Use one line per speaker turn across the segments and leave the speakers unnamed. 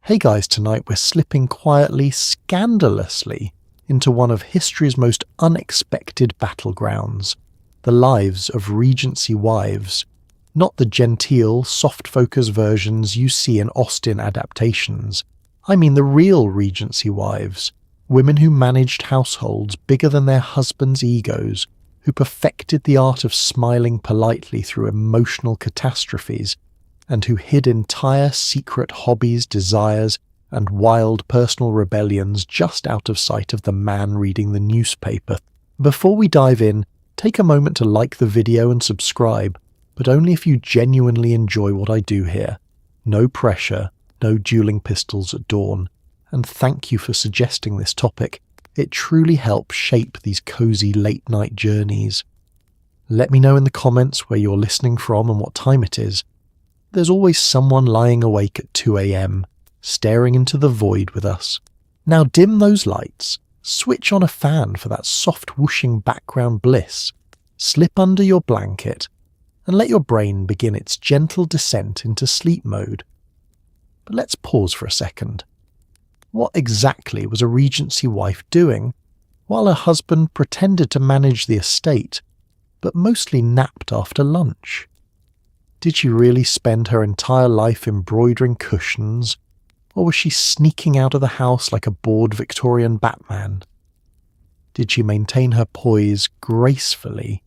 Hey guys, tonight we're slipping quietly, scandalously, into one of history's most unexpected battlegrounds, the lives of Regency wives, not the genteel, soft-focus versions you see in Austen adaptations. I mean the real Regency wives, women who managed households bigger than their husbands' egos, who perfected the art of smiling politely through emotional catastrophes, and who hid entire secret hobbies, desires, and wild personal rebellions just out of sight of the man reading the newspaper. Before we dive in, take a moment to like the video and subscribe, but only if you genuinely enjoy what I do here. No pressure, no dueling pistols at dawn, and thank you for suggesting this topic. It truly helps shape these cozy late-night journeys. Let me know in the comments where you're listening from and what time it is. There's always someone lying awake at 2 a.m, staring into the void with us. Now dim those lights, switch on a fan for that soft whooshing background bliss, slip under your blanket, and let your brain begin its gentle descent into sleep mode. But let's pause for a second. What exactly was a Regency wife doing while her husband pretended to manage the estate, but mostly napped after lunch? Did she really spend her entire life embroidering cushions, or was she sneaking out of the house like a bored Victorian Batman? Did she maintain her poise gracefully,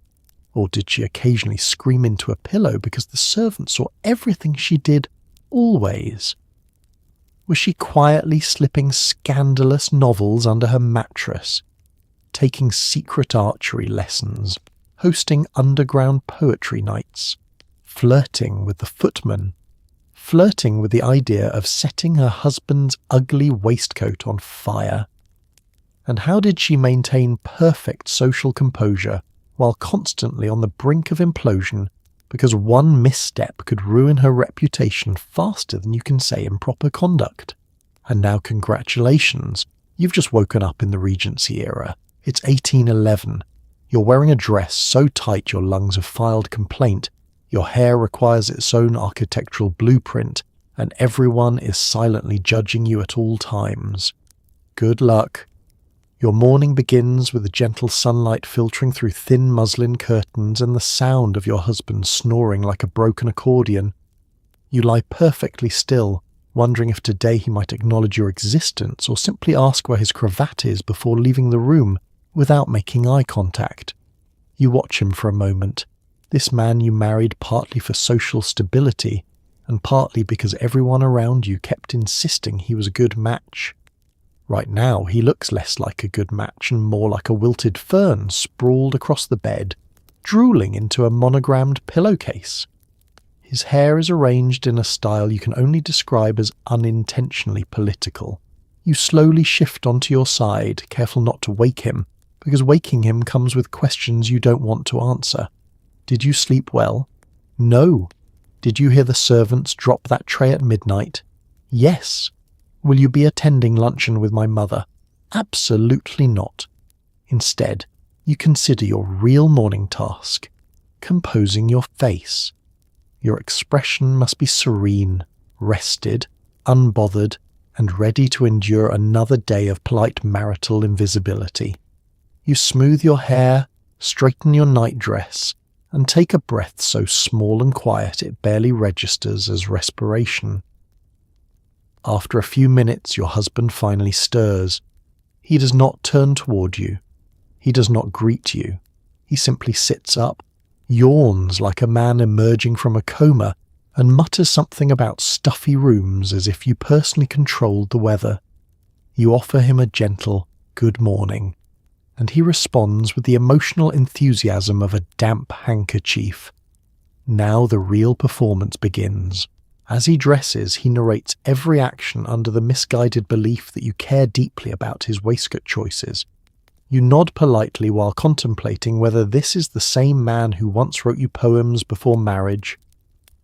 or did she occasionally scream into a pillow because the servant saw everything she did always? Was she quietly slipping scandalous novels under her mattress, taking secret archery lessons, hosting underground poetry nights, flirting with the footman, flirting with the idea of setting her husband's ugly waistcoat on fire? And how did she maintain perfect social composure while constantly on the brink of implosion because one misstep could ruin her reputation faster than you can say improper conduct? And now congratulations, you've just woken up in the Regency era. It's 1811. You're wearing a dress so tight your lungs have filed complaint, your hair requires its own architectural blueprint, and everyone is silently judging you at all times. Good luck. Your morning begins with the gentle sunlight filtering through thin muslin curtains and the sound of your husband snoring like a broken accordion. You lie perfectly still, wondering if today he might acknowledge your existence or simply ask where his cravat is before leaving the room without making eye contact. You watch him for a moment, this man you married partly for social stability and partly because everyone around you kept insisting he was a good match. Right now, he looks less like a good match and more like a wilted fern sprawled across the bed, drooling into a monogrammed pillowcase. His hair is arranged in a style you can only describe as unintentionally political. You slowly shift onto your side, careful not to wake him, because waking him comes with questions you don't want to answer. Did you sleep well? No. Did you hear the servants drop that tray at midnight? Yes. Will you be attending luncheon with my mother? Absolutely not. Instead, you consider your real morning task, composing your face. Your expression must be serene, rested, unbothered, and ready to endure another day of polite marital invisibility. You smooth your hair, straighten your nightdress, and take a breath so small and quiet it barely registers as respiration. After a few minutes, your husband finally stirs. He does not turn toward you. He does not greet you. He simply sits up, yawns like a man emerging from a coma, and mutters something about stuffy rooms as if you personally controlled the weather. You offer him a gentle good morning, and he responds with the emotional enthusiasm of a damp handkerchief. Now the real performance begins. As he dresses, he narrates every action under the misguided belief that you care deeply about his waistcoat choices. You nod politely while contemplating whether this is the same man who once wrote you poems before marriage.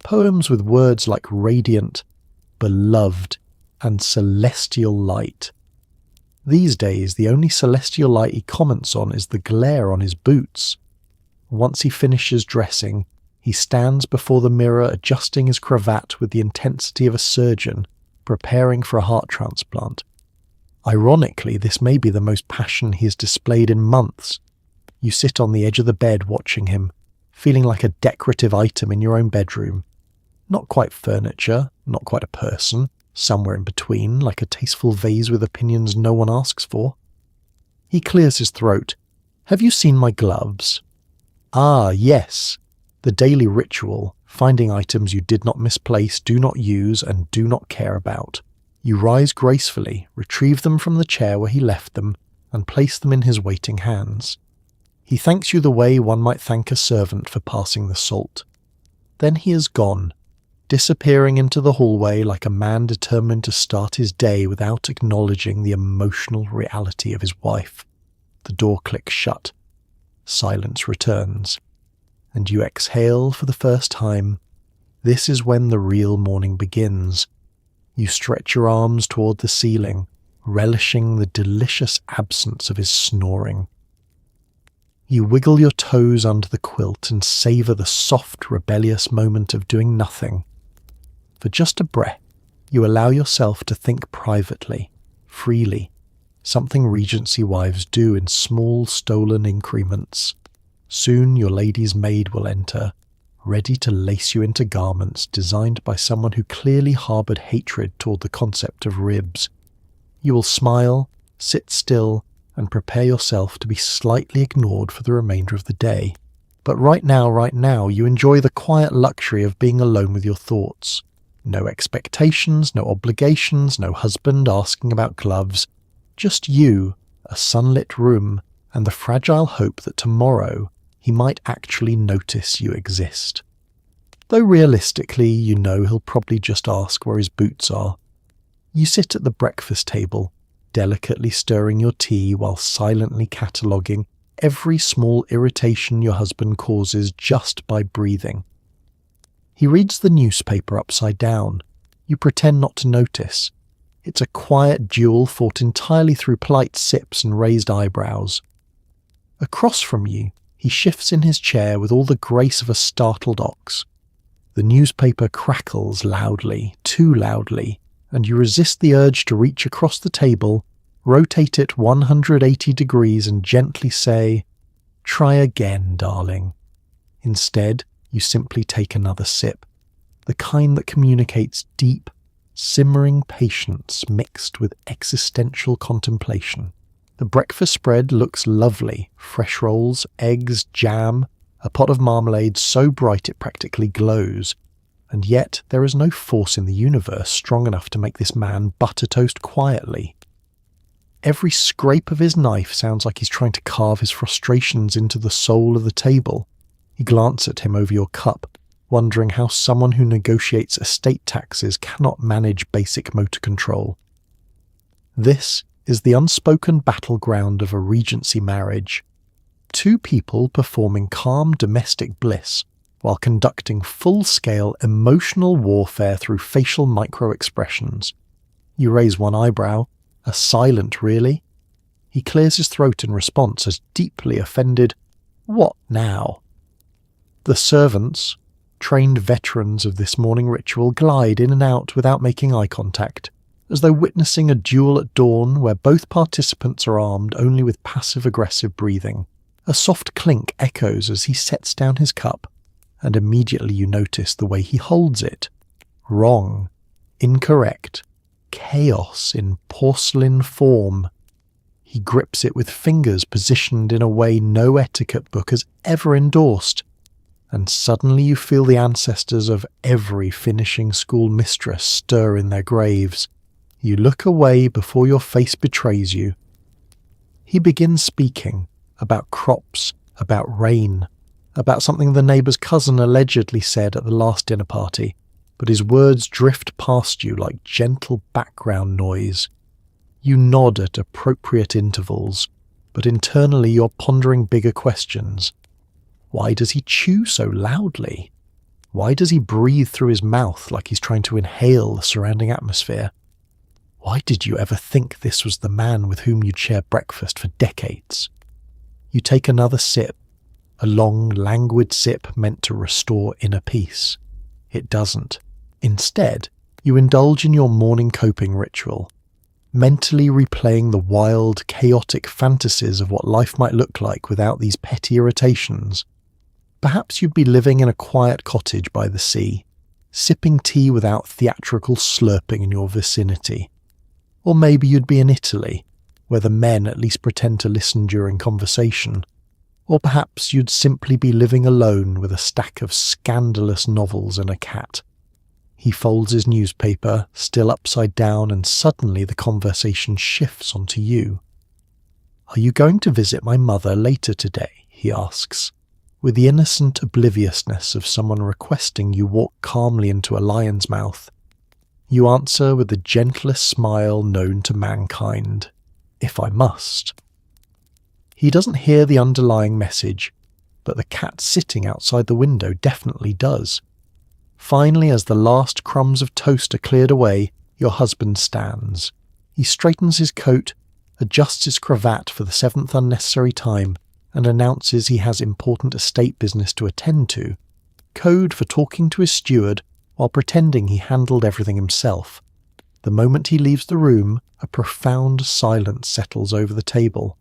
Poems with words like radiant, beloved, and celestial light. These days, the only celestial light he comments on is the glare on his boots. Once he finishes dressing, he stands before the mirror adjusting his cravat with the intensity of a surgeon, preparing for a heart transplant. Ironically, this may be the most passion he has displayed in months. You sit on the edge of the bed watching him, feeling like a decorative item in your own bedroom. Not quite furniture, not quite a person, somewhere in between, like a tasteful vase with opinions no one asks for. He clears his throat. "Have you seen my gloves?" "Ah, yes." The daily ritual, finding items you did not misplace, do not use, and do not care about. You rise gracefully, retrieve them from the chair where he left them, and place them in his waiting hands. He thanks you the way one might thank a servant for passing the salt. Then he is gone, disappearing into the hallway like a man determined to start his day without acknowledging the emotional reality of his wife. The door clicks shut. Silence returns. And you exhale for the first time. This is when the real morning begins. You stretch your arms toward the ceiling, relishing the delicious absence of his snoring. You wiggle your toes under the quilt and savour the soft, rebellious moment of doing nothing. For just a breath, you allow yourself to think privately, freely, something Regency wives do in small, stolen increments. Soon your lady's maid will enter, ready to lace you into garments designed by someone who clearly harboured hatred toward the concept of ribs. You will smile, sit still, and prepare yourself to be slightly ignored for the remainder of the day. But right now, you enjoy the quiet luxury of being alone with your thoughts. No expectations, no obligations, no husband asking about gloves. Just you, a sunlit room, and the fragile hope that tomorrow he might actually notice you exist. Though realistically, you know he'll probably just ask where his boots are. You sit at the breakfast table, delicately stirring your tea while silently cataloguing every small irritation your husband causes just by breathing. He reads the newspaper upside down. You pretend not to notice. It's a quiet duel fought entirely through polite sips and raised eyebrows. Across from you, he shifts in his chair with all the grace of a startled ox. The newspaper crackles loudly, too loudly, and you resist the urge to reach across the table, rotate it 180 degrees and gently say, "Try again, darling." Instead, you simply take another sip, the kind that communicates deep, simmering patience mixed with existential contemplation. The breakfast spread looks lovely: fresh rolls, eggs, jam, a pot of marmalade so bright it practically glows. And yet there is no force in the universe strong enough to make this man butter toast quietly. Every scrape of his knife sounds like he's trying to carve his frustrations into the soul of the table. You glance at him over your cup, wondering how someone who negotiates estate taxes cannot manage basic motor control. This is the unspoken battleground of a Regency marriage. Two people performing calm domestic bliss while conducting full-scale emotional warfare through facial micro-expressions. You raise one eyebrow, a silent really. He clears his throat in response as deeply offended, "What now?" The servants, trained veterans of this morning ritual, glide in and out without making eye contact, as though witnessing a duel at dawn where both participants are armed only with passive-aggressive breathing. A soft clink echoes as he sets down his cup, and immediately you notice the way he holds it. Wrong, incorrect, chaos in porcelain form. He grips it with fingers positioned in a way no etiquette book has ever endorsed, and suddenly you feel the ancestors of every finishing school mistress stir in their graves. You look away before your face betrays you. He begins speaking about crops, about rain, about something the neighbour's cousin allegedly said at the last dinner party, but his words drift past you like gentle background noise. You nod at appropriate intervals, but internally you're pondering bigger questions. Why does he chew so loudly? Why does he breathe through his mouth like he's trying to inhale the surrounding atmosphere? Why did you ever think this was the man with whom you'd share breakfast for decades? You take another sip, a long, languid sip meant to restore inner peace. It doesn't. Instead, You indulge in your morning coping ritual, mentally replaying the wild, chaotic fantasies of what life might look like without these petty irritations. Perhaps you'd be living in a quiet cottage by the sea, sipping tea without theatrical slurping in your vicinity. Or maybe you'd be in Italy, where the men at least pretend to listen during conversation. Or perhaps you'd simply be living alone with a stack of scandalous novels and a cat. He folds his newspaper, still upside down, and suddenly the conversation shifts onto you. "Are you going to visit my mother later today?" he asks, with the innocent obliviousness of someone requesting you walk calmly into a lion's mouth. You answer with the gentlest smile known to mankind, "If I must." He doesn't hear the underlying message, but the cat sitting outside the window definitely does. Finally, as the last crumbs of toast are cleared away, your husband stands. He straightens his coat, adjusts his cravat for the 7th unnecessary time, and announces he has important estate business to attend to, code for talking to his steward while pretending he handled everything himself. The moment he leaves the room, a profound silence settles over the table.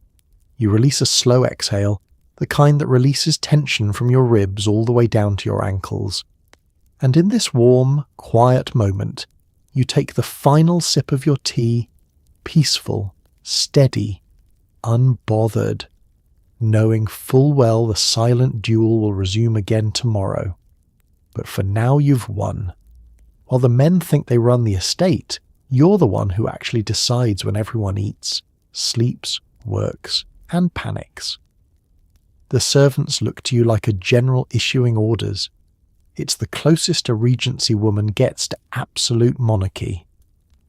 You release a slow exhale, the kind that releases tension from your ribs all the way down to your ankles. And in this warm, quiet moment, you take the final sip of your tea, peaceful, steady, unbothered, knowing full well the silent duel will resume again tomorrow. But for now you've won. While the men think they run the estate, you're the one who actually decides when everyone eats, sleeps, works, and panics. The servants look to you like a general issuing orders. It's the closest a Regency woman gets to absolute monarchy.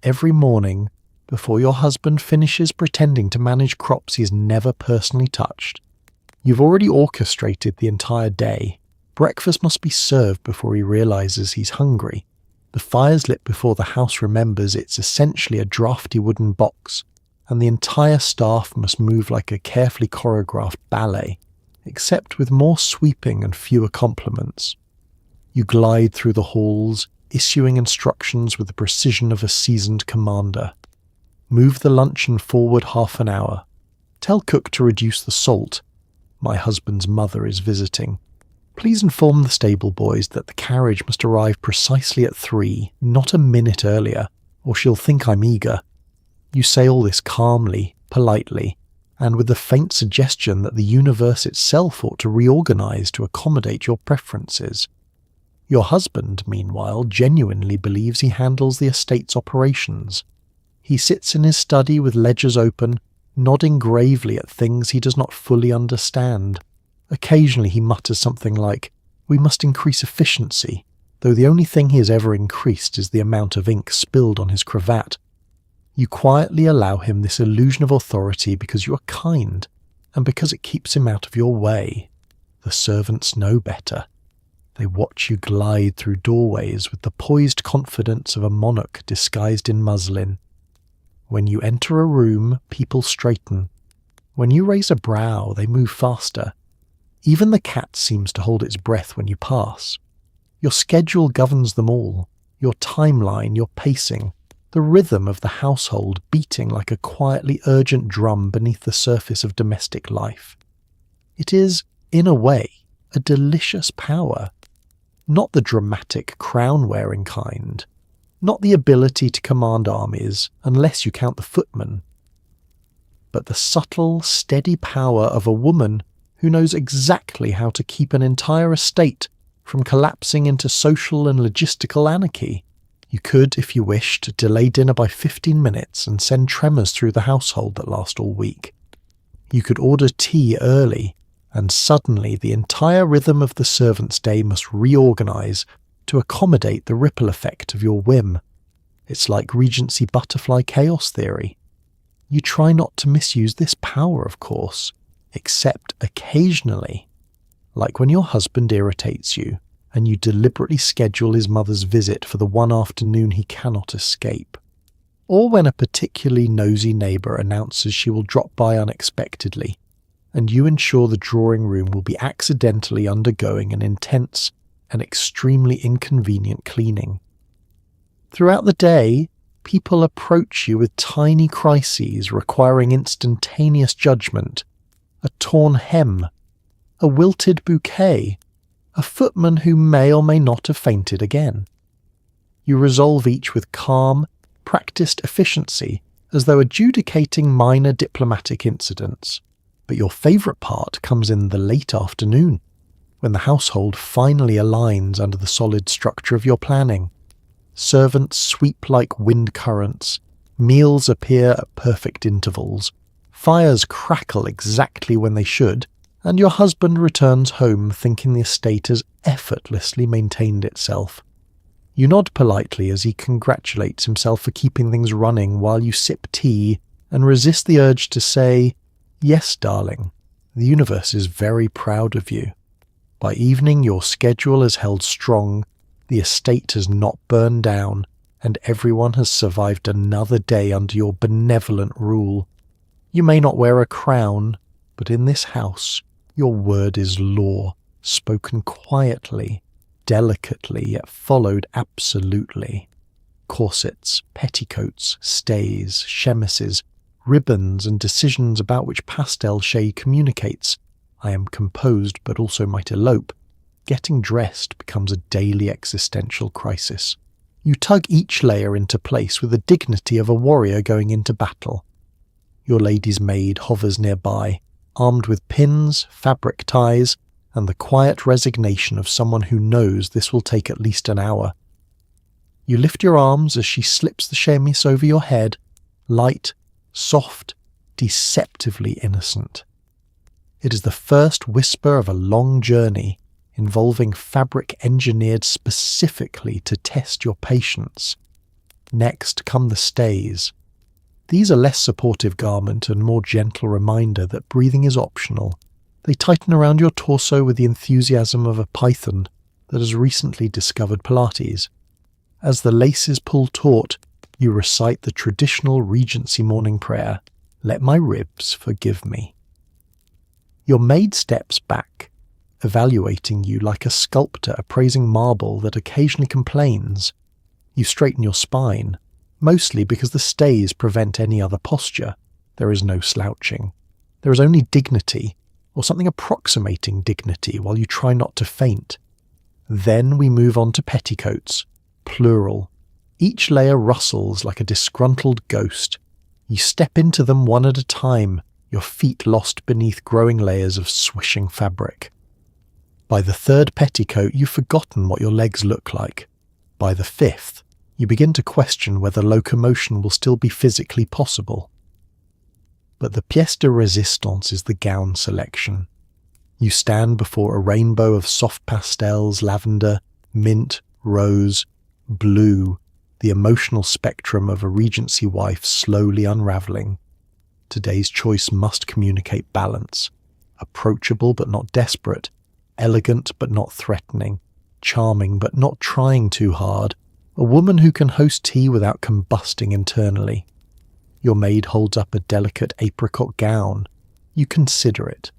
Every morning, before your husband finishes pretending to manage crops he's never personally touched, you've already orchestrated the entire day. Breakfast must be served before he realizes he's hungry. The fire's lit before the house remembers it's essentially a drafty wooden box, and the entire staff must move like a carefully choreographed ballet, except with more sweeping and fewer compliments. You glide through the halls, issuing instructions with the precision of a seasoned commander. Move the luncheon forward half an hour. Tell cook to reduce the salt. My husband's mother is visiting. Please inform the stable boys that the carriage must arrive precisely at 3, not a minute earlier, or she'll think I'm eager. You say all this calmly, politely, and with the faint suggestion that the universe itself ought to reorganize to accommodate your preferences. Your husband, meanwhile, genuinely believes he handles the estate's operations. He sits in his study with ledgers open, nodding gravely at things he does not fully understand. Occasionally he mutters something like, "We must increase efficiency," though the only thing he has ever increased is the amount of ink spilled on his cravat. You quietly allow him this illusion of authority because you are kind, and because it keeps him out of your way. The servants know better. They watch you glide through doorways with the poised confidence of a monarch disguised in muslin. When you enter a room, people straighten. When you raise a brow, they move faster. Even the cat seems to hold its breath when you pass. Your schedule governs them all, your timeline, your pacing, the rhythm of the household beating like a quietly urgent drum beneath the surface of domestic life. It is, in a way, a delicious power. Not the dramatic crown-wearing kind, not the ability to command armies, unless you count the footmen, but the subtle, steady power of a woman who knows exactly how to keep an entire estate from collapsing into social and logistical anarchy. You could, if you wished, delay dinner by 15 minutes and send tremors through the household that last all week. You could order tea early, and suddenly the entire rhythm of the servant's day must reorganize to accommodate the ripple effect of your whim. It's like Regency butterfly chaos theory. You try not to misuse this power, of course, except occasionally, like when your husband irritates you and you deliberately schedule his mother's visit for the one afternoon he cannot escape, or when a particularly nosy neighbour announces she will drop by unexpectedly, and you ensure the drawing room will be accidentally undergoing an intense and extremely inconvenient cleaning. Throughout the day, people approach you with tiny crises requiring instantaneous judgment. A torn hem, a wilted bouquet, a footman who may or may not have fainted again. You resolve each with calm, practiced efficiency, as though adjudicating minor diplomatic incidents. But your favourite part comes in the late afternoon, when the household finally aligns under the solid structure of your planning. Servants sweep like wind currents, meals appear at perfect intervals, fires crackle exactly when they should, and your husband returns home thinking the estate has effortlessly maintained itself. You nod politely as he congratulates himself for keeping things running while you sip tea and resist the urge to say, "Yes, darling, the universe is very proud of you." By evening your schedule is held strong, the estate has not burned down, and everyone has survived another day under your benevolent rule. You may not wear a crown, but in this house your word is law, spoken quietly, delicately, yet followed absolutely. Corsets, petticoats, stays, chemises, ribbons, and decisions about which pastel shade communicates, "I am composed but also might elope." Getting dressed becomes a daily existential crisis. You tug each layer into place with the dignity of a warrior going into battle. Your lady's maid hovers nearby, armed with pins, fabric ties, and the quiet resignation of someone who knows this will take at least an hour. You lift your arms as she slips the chemise over your head, light, soft, deceptively innocent. It is the first whisper of a long journey, involving fabric engineered specifically to test your patience. Next come the stays. These are less supportive garment and more gentle reminder that breathing is optional. They tighten around your torso with the enthusiasm of a python that has recently discovered Pilates. As the laces pull taut, you recite the traditional Regency morning prayer, "Let my ribs forgive me." Your maid steps back, evaluating you like a sculptor appraising marble that occasionally complains. You straighten your spine, mostly because the stays prevent any other posture. There is no slouching. There is only dignity, or something approximating dignity, while you try not to faint. Then we move on to petticoats, plural. Each layer rustles like a disgruntled ghost. You step into them one at a time, your feet lost beneath growing layers of swishing fabric. By the third petticoat, you've forgotten what your legs look like. By the fifth, you begin to question whether locomotion will still be physically possible. But the pièce de résistance is the gown selection. You stand before a rainbow of soft pastels, lavender, mint, rose, blue, the emotional spectrum of a Regency wife slowly unravelling. Today's choice must communicate balance. Approachable but not desperate, elegant but not threatening, charming but not trying too hard, a woman who can host tea without combusting internally. Your maid holds up a delicate apricot gown. You consider it.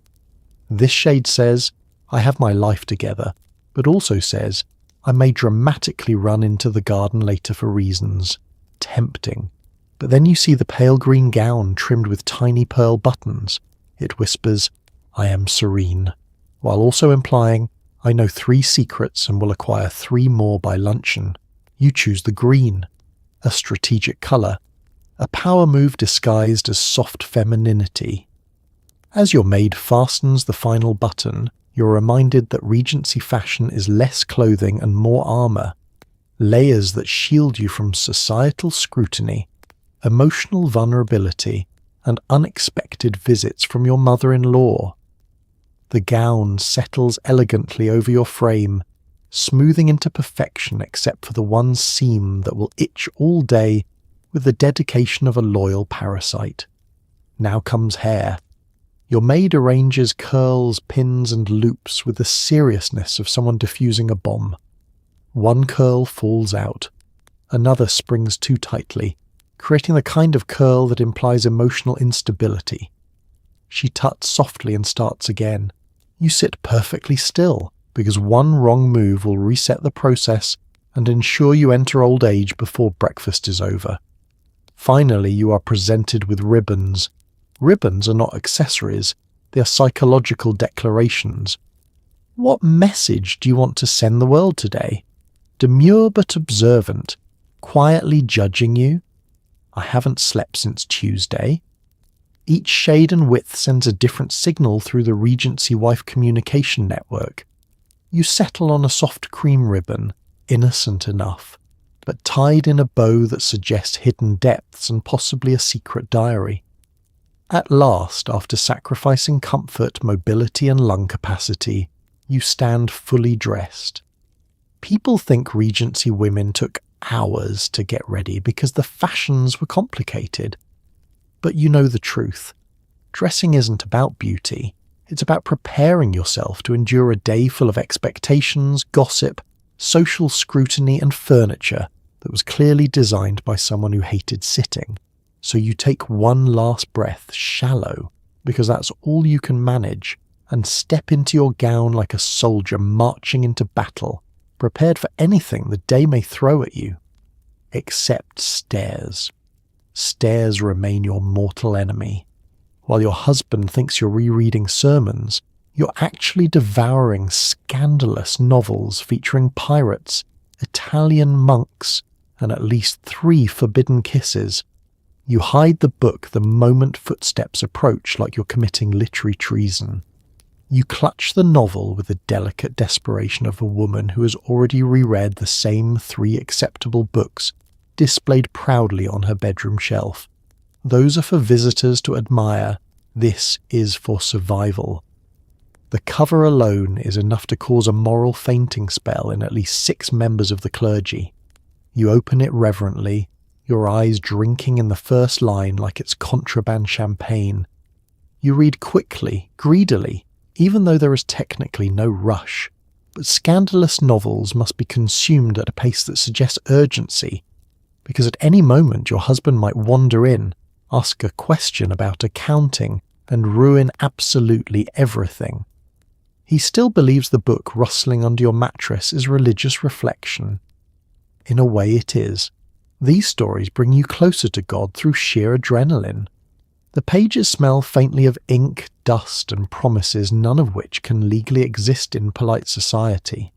This shade says, "I have my life together," but also says, "I may dramatically run into the garden later for reasons." Tempting. But then you see the pale green gown trimmed with tiny pearl buttons. It whispers, "I am serene," while also implying, "I know 3 secrets and will acquire 3 more by luncheon." You choose the green, a strategic colour, a power move disguised as soft femininity. As your maid fastens the final button, you're reminded that Regency fashion is less clothing and more armour, layers that shield you from societal scrutiny, emotional vulnerability, and unexpected visits from your mother-in-law. The gown settles elegantly over your frame, smoothing into perfection except for the one seam that will itch all day with the dedication of a loyal parasite. Now comes hair. Your maid arranges curls, pins, and loops with the seriousness of someone diffusing a bomb. One curl falls out. Another springs too tightly, creating the kind of curl that implies emotional instability. She tuts softly and starts again. You sit perfectly still, because one wrong move will reset the process and ensure you enter old age before breakfast is over. Finally, you are presented with ribbons. Ribbons are not accessories, they are psychological declarations. What message do you want to send the world today? Demure but observant, quietly judging you? I haven't slept since Tuesday. Each shade and width sends a different signal through the Regency wife communication network. You settle on a soft cream ribbon, innocent enough, but tied in a bow that suggests hidden depths and possibly a secret diary. At last, after sacrificing comfort, mobility and lung capacity, you stand fully dressed. People think Regency women took hours to get ready because the fashions were complicated. But you know the truth. Dressing isn't about beauty. It's about preparing yourself to endure a day full of expectations, gossip, social scrutiny and furniture that was clearly designed by someone who hated sitting. So you take one last breath, shallow, because that's all you can manage, and step into your gown like a soldier marching into battle, prepared for anything the day may throw at you. Except stairs. Stairs remain your mortal enemy. While your husband thinks you're rereading sermons, you're actually devouring scandalous novels featuring pirates, Italian monks, and at least 3 forbidden kisses. You hide the book the moment footsteps approach like you're committing literary treason. You clutch the novel with the delicate desperation of a woman who has already reread the same 3 acceptable books displayed proudly on her bedroom shelf. Those are for visitors to admire. This is for survival. The cover alone is enough to cause a moral fainting spell in at least 6 members of the clergy. You open it reverently, your eyes drinking in the first line like it's contraband champagne. You read quickly, greedily, even though there is technically no rush. But scandalous novels must be consumed at a pace that suggests urgency, because at any moment your husband might wander in, ask a question about accounting, and ruin absolutely everything. He still believes the book rustling under your mattress is religious reflection. In a way it is. These stories bring you closer to God through sheer adrenaline. The pages smell faintly of ink, dust, and promises, none of which can legally exist in polite society.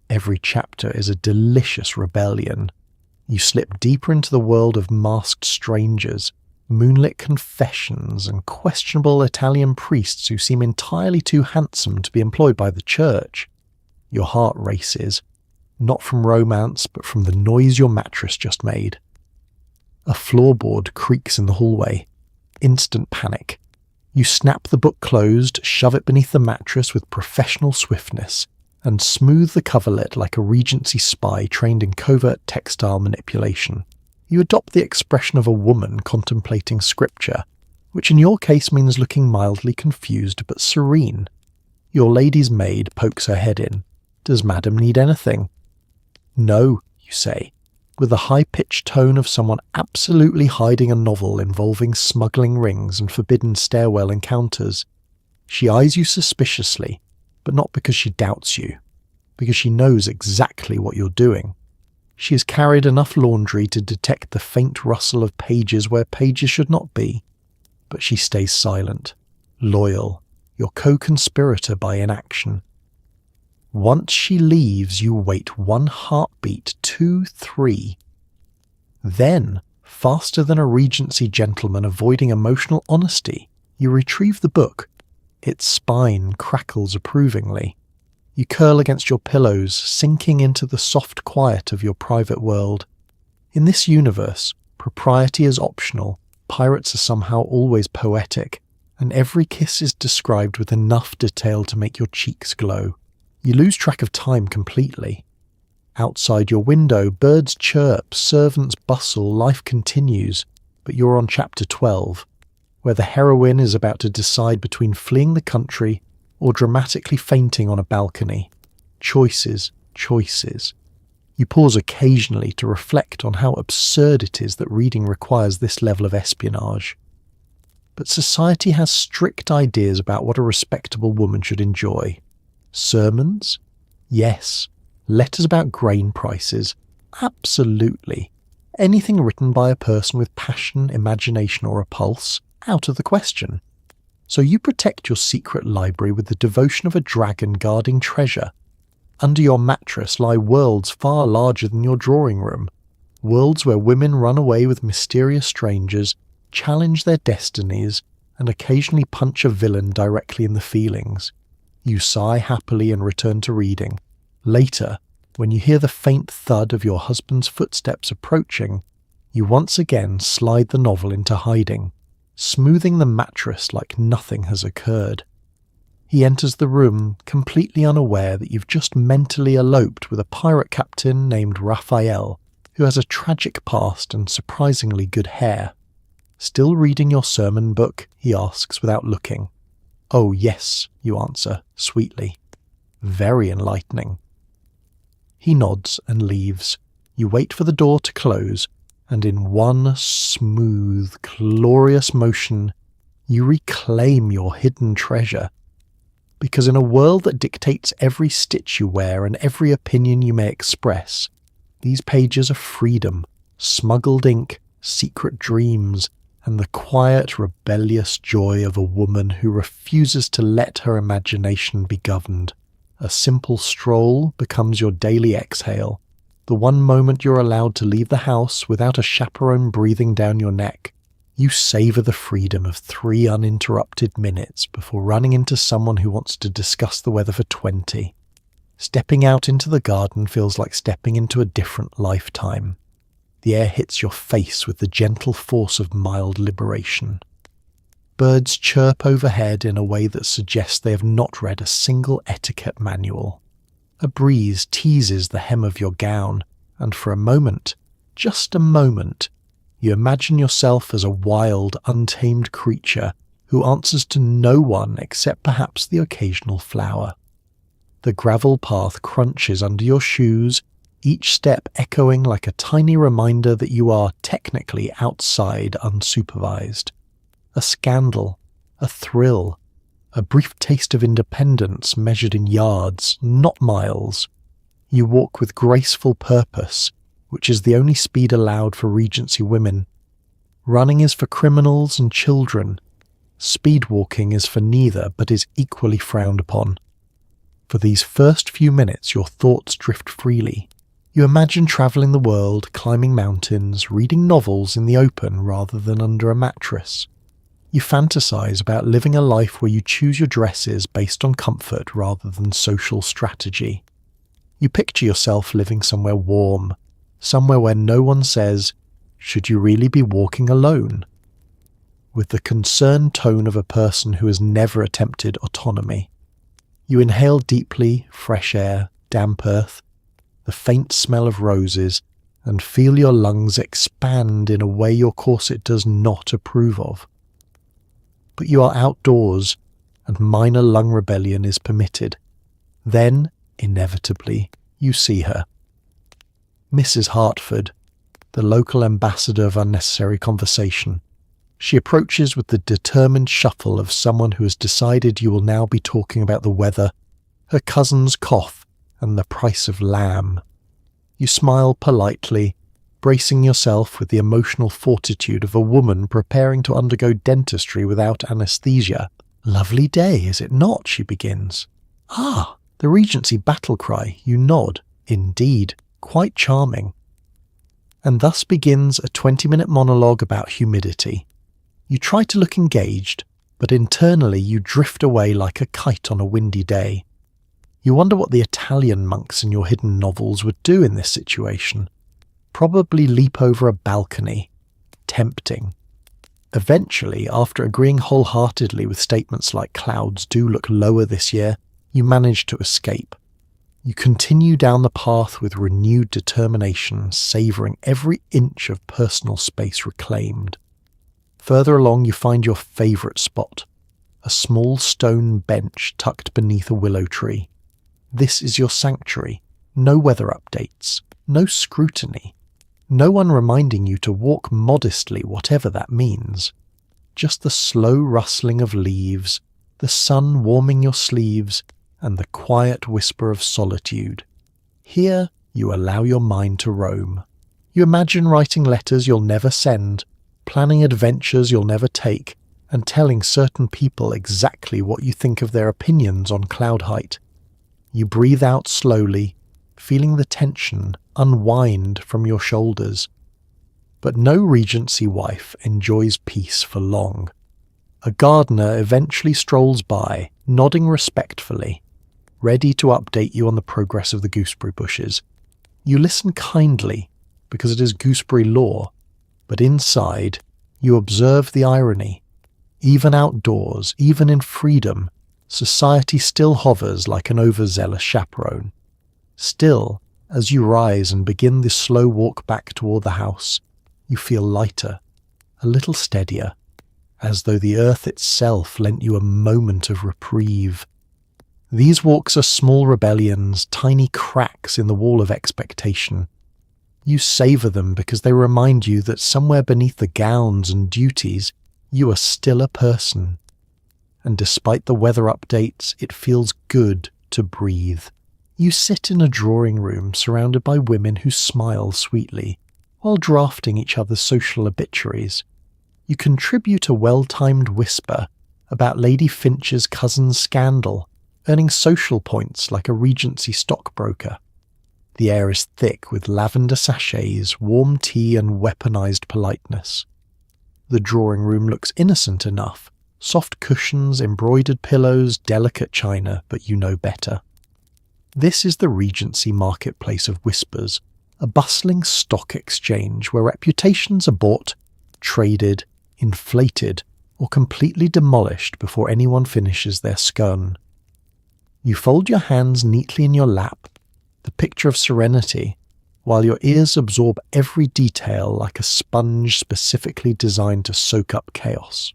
Every chapter is a delicious rebellion. You slip deeper into the world of masked strangers, moonlit confessions, and questionable Italian priests who seem entirely too handsome to be employed by the church. Your heart races, not from romance, but from the noise your mattress just made. A floorboard creaks in the hallway. Instant panic. You snap the book closed, shove it beneath the mattress with professional swiftness, and smooth the coverlet like a Regency spy trained in covert textile manipulation. You adopt the expression of a woman contemplating scripture, which in your case means looking mildly confused but serene. Your lady's maid pokes her head in. Does madam need anything? No, you say, with the high-pitched tone of someone absolutely hiding a novel involving smuggling rings and forbidden stairwell encounters. She eyes you suspiciously, but not because she doubts you, because she knows exactly what you're doing. She has carried enough laundry to detect the faint rustle of pages where pages should not be, but she stays silent, loyal, your co-conspirator by inaction. Once she leaves, you wait 1 heartbeat, 2, 3. Then, faster than a Regency gentleman avoiding emotional honesty, you retrieve the book. Its spine crackles approvingly. You curl against your pillows, sinking into the soft quiet of your private world. In this universe, propriety is optional, pirates are somehow always poetic, and every kiss is described with enough detail to make your cheeks glow. You lose track of time completely. Outside your window, birds chirp, servants bustle, life continues, but you're on chapter 12, where the heroine is about to decide between fleeing the country or dramatically fainting on a balcony. Choices, choices. You pause occasionally to reflect on how absurd it is that reading requires this level of espionage. But society has strict ideas about what a respectable woman should enjoy. Sermons? Yes. Letters about grain prices? Absolutely. Anything written by a person with passion, imagination, or a pulse? Out of the question. So you protect your secret library with the devotion of a dragon guarding treasure. Under your mattress lie worlds far larger than your drawing room. Worlds where women run away with mysterious strangers, challenge their destinies, and occasionally punch a villain directly in the feelings. You sigh happily and return to reading. Later, when you hear the faint thud of your husband's footsteps approaching, you once again slide the novel into hiding, smoothing the mattress like nothing has occurred. He enters the room, completely unaware that you've just mentally eloped with a pirate captain named Raphael, who has a tragic past and surprisingly good hair. Still reading your sermon book? He asks without looking. Oh yes, you answer, sweetly. Very enlightening. He nods and leaves. You wait for the door to close, and in one smooth, glorious motion, you reclaim your hidden treasure. Because in a world that dictates every stitch you wear and every opinion you may express, these pages are freedom, smuggled ink, secret dreams, and the quiet, rebellious joy of a woman who refuses to let her imagination be governed. A simple stroll becomes your daily exhale, the one moment you're allowed to leave the house without a chaperone breathing down your neck. You savour the freedom of 3 uninterrupted minutes before running into someone who wants to discuss the weather for 20. Stepping out into the garden feels like stepping into a different lifetime. The air hits your face with the gentle force of mild liberation. Birds chirp overhead in a way that suggests they have not read a single etiquette manual. A breeze teases the hem of your gown, and for a moment, just a moment, you imagine yourself as a wild, untamed creature who answers to no one except perhaps the occasional flower. The gravel path crunches under your shoes, each step echoing like a tiny reminder that you are technically outside unsupervised. A scandal, a thrill, a brief taste of independence measured in yards, not miles. You walk with graceful purpose, which is the only speed allowed for Regency women. Running is for criminals and children. Speed walking is for neither, but is equally frowned upon. For these first few minutes your thoughts drift freely. You imagine travelling the world, climbing mountains, reading novels in the open rather than under a mattress. You fantasize about living a life where you choose your dresses based on comfort rather than social strategy. You picture yourself living somewhere warm, somewhere where no one says, "Should you really be walking alone?" with the concerned tone of a person who has never attempted autonomy. You inhale deeply, fresh air, damp earth, the faint smell of roses, and feel your lungs expand in a way your corset does not approve of. But you are outdoors, and minor lung rebellion is permitted. Then, inevitably, you see her. Mrs. Hartford, the local ambassador of unnecessary conversation. She approaches with the determined shuffle of someone who has decided you will now be talking about the weather, her cousin's cough, and the price of lamb. You smile politely, bracing yourself with the emotional fortitude of a woman preparing to undergo dentistry without anaesthesia. "Lovely day, is it not?" she begins. "Ah, the Regency battle cry," you nod. "Indeed, quite charming." And thus begins a 20-minute monologue about humidity. You try to look engaged, but internally you drift away like a kite on a windy day. You wonder what the Italian monks in your hidden novels would do in this situation. Probably leap over a balcony. Tempting. Eventually, after agreeing wholeheartedly with statements like "clouds do look lower this year," you manage to escape. You continue down the path with renewed determination, savouring every inch of personal space reclaimed. Further along you find your favourite spot, a small stone bench tucked beneath a willow tree. This is your sanctuary. No weather updates, no scrutiny. No one reminding you to walk modestly, whatever that means. Just the slow rustling of leaves, the sun warming your sleeves, and the quiet whisper of solitude. Here, you allow your mind to roam. You imagine writing letters you'll never send, planning adventures you'll never take, and telling certain people exactly what you think of their opinions on cloud height. You breathe out slowly, feeling the tension unwind from your shoulders. But no Regency wife enjoys peace for long. A gardener eventually strolls by, nodding respectfully, ready to update you on the progress of the gooseberry bushes. You listen kindly, because it is gooseberry law, but inside, you observe the irony. Even outdoors, even in freedom, society still hovers like an overzealous chaperone. Still, as you rise and begin the slow walk back toward the house, you feel lighter, a little steadier, as though the earth itself lent you a moment of reprieve. These walks are small rebellions, tiny cracks in the wall of expectation. You savour them because they remind you that somewhere beneath the gowns and duties, you are still a person. And despite the weather updates, it feels good to breathe. You sit in a drawing room surrounded by women who smile sweetly, while drafting each other's social obituaries. You contribute a well-timed whisper about Lady Finch's cousin's scandal, earning social points like a Regency stockbroker. The air is thick with lavender sachets, warm tea and weaponized politeness. The drawing room looks innocent enough, soft cushions, embroidered pillows, delicate china, but you know better. This is the Regency marketplace of whispers, a bustling stock exchange where reputations are bought, traded, inflated, or completely demolished before anyone finishes their scone. You fold your hands neatly in your lap, the picture of serenity, while your ears absorb every detail like a sponge specifically designed to soak up chaos.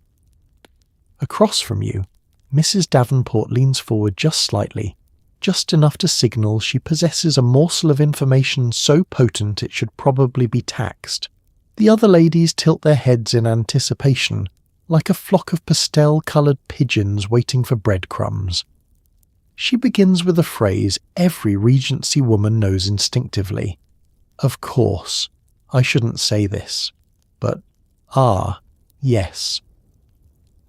Across from you, Mrs. Davenport leans forward just slightly, just enough to signal she possesses a morsel of information so potent it should probably be taxed. The other ladies tilt their heads in anticipation, like a flock of pastel-coloured pigeons waiting for breadcrumbs. She begins with a phrase every Regency woman knows instinctively. Of course, I shouldn't say this, but yes.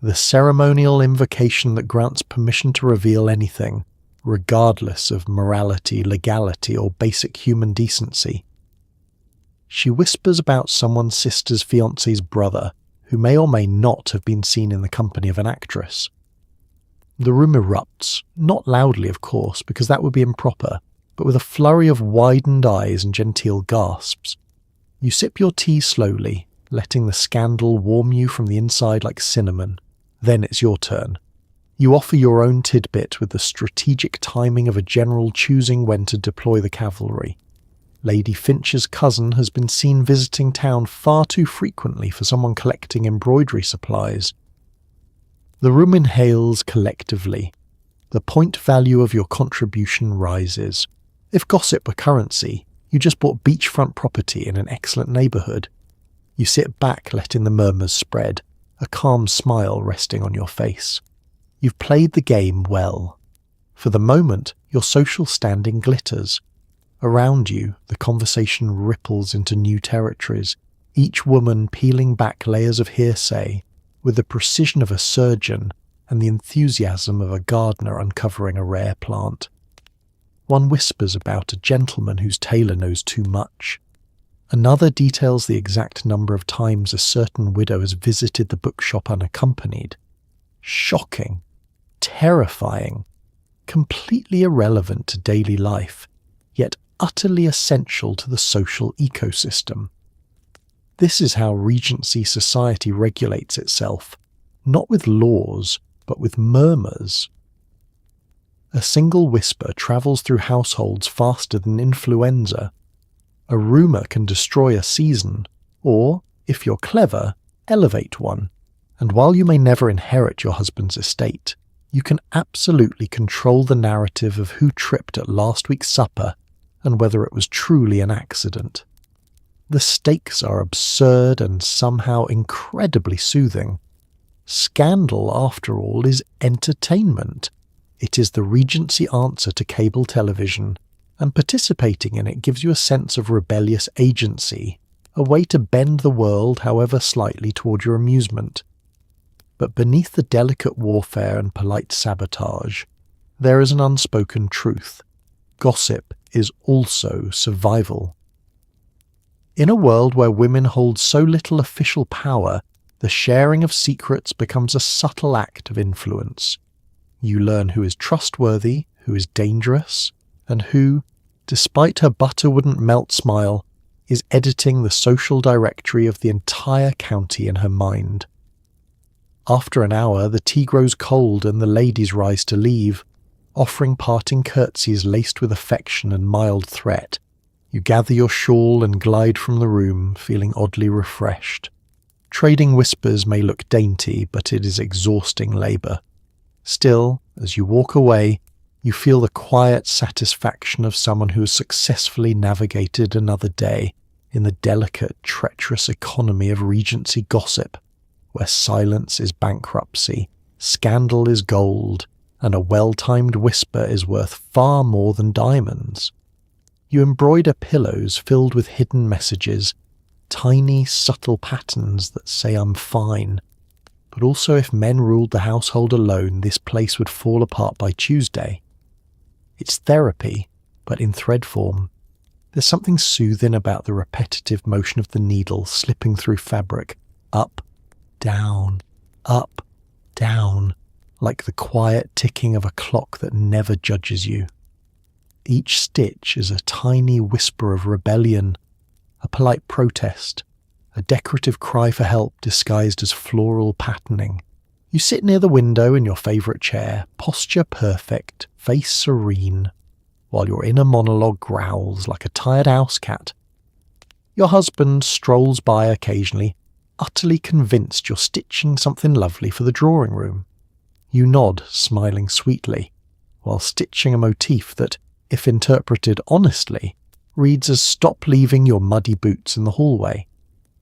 The ceremonial invocation that grants permission to reveal anything, regardless of morality, legality, or basic human decency. She whispers about someone's sister's fiancé's brother, who may or may not have been seen in the company of an actress. The room erupts, not loudly of course, because that would be improper, but with a flurry of widened eyes and genteel gasps. You sip your tea slowly, letting the scandal warm you from the inside like cinnamon. Then it's your turn. You offer your own tidbit with the strategic timing of a general choosing when to deploy the cavalry. Lady Finch's cousin has been seen visiting town far too frequently for someone collecting embroidery supplies. The room inhales collectively. The point value of your contribution rises. If gossip were currency, you just bought beachfront property in an excellent neighbourhood. You sit back letting the murmurs spread, a calm smile resting on your face. You've played the game well. For the moment, your social standing glitters. Around you, the conversation ripples into new territories, each woman peeling back layers of hearsay, with the precision of a surgeon and the enthusiasm of a gardener uncovering a rare plant. One whispers about a gentleman whose tailor knows too much. Another details the exact number of times a certain widow has visited the bookshop unaccompanied. Shocking, terrifying, completely irrelevant to daily life, yet utterly essential to the social ecosystem. This is how Regency society regulates itself, not with laws, but with murmurs. A single whisper travels through households faster than influenza. A rumour can destroy a season, or, if you're clever, elevate one. And while you may never inherit your husband's estate, you can absolutely control the narrative of who tripped at last week's supper and whether it was truly an accident. The stakes are absurd and somehow incredibly soothing. Scandal, after all, is entertainment. It is the Regency answer to cable television, and participating in it gives you a sense of rebellious agency, a way to bend the world however slightly toward your amusement. But beneath the delicate warfare and polite sabotage, there is an unspoken truth. Gossip is also survival. In a world where women hold so little official power, the sharing of secrets becomes a subtle act of influence. You learn who is trustworthy, who is dangerous, and who, despite her butter wouldn't melt smile, is editing the social directory of the entire county in her mind. After an hour, the tea grows cold and the ladies rise to leave, offering parting curtsies laced with affection and mild threat. You gather your shawl and glide from the room, feeling oddly refreshed. Trading whispers may look dainty, but it is exhausting labour. Still, as you walk away, you feel the quiet satisfaction of someone who has successfully navigated another day in the delicate, treacherous economy of Regency gossip, where silence is bankruptcy, scandal is gold, and a well-timed whisper is worth far more than diamonds. You embroider pillows filled with hidden messages, tiny, subtle patterns that say I'm fine. But also, if men ruled the household alone, this place would fall apart by Tuesday. It's therapy, but in thread form. There's something soothing about the repetitive motion of the needle slipping through fabric, up, down, like the quiet ticking of a clock that never judges you. Each stitch is a tiny whisper of rebellion, a polite protest, a decorative cry for help disguised as floral patterning. You sit near the window in your favourite chair, posture perfect, face serene, while your inner monologue growls like a tired house cat. Your husband strolls by occasionally, utterly convinced you're stitching something lovely for the drawing room. You nod, smiling sweetly, while stitching a motif that, if interpreted honestly, reads as "Stop leaving your muddy boots in the hallway."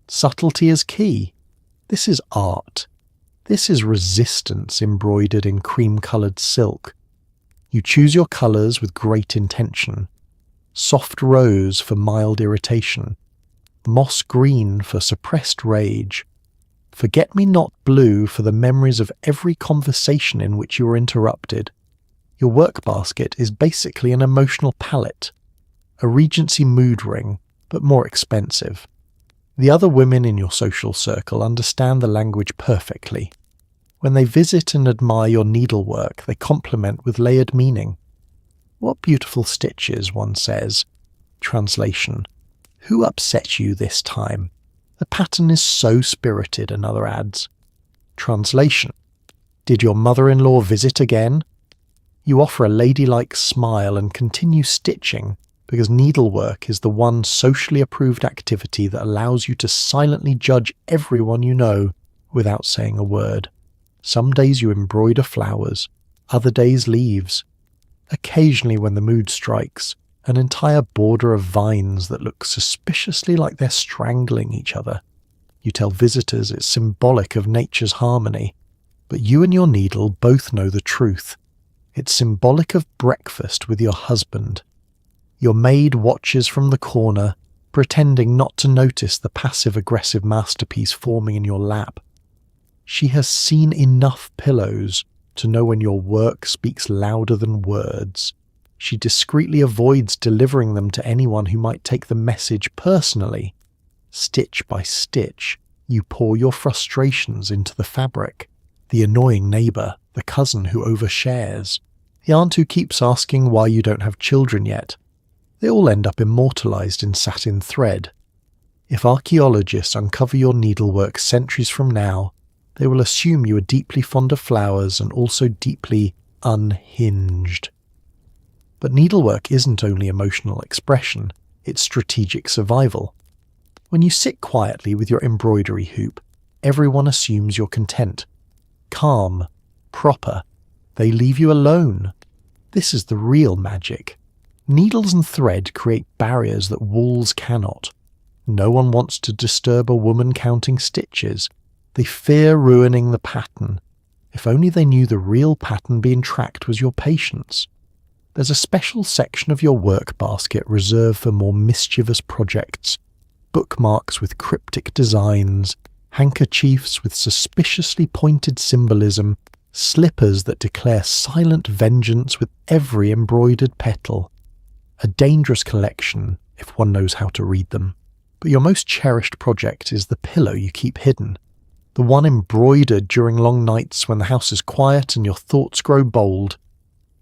Subtlety is key. This is art. This is resistance embroidered in cream-coloured silk. You choose your colours with great intention. Soft rose for mild irritation. Moss green for suppressed rage. Forget-me-not blue for the memories of every conversation in which you were interrupted. Your work basket is basically an emotional palette. A Regency mood ring, but more expensive. The other women in your social circle understand the language perfectly. When they visit and admire your needlework, they compliment with layered meaning. "What beautiful stitches," one says. Translation: "Who upset you this time? The pattern is so spirited," another adds. Translation: "Did your mother-in-law visit again?" You offer a ladylike smile and continue stitching, because needlework is the one socially approved activity that allows you to silently judge everyone you know without saying a word. Some days you embroider flowers, other days leaves. Occasionally, when the mood strikes, an entire border of vines that look suspiciously like they're strangling each other. You tell visitors it's symbolic of nature's harmony, but you and your needle both know the truth. It's symbolic of breakfast with your husband. Your maid watches from the corner, pretending not to notice the passive-aggressive masterpiece forming in your lap. She has seen enough pillows to know when your work speaks louder than words. She discreetly avoids delivering them to anyone who might take the message personally. Stitch by stitch, you pour your frustrations into the fabric. The annoying neighbour, the cousin who overshares, the aunt who keeps asking why you don't have children yet. They all end up immortalised in satin thread. If archaeologists uncover your needlework centuries from now, they will assume you are deeply fond of flowers and also deeply unhinged. But needlework isn't only emotional expression, it's strategic survival. When you sit quietly with your embroidery hoop, everyone assumes you're content. Calm, proper, they leave you alone. This is the real magic. Needles and thread create barriers that walls cannot. No one wants to disturb a woman counting stitches. They fear ruining the pattern. If only they knew the real pattern being tracked was your patience. There's a special section of your work basket reserved for more mischievous projects. Bookmarks with cryptic designs, handkerchiefs with suspiciously pointed symbolism, slippers that declare silent vengeance with every embroidered petal. A dangerous collection if one knows how to read them. But your most cherished project is the pillow you keep hidden. The one embroidered during long nights when the house is quiet and your thoughts grow bold.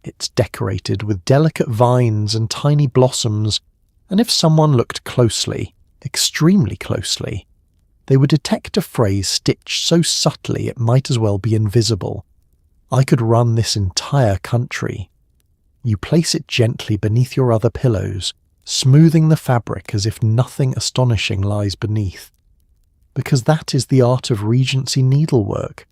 It's decorated with delicate vines and tiny blossoms, and if someone looked closely, extremely closely, they would detect a phrase stitched so subtly it might as well be invisible. I could run this entire country. You place it gently beneath your other pillows, smoothing the fabric as if nothing astonishing lies beneath. Because that is the art of Regency needlework,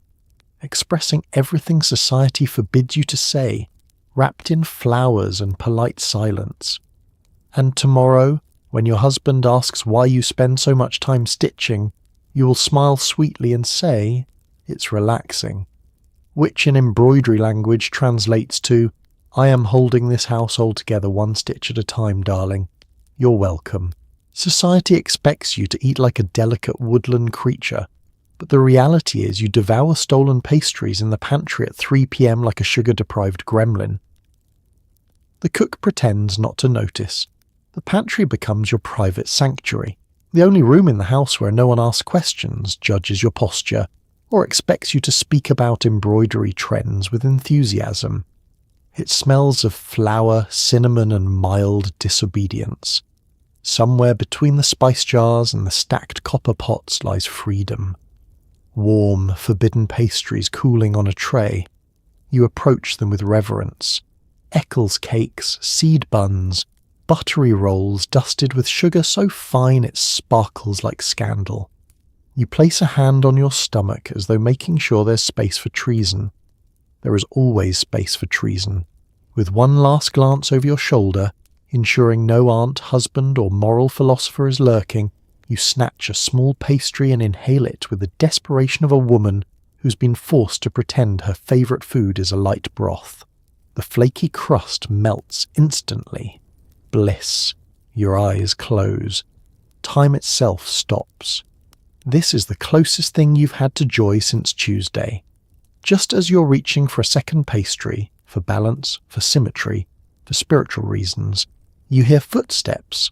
expressing everything society forbids you to say, wrapped in flowers and polite silence. And tomorrow, when your husband asks why you spend so much time stitching, you will smile sweetly and say, "It's relaxing," which in embroidery language translates to, "I am holding this household together one stitch at a time, darling. You're welcome." Society expects you to eat like a delicate woodland creature, but the reality is you devour stolen pastries in the pantry at 3 p.m. like a sugar-deprived gremlin. The cook pretends not to notice. The pantry becomes your private sanctuary, the only room in the house where no one asks questions, judges your posture, or expects you to speak about embroidery trends with enthusiasm. It smells of flour, cinnamon, and mild disobedience. Somewhere between the spice jars and the stacked copper pots lies freedom. Warm, forbidden pastries cooling on a tray. You approach them with reverence. Eccles cakes, seed buns, buttery rolls dusted with sugar so fine it sparkles like scandal. You place a hand on your stomach as though making sure there's space for treason. There is always space for treason. With one last glance over your shoulder, ensuring no aunt, husband, or moral philosopher is lurking, you snatch a small pastry and inhale it with the desperation of a woman who's been forced to pretend her favourite food is a light broth. The flaky crust melts instantly. Bliss. Your eyes close. Time itself stops. This is the closest thing you've had to joy since Tuesday. Just as you're reaching for a second pastry, for balance, for symmetry, for spiritual reasons, you hear footsteps.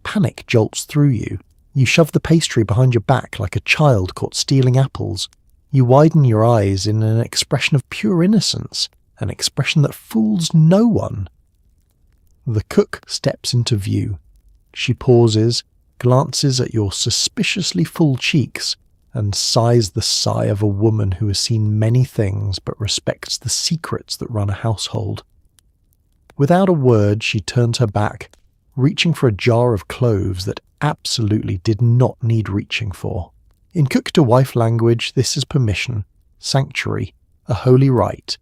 Panic jolts through you. You shove the pastry behind your back like a child caught stealing apples. You widen your eyes in an expression of pure innocence, an expression that fools no one. The cook steps into view. She pauses, glances at your suspiciously full cheeks, and sighs the sigh of a woman who has seen many things but respects the secrets that run a household. Without a word, she turns her back, reaching for a jar of cloves that absolutely did not need reaching for. In cook-to-wife language, this is permission, sanctuary, a holy rite.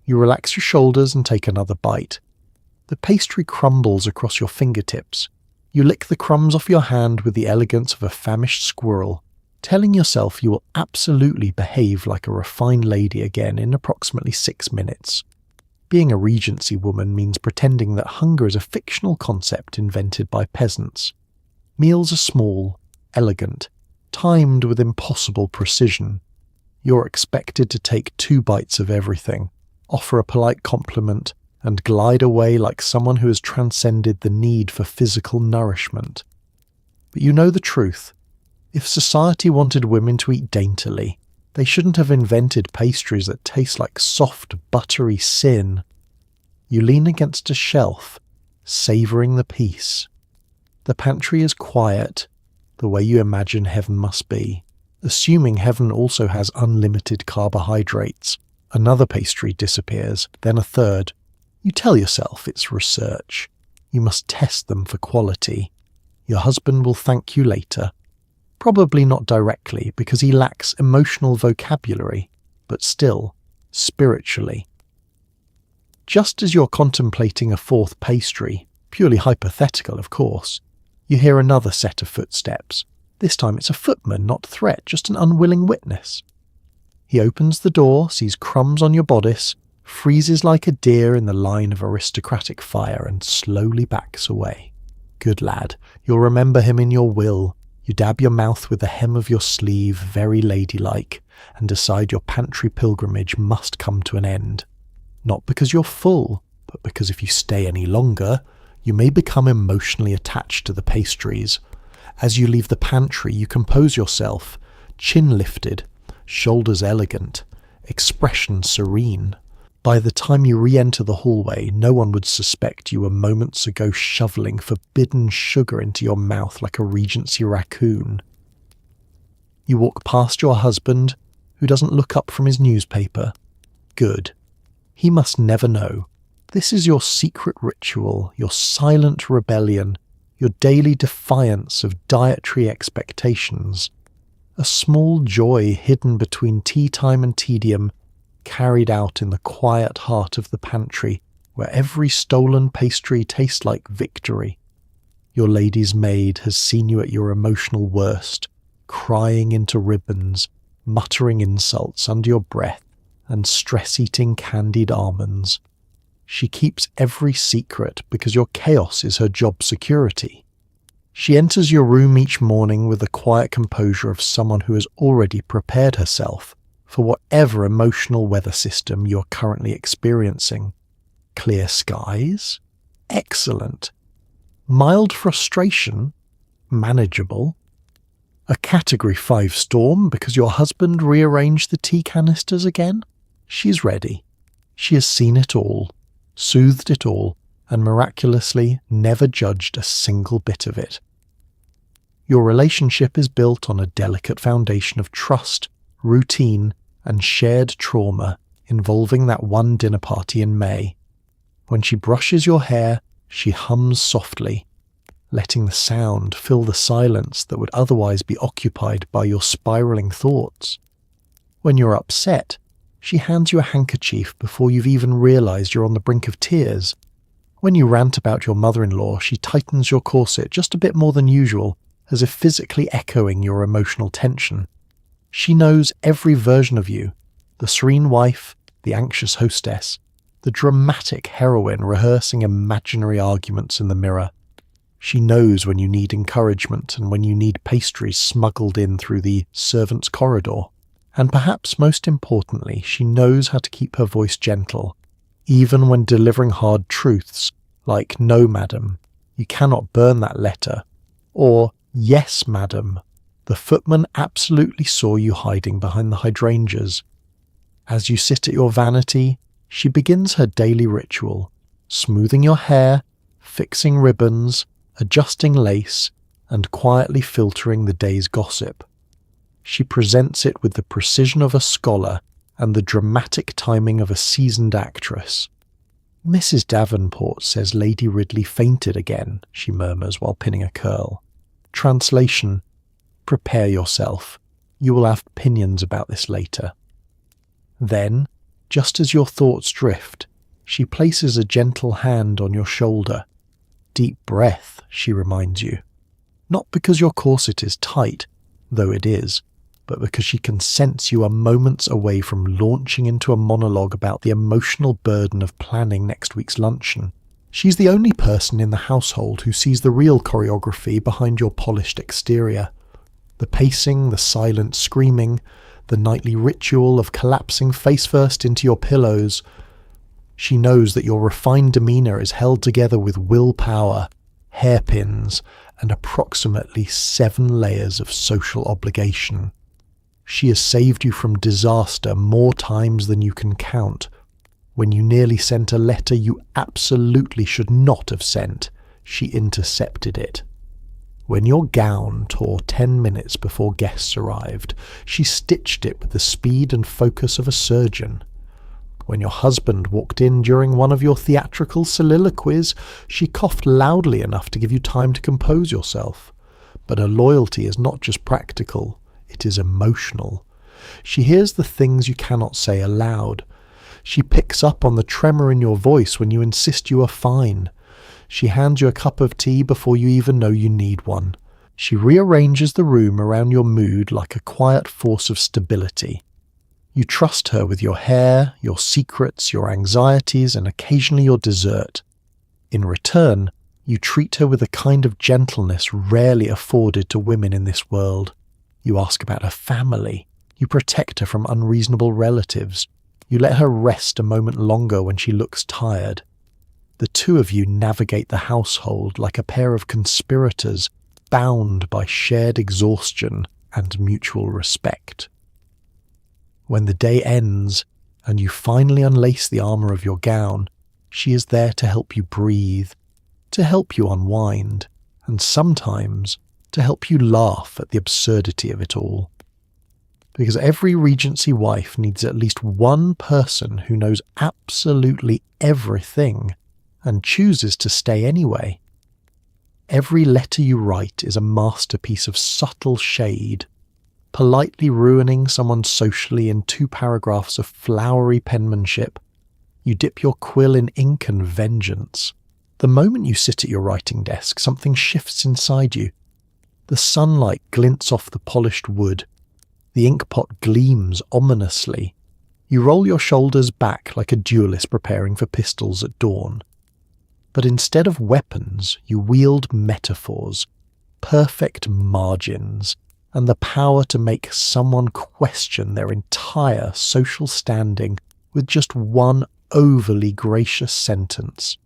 You relax your shoulders and take another bite. The pastry crumbles across your fingertips. You lick the crumbs off your hand with the elegance of a famished squirrel, telling yourself you will absolutely behave like a refined lady again in approximately 6 minutes. Being a Regency woman means pretending that hunger is a fictional concept invented by peasants. Meals are small, elegant, timed with impossible precision. You're expected to take 2 bites of everything, offer a polite compliment, and glide away like someone who has transcended the need for physical nourishment. But you know the truth. If society wanted women to eat daintily, they shouldn't have invented pastries that taste like soft, buttery sin. You lean against a shelf, savouring the peace. The pantry is quiet, the way you imagine heaven must be, assuming heaven also has unlimited carbohydrates. Another pastry disappears, then a third. You tell yourself it's research. You must test them for quality. Your husband will thank you later. Probably not directly, because he lacks emotional vocabulary, but still, spiritually. Just as you're contemplating a 4th pastry, purely hypothetical of course, you hear another set of footsteps. This time it's a footman, not threat, just an unwilling witness. He opens the door, sees crumbs on your bodice, freezes like a deer in the line of aristocratic fire and slowly backs away. Good lad, you'll remember him in your will. You dab your mouth with the hem of your sleeve, very ladylike, and decide your pantry pilgrimage must come to an end. Not because you're full, but because if you stay any longer, you may become emotionally attached to the pastries. As you leave the pantry, you compose yourself, chin lifted, shoulders elegant, expression serene. By the time you re-enter the hallway, no one would suspect you were moments ago shoveling forbidden sugar into your mouth like a Regency raccoon. You walk past your husband, who doesn't look up from his newspaper. Good. He must never know. This is your secret ritual, your silent rebellion, your daily defiance of dietary expectations. A small joy hidden between tea time and tedium, carried out in the quiet heart of the pantry, where every stolen pastry tastes like victory. Your lady's maid has seen you at your emotional worst, crying into ribbons, muttering insults under your breath, and stress-eating candied almonds. She keeps every secret because your chaos is her job security. She enters your room each morning with the quiet composure of someone who has already prepared herself for whatever emotional weather system you're currently experiencing. Clear skies? Excellent. Mild frustration? Manageable. A Category 5 storm because your husband rearranged the tea canisters again? She's ready. She has seen it all, soothed it all, and miraculously never judged a single bit of it. Your relationship is built on a delicate foundation of trust, routine, and shared trauma involving that one dinner party in May. When she brushes your hair, she hums softly, letting the sound fill the silence that would otherwise be occupied by your spiraling thoughts. When you're upset, she hands you a handkerchief before you've even realized you're on the brink of tears. When you rant about your mother-in-law, she tightens your corset just a bit more than usual, as if physically echoing your emotional tension. She knows every version of you, the serene wife, the anxious hostess, the dramatic heroine rehearsing imaginary arguments in the mirror. She knows when you need encouragement and when you need pastries smuggled in through the servants' corridor. And perhaps most importantly, she knows how to keep her voice gentle, even when delivering hard truths, like "No, madam, you cannot burn that letter," or "Yes, madam, the footman absolutely saw you hiding behind the hydrangeas." As you sit at your vanity, she begins her daily ritual, smoothing your hair, fixing ribbons, adjusting lace, and quietly filtering the day's gossip. She presents it with the precision of a scholar and the dramatic timing of a seasoned actress. "Mrs. Davenport says Lady Ridley fainted again," she murmurs while pinning a curl. Translation: prepare yourself. You will have opinions about this later. Then, just as your thoughts drift, she places a gentle hand on your shoulder. Deep breath, she reminds you. Not because your corset is tight, though it is, but because she can sense you are moments away from launching into a monologue about the emotional burden of planning next week's luncheon. She's the only person in the household who sees the real choreography behind your polished exterior. The pacing, the silent screaming, the nightly ritual of collapsing face first into your pillows. She knows that your refined demeanour is held together with willpower, hairpins, and approximately 7 layers of social obligation. She has saved you from disaster more times than you can count. When you nearly sent a letter you absolutely should not have sent, she intercepted it. When your gown tore 10 minutes before guests arrived, she stitched it with the speed and focus of a surgeon. When your husband walked in during one of your theatrical soliloquies, she coughed loudly enough to give you time to compose yourself. But her loyalty is not just practical, it is emotional. She hears the things you cannot say aloud. She picks up on the tremor in your voice when you insist you are fine. She hands you a cup of tea before you even know you need one. She rearranges the room around your mood like a quiet force of stability. You trust her with your hair, your secrets, your anxieties, and occasionally your dessert. In return, you treat her with a kind of gentleness rarely afforded to women in this world. You ask about her family. You protect her from unreasonable relatives. You let her rest a moment longer when she looks tired. The two of you navigate the household like a pair of conspirators bound by shared exhaustion and mutual respect. When the day ends and you finally unlace the armour of your gown, she is there to help you breathe, to help you unwind, and sometimes to help you laugh at the absurdity of it all. Because every Regency wife needs at least one person who knows absolutely everything and chooses to stay anyway. Every letter you write is a masterpiece of subtle shade, politely ruining someone socially in 2 paragraphs of flowery penmanship. You dip your quill in ink and vengeance. The moment you sit at your writing desk, something shifts inside you. The sunlight glints off the polished wood. The inkpot gleams ominously. You roll your shoulders back like a duelist preparing for pistols at dawn. But instead of weapons, you wield metaphors, perfect margins, and the power to make someone question their entire social standing with just one overly gracious sentence.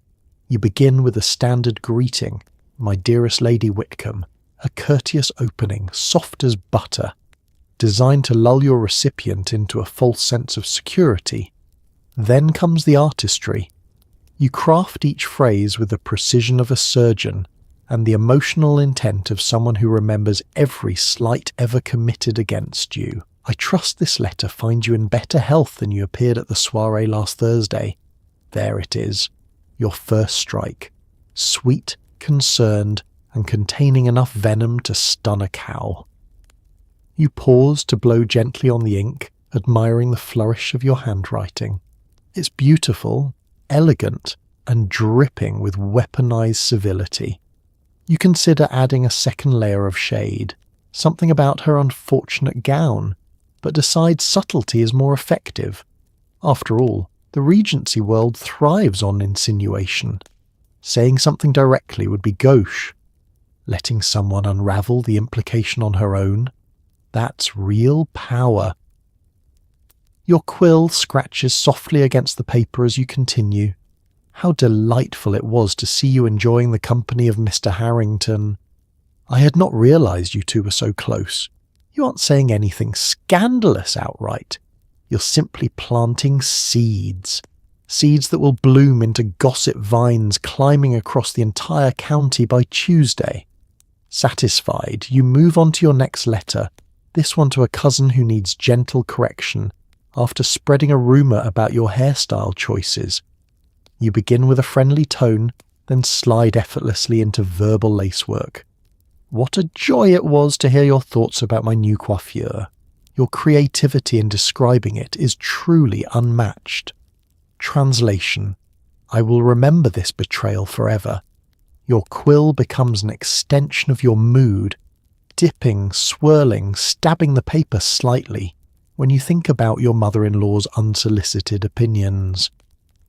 You begin with a standard greeting, "My dearest Lady Whitcomb," a courteous opening, soft as butter, designed to lull your recipient into a false sense of security. Then comes the artistry. You craft each phrase with the precision of a surgeon and the emotional intent of someone who remembers every slight ever committed against you. "I trust this letter finds you in better health than you appeared at the soirée last Thursday." There it is, your first strike, sweet, concerned, and containing enough venom to stun a cow. You pause to blow gently on the ink, admiring the flourish of your handwriting. It's beautiful, elegant, and dripping with weaponized civility. You consider adding a second layer of shade, something about her unfortunate gown, but decide subtlety is more effective. After all, the Regency world thrives on insinuation. Saying something directly would be gauche. Letting someone unravel the implication on her own, that's real power. Your quill scratches softly against the paper as you continue. How delightful it was to see you enjoying the company of Mr. Harrington. I had not realized you two were so close. You aren't saying anything scandalous outright. You're simply planting seeds. Seeds that will bloom into gossip vines climbing across the entire county by Tuesday. Satisfied, you move on to your next letter, this one to a cousin who needs gentle correction, after spreading a rumour about your hairstyle choices. You begin with a friendly tone, then slide effortlessly into verbal lacework. What a joy it was to hear your thoughts about my new coiffure. Your creativity in describing it is truly unmatched. Translation. I will remember this betrayal forever. Your quill becomes an extension of your mood, dipping, swirling, stabbing the paper slightly when you think about your mother-in-law's unsolicited opinions.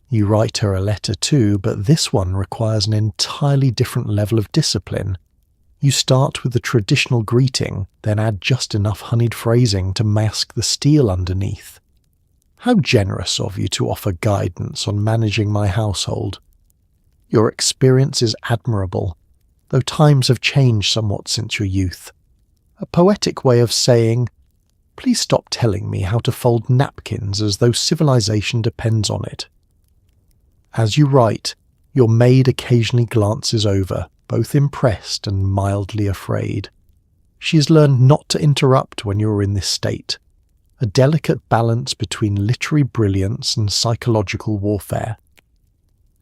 You write her a letter too, but this one requires an entirely different level of discipline. You start with the traditional greeting, then add just enough honeyed phrasing to mask the steel underneath. How generous of you to offer guidance on managing my household. Your experience is admirable, though times have changed somewhat since your youth. A poetic way of saying, please stop telling me how to fold napkins as though civilization depends on it. As you write, your maid occasionally glances over, both impressed and mildly afraid. She has learned not to interrupt when you are in this state, a delicate balance between literary brilliance and psychological warfare.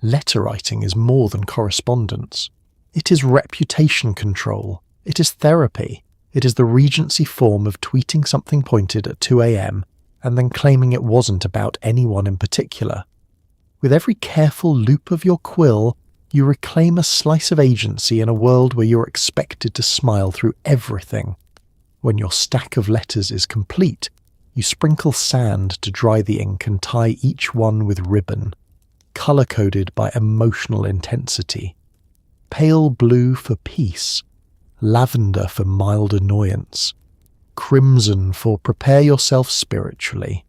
Letter writing is more than correspondence. It is reputation control. It is therapy. It is the Regency form of tweeting something pointed at 2 a.m. and then claiming it wasn't about anyone in particular. With every careful loop of your quill, you reclaim a slice of agency in a world where you're expected to smile through everything. When your stack of letters is complete, You sprinkle sand to dry the ink and tie each one with ribbon, colour-coded by emotional intensity. Pale blue for peace, lavender for mild annoyance, crimson for prepare yourself spiritually.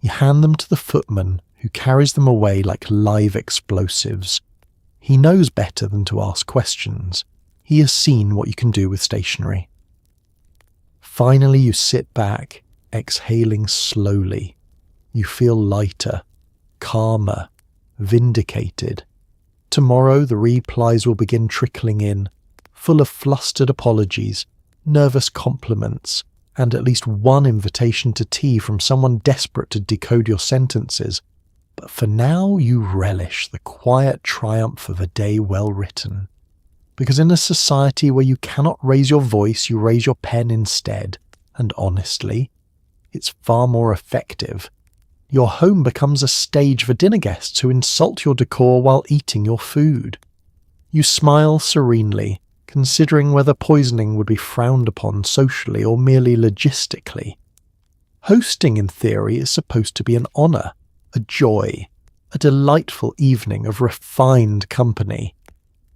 You hand them to the footman, who carries them away like live explosives. He knows better than to ask questions. He has seen what you can do with stationery. Finally you sit back, exhaling slowly. You feel lighter, calmer, vindicated. Tomorrow the replies will begin trickling in, full of flustered apologies, nervous compliments, and at least one invitation to tea from someone desperate to decode your sentences. But for now you relish the quiet triumph of a day well written. Because in a society where you cannot raise your voice, you raise your pen instead, and honestly, it's far more effective. Your home becomes a stage for dinner guests who insult your decor while eating your food. You smile serenely, considering whether poisoning would be frowned upon socially or merely logistically. Hosting, in theory, is supposed to be an honour, a joy, a delightful evening of refined company.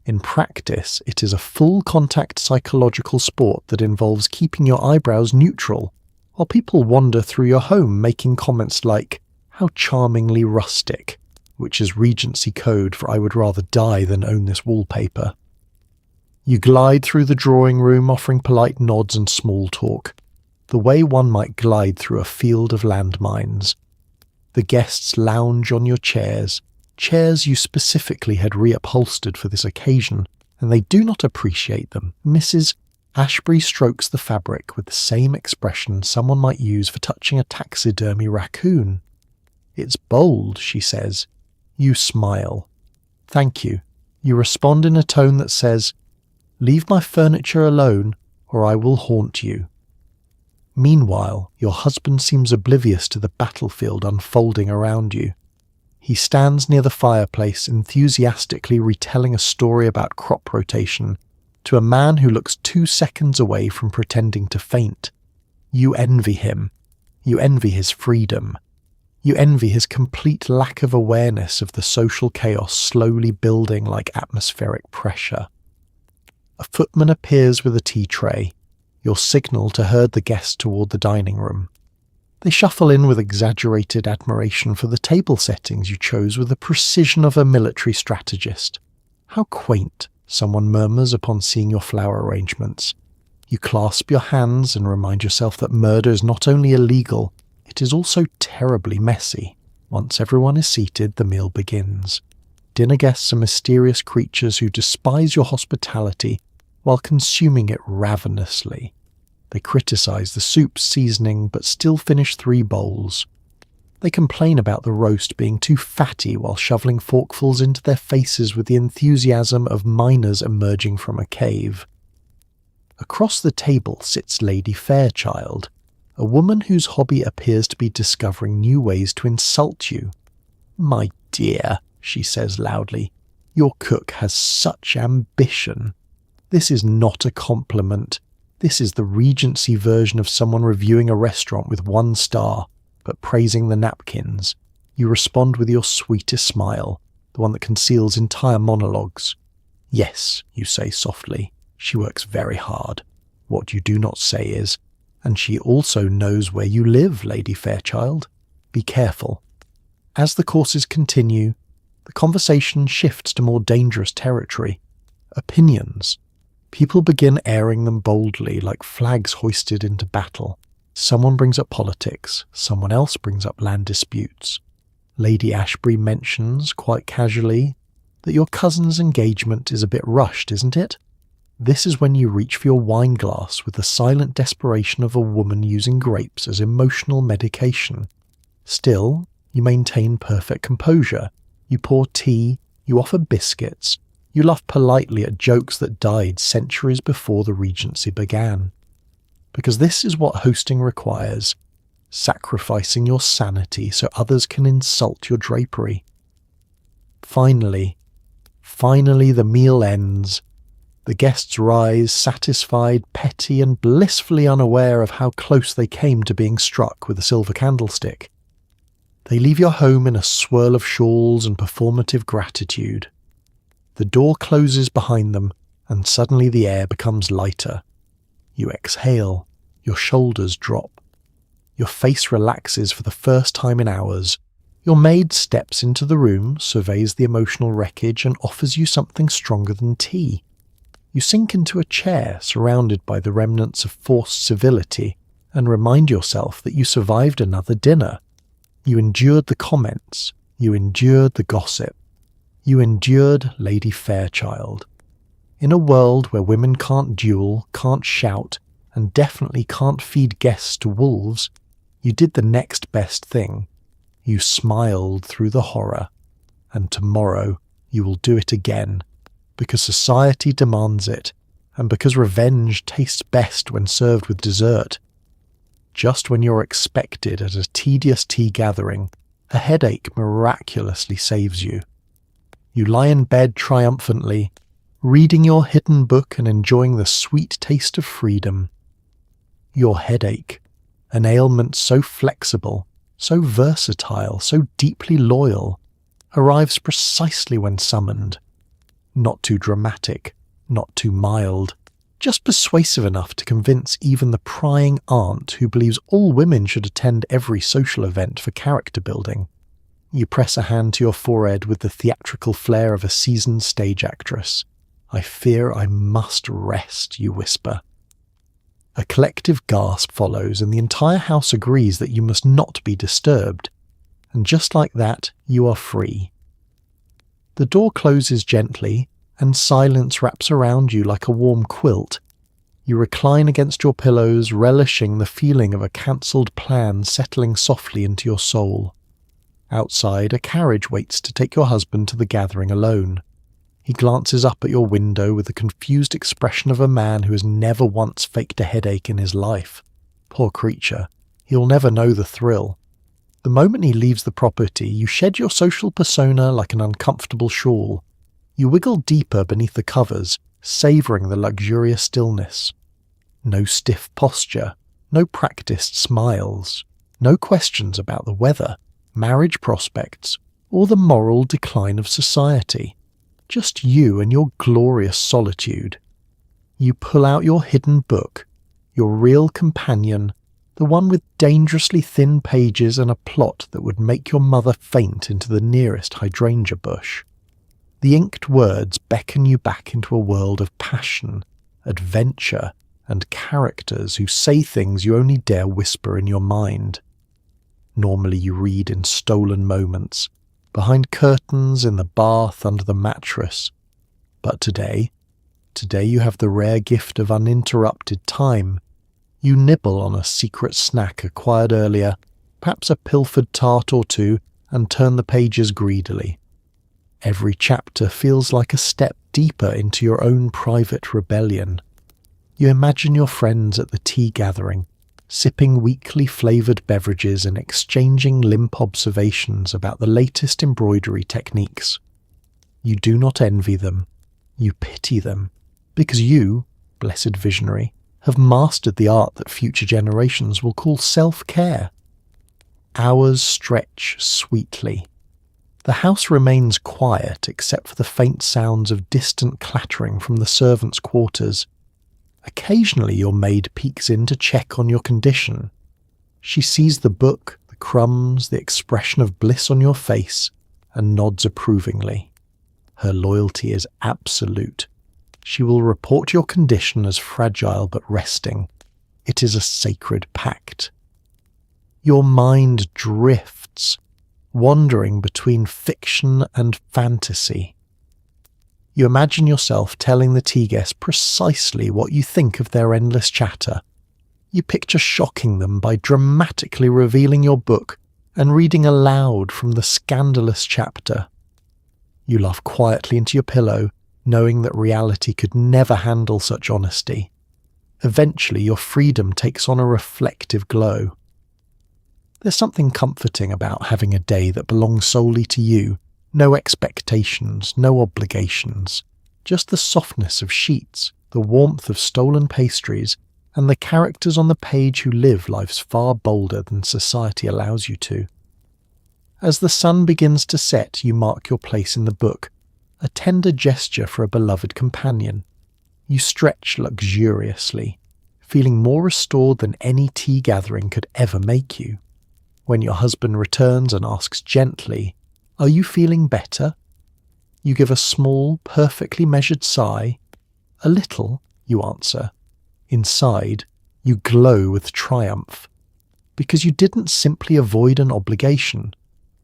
In practice, it is a full-contact psychological sport that involves keeping your eyebrows neutral, while people wander through your home making comments like, "How charmingly rustic," which is Regency code for "I would rather die than own this wallpaper." You glide through the drawing room offering polite nods and small talk, the way one might glide through a field of landmines. The guests lounge on your chairs you specifically had reupholstered for this occasion, and they do not appreciate them. Mrs. Ashbury strokes the fabric with the same expression someone might use for touching a taxidermy raccoon. "It's bold," she says. You smile. "Thank you." You respond in a tone that says, "Leave my furniture alone, or I will haunt you." Meanwhile, your husband seems oblivious to the battlefield unfolding around you. He stands near the fireplace, enthusiastically retelling a story about crop rotation to a man who looks 2 seconds away from pretending to faint. You envy him. You envy his freedom. You envy his complete lack of awareness of the social chaos slowly building like atmospheric pressure. A footman appears with a tea tray, your signal to herd the guests toward the dining room. They shuffle in with exaggerated admiration for the table settings you chose with the precision of a military strategist. "How quaint," someone murmurs upon seeing your flower arrangements. You clasp your hands and remind yourself that murder is not only illegal, it is also terribly messy. Once everyone is seated, the meal begins. Dinner guests are mysterious creatures who despise your hospitality while consuming it ravenously. They criticize the soup's seasoning but still finish 3 bowls. They complain about the roast being too fatty while shoveling forkfuls into their faces with the enthusiasm of miners emerging from a cave. Across the table sits Lady Fairchild, a woman whose hobby appears to be discovering new ways to insult you. "My dear," she says loudly, "your cook has such ambition. This is not a compliment. This is the Regency version of someone reviewing a restaurant with 1 star, but praising the napkins." You respond with your sweetest smile, the one that conceals entire monologues. "Yes," you say softly, "she works very hard." What you do not say is, "And she also knows where you live, Lady Fairchild. Be careful." As the courses continue, the conversation shifts to more dangerous territory. Opinions. People begin airing them boldly like flags hoisted into battle. Someone brings up politics, someone else brings up land disputes. Lady Ashbury mentions, quite casually, that your cousin's engagement is a bit rushed, isn't it? This is when you reach for your wine glass with the silent desperation of a woman using grapes as emotional medication. Still, you maintain perfect composure. You pour tea, you offer biscuits, you laugh politely at jokes that died centuries before the Regency began. Because this is what hosting requires, sacrificing your sanity so others can insult your drapery. Finally the meal ends, The guests rise, satisfied, petty, and blissfully unaware of how close they came to being struck with a silver candlestick. They leave your home in a swirl of shawls and performative gratitude. The door closes behind them, and suddenly the air becomes lighter. You exhale, your shoulders drop. Your face relaxes for the first time in hours. Your maid steps into the room, surveys the emotional wreckage, and offers you something stronger than tea. You sink into a chair surrounded by the remnants of forced civility and remind yourself that you survived another dinner. You endured the comments. You endured the gossip. You endured Lady Fairchild. In a world where women can't duel, can't shout, and definitely can't feed guests to wolves, you did the next best thing. You smiled through the horror, and tomorrow you will do it again, because society demands it, and because revenge tastes best when served with dessert. Just when you're expected at a tedious tea gathering, a headache miraculously saves you. You lie in bed triumphantly, reading your hidden book and enjoying the sweet taste of freedom. Your headache, an ailment so flexible, so versatile, so deeply loyal, arrives precisely when summoned. Not too dramatic, not too mild, just persuasive enough to convince even the prying aunt who believes all women should attend every social event for character building. You press a hand to your forehead with the theatrical flair of a seasoned stage actress. "I fear I must rest," you whisper. A collective gasp follows, and the entire house agrees that you must not be disturbed. And just like that, you are free. The door closes gently, and silence wraps around you like a warm quilt. You recline against your pillows, relishing the feeling of a cancelled plan settling softly into your soul. Outside, a carriage waits to take your husband to the gathering alone. He glances up at your window with the confused expression of a man who has never once faked a headache in his life. Poor creature, he'll never know the thrill. The moment he leaves the property, you shed your social persona like an uncomfortable shawl. You wiggle deeper beneath the covers, savouring the luxurious stillness. No stiff posture, no practised smiles, no questions about the weather, marriage prospects, or the moral decline of society. Just you and your glorious solitude. You pull out your hidden book, your real companion, the one with dangerously thin pages and a plot that would make your mother faint into the nearest hydrangea bush. The inked words beckon you back into a world of passion, adventure, and characters who say things you only dare whisper in your mind. Normally you read in stolen moments, behind curtains, in the bath, under the mattress. But today you have the rare gift of uninterrupted time. You nibble on a secret snack acquired earlier, perhaps a pilfered tart or two, and turn the pages greedily. Every chapter feels like a step deeper into your own private rebellion. You imagine your friends at the tea gathering, sipping weakly flavoured beverages and exchanging limp observations about the latest embroidery techniques. You do not envy them, you pity them, because you, blessed visionary, have mastered the art that future generations will call self-care. Hours stretch sweetly. The house remains quiet except for the faint sounds of distant clattering from the servants' quarters. Occasionally your maid peeks in to check on your condition. She sees the book, the crumbs, the expression of bliss on your face, and nods approvingly. Her loyalty is absolute. She will report your condition as fragile but resting. It is a sacred pact. Your mind drifts, wandering between fiction and fantasy. You imagine yourself telling the tea guests precisely what you think of their endless chatter. You picture shocking them by dramatically revealing your book and reading aloud from the scandalous chapter. You laugh quietly into your pillow, knowing that reality could never handle such honesty. Eventually, your freedom takes on a reflective glow. There's something comforting about having a day that belongs solely to you. No expectations, no obligations. just the softness of sheets, the warmth of stolen pastries, and the characters on the page who live lives far bolder than society allows you to. As the sun begins to set, you mark your place in the book, a tender gesture for a beloved companion. You stretch luxuriously, feeling more restored than any tea gathering could ever make you. When your husband returns and asks gently, "Are you feeling better?" you give a small, perfectly measured sigh. "A little," you answer. Inside, you glow with triumph, because you didn't simply avoid an obligation.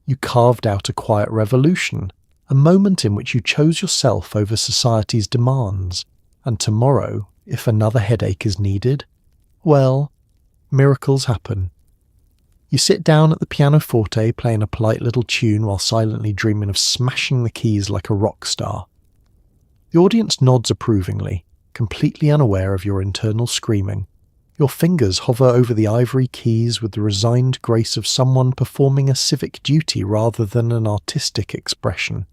You carved out a quiet revolution, a moment in which you chose yourself over society's demands, and tomorrow, if another headache is needed, well, miracles happen. You sit down at the pianoforte playing a polite little tune while silently dreaming of smashing the keys like a rock star. The audience nods approvingly, completely unaware of your internal screaming. Your fingers hover over the ivory keys with the resigned grace of someone performing a civic duty rather than an artistic expression.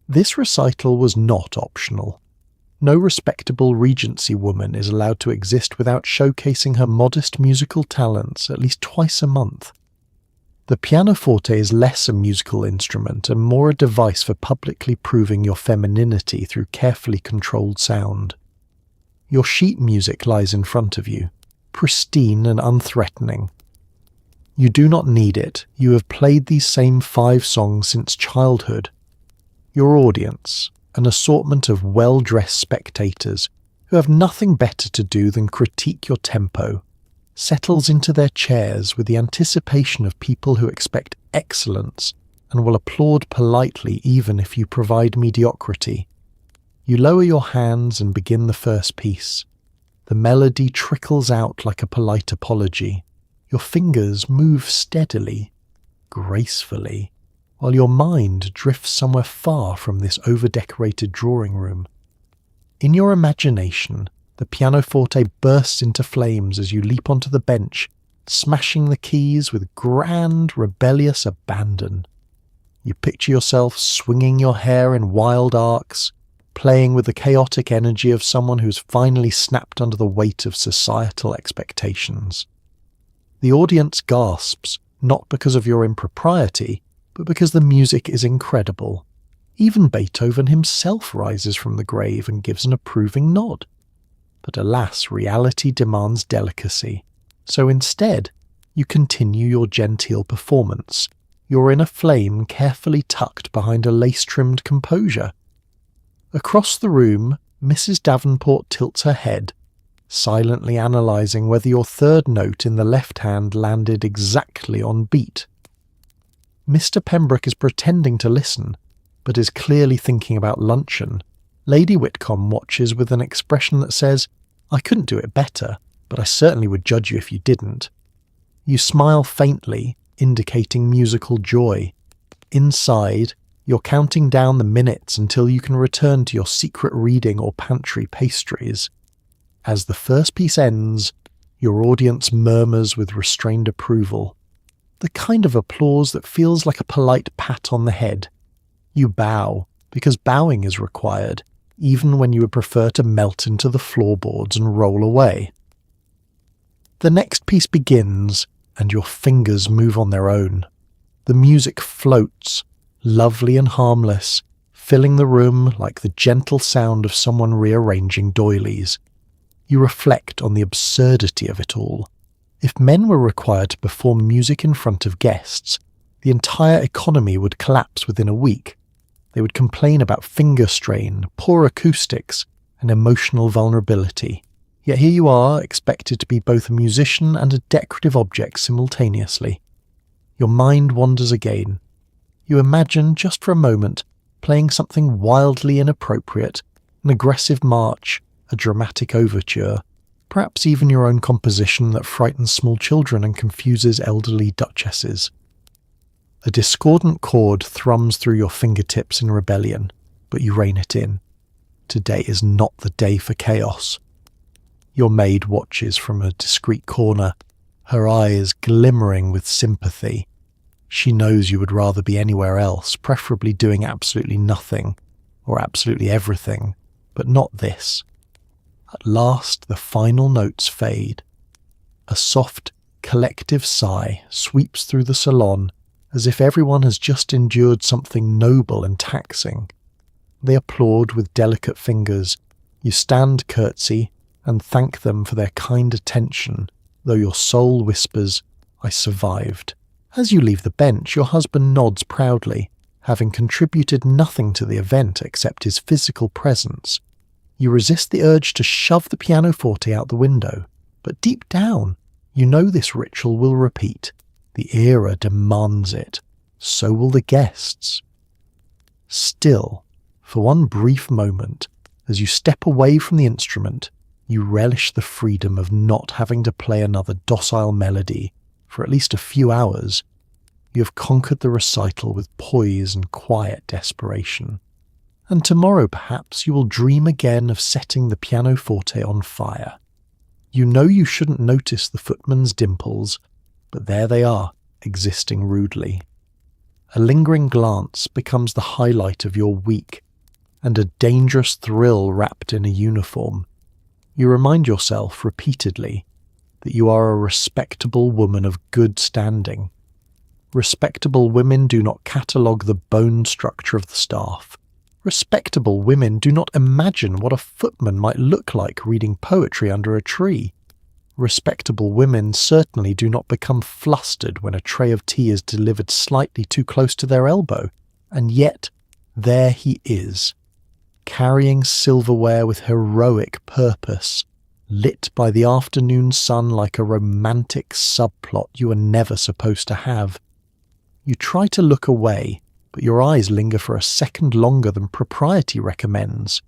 This recital was not optional. No respectable Regency woman is allowed to exist without showcasing her modest musical talents at least twice a month. The pianoforte is less a musical instrument and more a device for publicly proving your femininity through carefully controlled sound. Your sheet music lies in front of you, pristine and unthreatening. You do not need it. You have played these same 5 songs since childhood. Your audience, an assortment of well-dressed spectators who have nothing better to do than critique your tempo, settles into their chairs with the anticipation of people who expect excellence and will applaud politely even if you provide mediocrity. You lower your hands and begin the first piece. The melody trickles out like a polite apology. Your fingers move steadily, gracefully, while your mind drifts somewhere far from this over-decorated drawing room. In your imagination, the pianoforte bursts into flames as you leap onto the bench, smashing the keys with grand, rebellious abandon. You picture yourself swinging your hair in wild arcs, playing with the chaotic energy of someone who's finally snapped under the weight of societal expectations. The audience gasps, not because of your impropriety, but because the music is incredible. Even Beethoven himself rises from the grave and gives an approving nod. But alas, reality demands delicacy. So instead, you continue your genteel performance, your inner flame carefully tucked behind a lace-trimmed composure. Across the room, Mrs. Davenport tilts her head, silently analysing whether your third note in the left hand landed exactly on beat. Mr. Pembroke is pretending to listen, but is clearly thinking about luncheon. Lady Whitcomb watches with an expression that says, "I couldn't do it better, but I certainly would judge you if you didn't." You smile faintly, indicating musical joy. Inside, you're counting down the minutes until you can return to your secret reading or pantry pastries. As the first piece ends, your audience murmurs with restrained approval. The kind of applause that feels like a polite pat on the head. You bow, because bowing is required, even when you would prefer to melt into the floorboards and roll away. The next piece begins, and your fingers move on their own. The music floats, lovely and harmless, filling the room like the gentle sound of someone rearranging doilies. You reflect on the absurdity of it all. If men were required to perform music in front of guests, the entire economy would collapse within a week. They would complain about finger strain, poor acoustics, and emotional vulnerability. Yet here you are, expected to be both a musician and a decorative object simultaneously. Your mind wanders again. You imagine, just for a moment, playing something wildly inappropriate, an aggressive march, a dramatic overture, perhaps even your own composition that frightens small children and confuses elderly duchesses. A discordant chord thrums through your fingertips in rebellion, but you rein it in. Today is not the day for chaos. Your maid watches from a discreet corner, her eyes glimmering with sympathy. She knows you would rather be anywhere else, preferably doing absolutely nothing, or absolutely everything, but not this. At last the final notes fade. A soft, collective sigh sweeps through the salon as if everyone has just endured something noble and taxing. They applaud with delicate fingers. You stand curtsy and thank them for their kind attention, though your soul whispers, "I survived." As you leave the bench, your husband nods proudly, having contributed nothing to the event except his physical presence. You resist the urge to shove the pianoforte out the window, but deep down, you know this ritual will repeat. The era demands it. So will the guests. Still, for one brief moment, as you step away from the instrument, you relish the freedom of not having to play another docile melody for at least a few hours. You have conquered the recital with poise and quiet desperation. And tomorrow perhaps you will dream again of setting the pianoforte on fire. You know you shouldn't notice the footman's dimples, but there they are, existing rudely. A lingering glance becomes the highlight of your week, and a dangerous thrill wrapped in a uniform. You remind yourself repeatedly that you are a respectable woman of good standing. Respectable women do not catalogue the bone structure of the staff. Respectable women do not imagine what a footman might look like reading poetry under a tree. Respectable women certainly do not become flustered when a tray of tea is delivered slightly too close to their elbow. And yet, there he is, carrying silverware with heroic purpose, lit by the afternoon sun like a romantic subplot you are never supposed to have. You try to look away, but your eyes linger for a second longer than propriety recommends.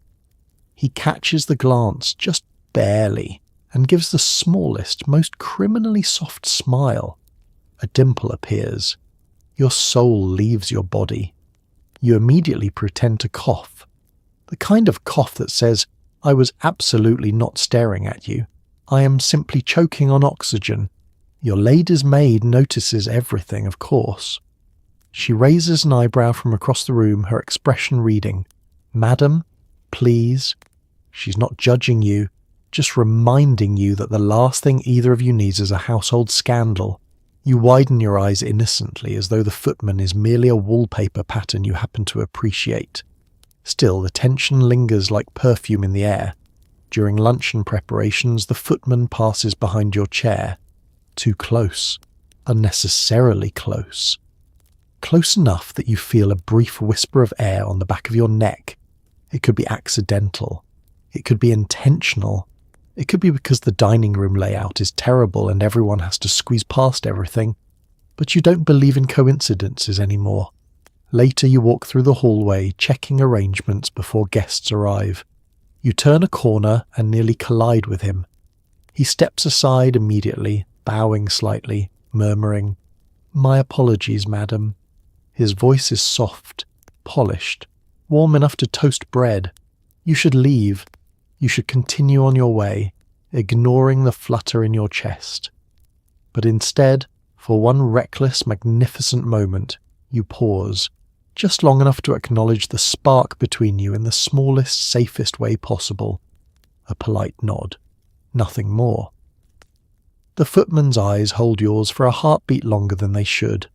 He catches the glance just barely, and gives the smallest, most criminally soft smile. A dimple appears. Your soul leaves your body. You immediately pretend to cough. The kind of cough that says, "I was absolutely not staring at you. I am simply choking on oxygen." Your lady's maid notices everything, of course. She raises an eyebrow from across the room, her expression reading, "Madam, please." She's not judging you, just reminding you that the last thing either of you needs is a household scandal. You widen your eyes innocently as though the footman is merely a wallpaper pattern you happen to appreciate. Still, the tension lingers like perfume in the air. During luncheon preparations, the footman passes behind your chair. Too close. Unnecessarily close. Close enough that you feel a brief whisper of air on the back of your neck. It could be accidental. It could be intentional. It could be because the dining room layout is terrible and everyone has to squeeze past everything. But you don't believe in coincidences anymore. Later you walk through the hallway, checking arrangements before guests arrive. You turn a corner and nearly collide with him. He steps aside immediately, bowing slightly, murmuring, "My apologies, madam." His voice is soft, polished, warm enough to toast bread. You should leave. You should continue on your way, ignoring the flutter in your chest. But instead, for one reckless, magnificent moment, you pause, just long enough to acknowledge the spark between you in the smallest, safest way possible. A polite nod. Nothing more. The footman's eyes hold yours for a heartbeat longer than they should.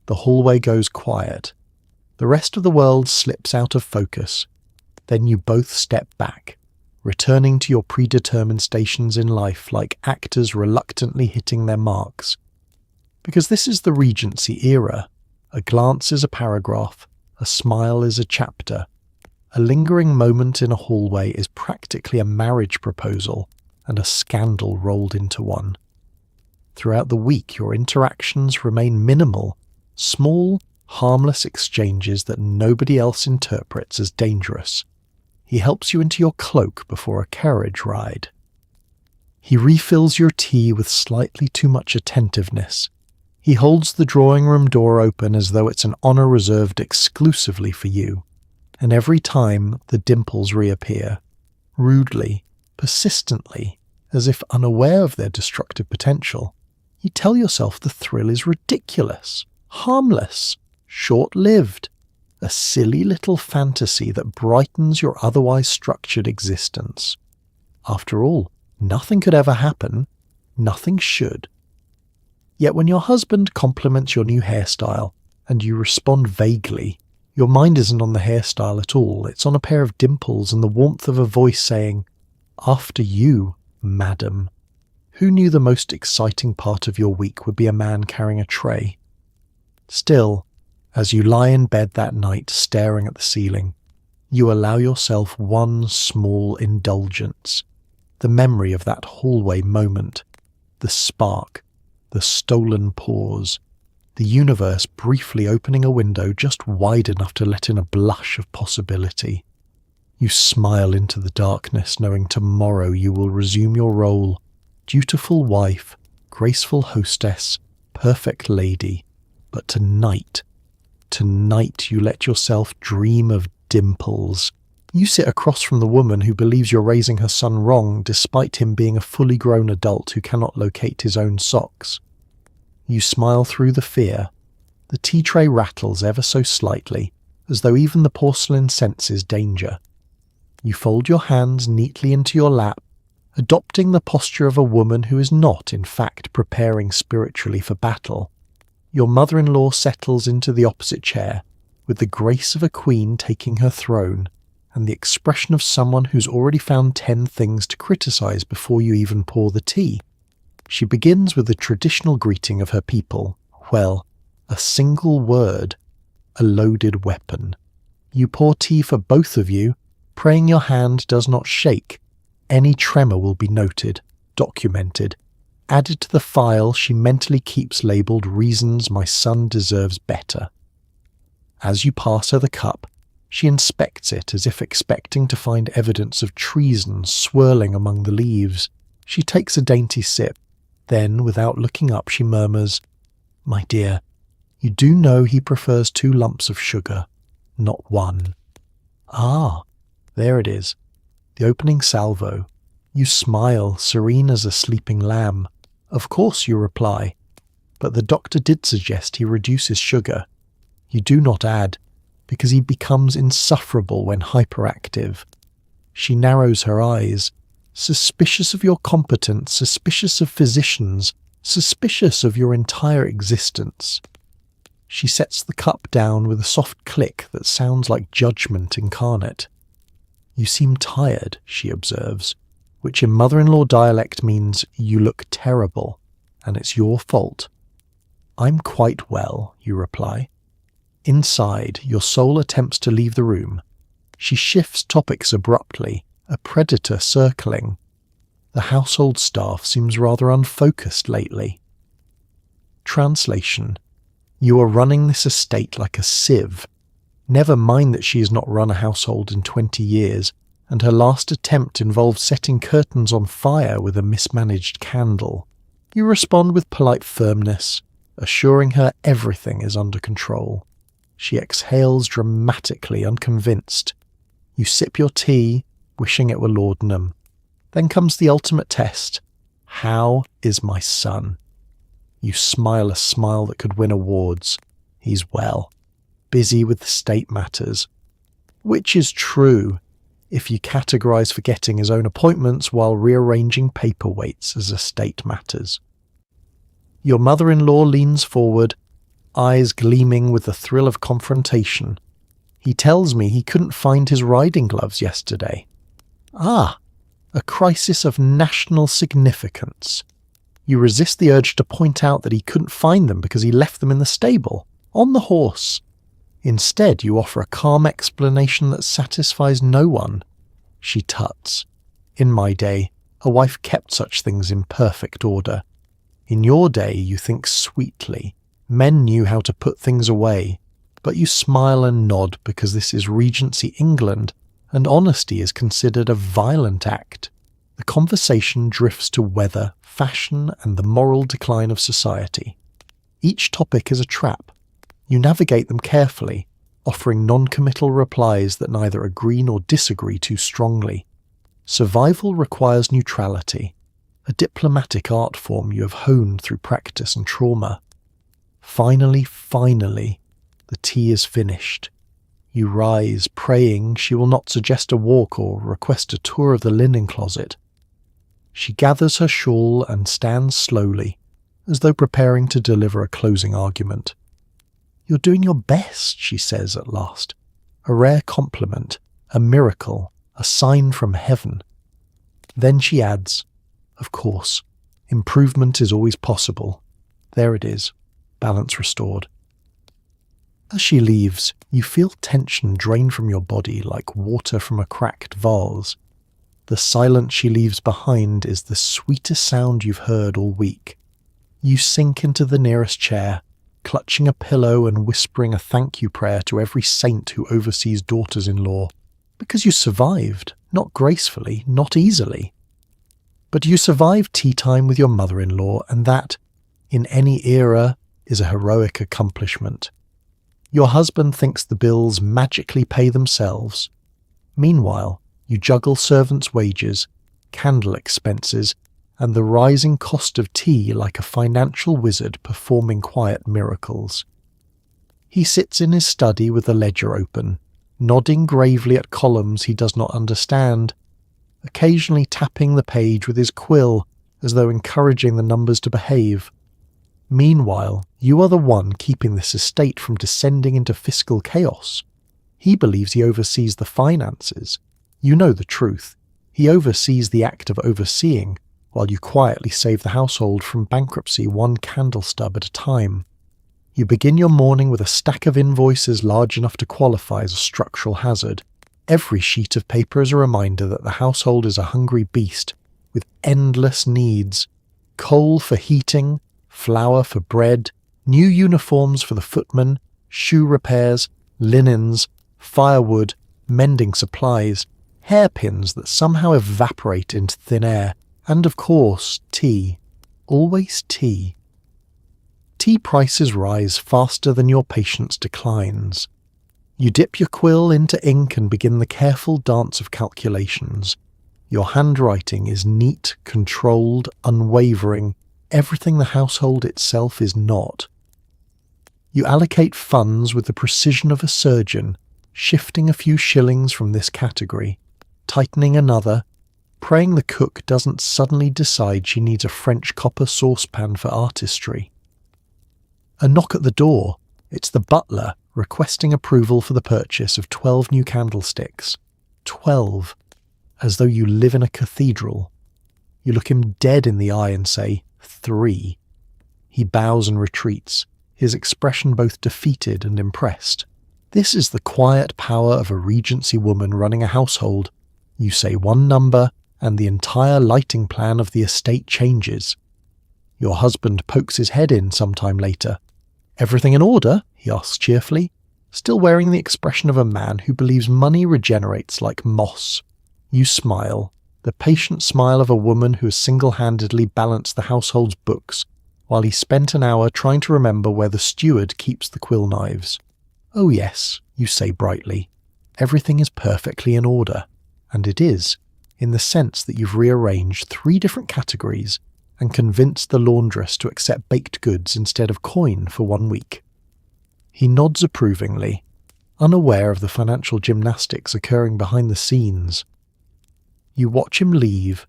The hallway goes quiet. The rest of the world slips out of focus. Then you both step back, returning to your predetermined stations in life like actors reluctantly hitting their marks. Because this is the Regency era. A glance is a paragraph, a smile is a chapter. A lingering moment in a hallway is practically a marriage proposal and a scandal rolled into one. Throughout the week, your interactions remain minimal, small, harmless exchanges that nobody else interprets as dangerous. He helps you into your cloak before a carriage ride. He refills your tea with slightly too much attentiveness. He holds the drawing room door open as though it's an honour reserved exclusively for you. And every time the dimples reappear, rudely, persistently, as if unaware of their destructive potential, you tell yourself the thrill is ridiculous, harmless, short-lived. a silly little fantasy that brightens your otherwise structured existence. After all, nothing could ever happen, nothing should. Yet when your husband compliments your new hairstyle and you respond vaguely, your mind isn't on the hairstyle at all, it's on a pair of dimples and the warmth of a voice saying, "After you, madam." Who knew the most exciting part of your week would be a man carrying a tray? Still, as you lie in bed that night staring at the ceiling, you allow yourself one small indulgence, the memory of that hallway moment, the spark, the stolen pause, the universe briefly opening a window just wide enough to let in a blush of possibility. You smile into the darkness, knowing tomorrow you will resume your role, dutiful wife, graceful hostess, perfect lady. But tonight you let yourself dream of dimples. You sit across from the woman who believes you're raising her son wrong despite him being a fully grown adult who cannot locate his own socks. You smile through the fear. The tea tray rattles ever so slightly, as though even the porcelain senses danger. You fold your hands neatly into your lap, adopting the posture of a woman who is not, in fact, preparing spiritually for battle. Your mother-in-law settles into the opposite chair, with the grace of a queen taking her throne, and the expression of someone who's already found 10 things to criticize before you even pour the tea. She begins with the traditional greeting of her people. Well, a single word, a loaded weapon. You pour tea for both of you, praying your hand does not shake. Any tremor will be noted, documented, added to the file she mentally keeps labelled "Reasons My Son Deserves Better." As you pass her the cup, she inspects it as if expecting to find evidence of treason swirling among the leaves. She takes a dainty sip. Then, without looking up, she murmurs, "My dear, you do know he prefers 2 lumps of sugar, not 1. Ah, there it is. The opening salvo. You smile, serene as a sleeping lamb. Of course, you reply. But the doctor did suggest he reduces sugar. You do not add, because he becomes insufferable when hyperactive. She narrows her eyes, suspicious of your competence, suspicious of physicians, suspicious of your entire existence. She sets the cup down with a soft click that sounds like judgment incarnate. "You seem tired," she observes, which in mother-in-law dialect means "you look terrible, and it's your fault." "I'm quite well," you reply. Inside, your soul attempts to leave the room. She shifts topics abruptly, a predator circling. The household staff seems rather unfocused lately. Translation. You are running this estate like a sieve. Never mind that she has not run a household in 20 years, and her last attempt involved setting curtains on fire with a mismanaged candle. You respond with polite firmness, assuring her everything is under control. She exhales dramatically, unconvinced. You sip your tea, wishing it were laudanum. Then comes the ultimate test. How is my son? You smile a smile that could win awards. He's well. Busy with state matters. Which is true, if you categorize forgetting his own appointments while rearranging paperweights as estate matters. Your mother-in-law leans forward, eyes gleaming with the thrill of confrontation. He tells me he couldn't find his riding gloves yesterday. Ah, a crisis of national significance. You resist the urge to point out that he couldn't find them because he left them in the stable, on the horse. Instead, you offer a calm explanation that satisfies no one. She tuts. In my day, a wife kept such things in perfect order. In your day, you think sweetly. Men knew how to put things away. But you smile and nod because this is Regency England, and honesty is considered a violent act. The conversation drifts to weather, fashion, and the moral decline of society. Each topic is a trap. You navigate them carefully, offering non-committal replies that neither agree nor disagree too strongly. Survival requires neutrality, a diplomatic art form you have honed through practice and trauma. Finally, the tea is finished. You rise, praying she will not suggest a walk or request a tour of the linen closet. She gathers her shawl and stands slowly, as though preparing to deliver a closing argument. "You're doing your best," she says at last. A rare compliment, a miracle, a sign from heaven. Then she adds, "Of course, improvement is always possible." There it is, balance restored. As she leaves, you feel tension drain from your body like water from a cracked vase. The silence she leaves behind is the sweetest sound you've heard all week. You sink into the nearest chair, clutching a pillow and whispering a thank you prayer to every saint who oversees daughters-in-law, because you survived, not gracefully, not easily. But you survived tea time with your mother-in-law, and that, in any era, is a heroic accomplishment. Your husband thinks the bills magically pay themselves. Meanwhile, you juggle servants' wages, candle expenses, and the rising cost of tea like a financial wizard performing quiet miracles. He sits in his study with the ledger open, nodding gravely at columns he does not understand, occasionally tapping the page with his quill as though encouraging the numbers to behave. Meanwhile, you are the one keeping this estate from descending into fiscal chaos. He believes he oversees the finances. You know the truth. He oversees the act of overseeing, while you quietly save the household from bankruptcy one candle stub at a time. You begin your morning with a stack of invoices large enough to qualify as a structural hazard. Every sheet of paper is a reminder that the household is a hungry beast, with endless needs. Coal for heating, flour for bread, new uniforms for the footman, shoe repairs, linens, firewood, mending supplies, hairpins that somehow evaporate into thin air, and of course, tea. Always tea. Tea prices rise faster than your patience declines. You dip your quill into ink and begin the careful dance of calculations. Your handwriting is neat, controlled, unwavering, everything the household itself is not. You allocate funds with the precision of a surgeon, shifting a few shillings from this category, tightening another, praying the cook doesn't suddenly decide she needs a French copper saucepan for artistry. A knock at the door. It's the butler requesting approval for the purchase of 12 new candlesticks. 12. As though you live in a cathedral. You look him dead in the eye and say, 3. He bows and retreats, his expression both defeated and impressed. This is the quiet power of a Regency woman running a household. You say one number, and the entire lighting plan of the estate changes. Your husband pokes his head in some time later. "Everything in order?" he asks cheerfully, still wearing the expression of a man who believes money regenerates like moss. You smile, the patient smile of a woman who has single-handedly balanced the household's books, while he spent an hour trying to remember where the steward keeps the quill knives. "Oh yes," you say brightly, "everything is perfectly in order." And it is, in the sense that you've rearranged 3 different categories and convinced the laundress to accept baked goods instead of coin for 1 week. He nods approvingly, unaware of the financial gymnastics occurring behind the scenes. You watch him leave,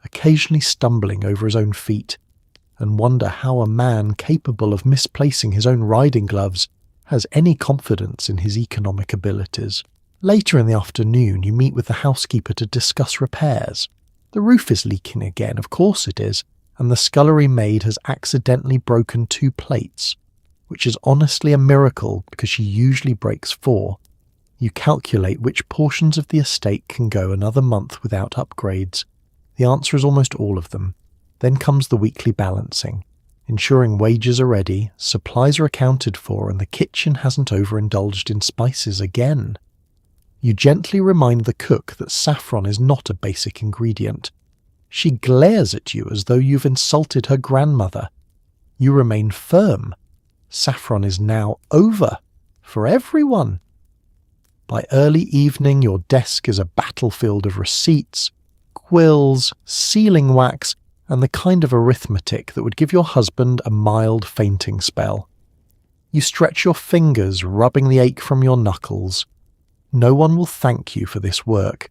occasionally stumbling over his own feet, and wonder how a man capable of misplacing his own riding gloves has any confidence in his economic abilities. Later in the afternoon, you meet with the housekeeper to discuss repairs. The roof is leaking again, of course it is, and the scullery maid has accidentally broken 2 plates, which is honestly a miracle because she usually breaks 4. You calculate which portions of the estate can go another month without upgrades. The answer is almost all of them. Then comes the weekly balancing, ensuring wages are ready, supplies are accounted for, and the kitchen hasn't overindulged in spices again. You gently remind the cook that saffron is not a basic ingredient. She glares at you as though you've insulted her grandmother. You remain firm. Saffron is now over. For everyone. By early evening, your desk is a battlefield of receipts, quills, sealing wax, and the kind of arithmetic that would give your husband a mild fainting spell. You stretch your fingers, rubbing the ache from your knuckles. No one will thank you for this work.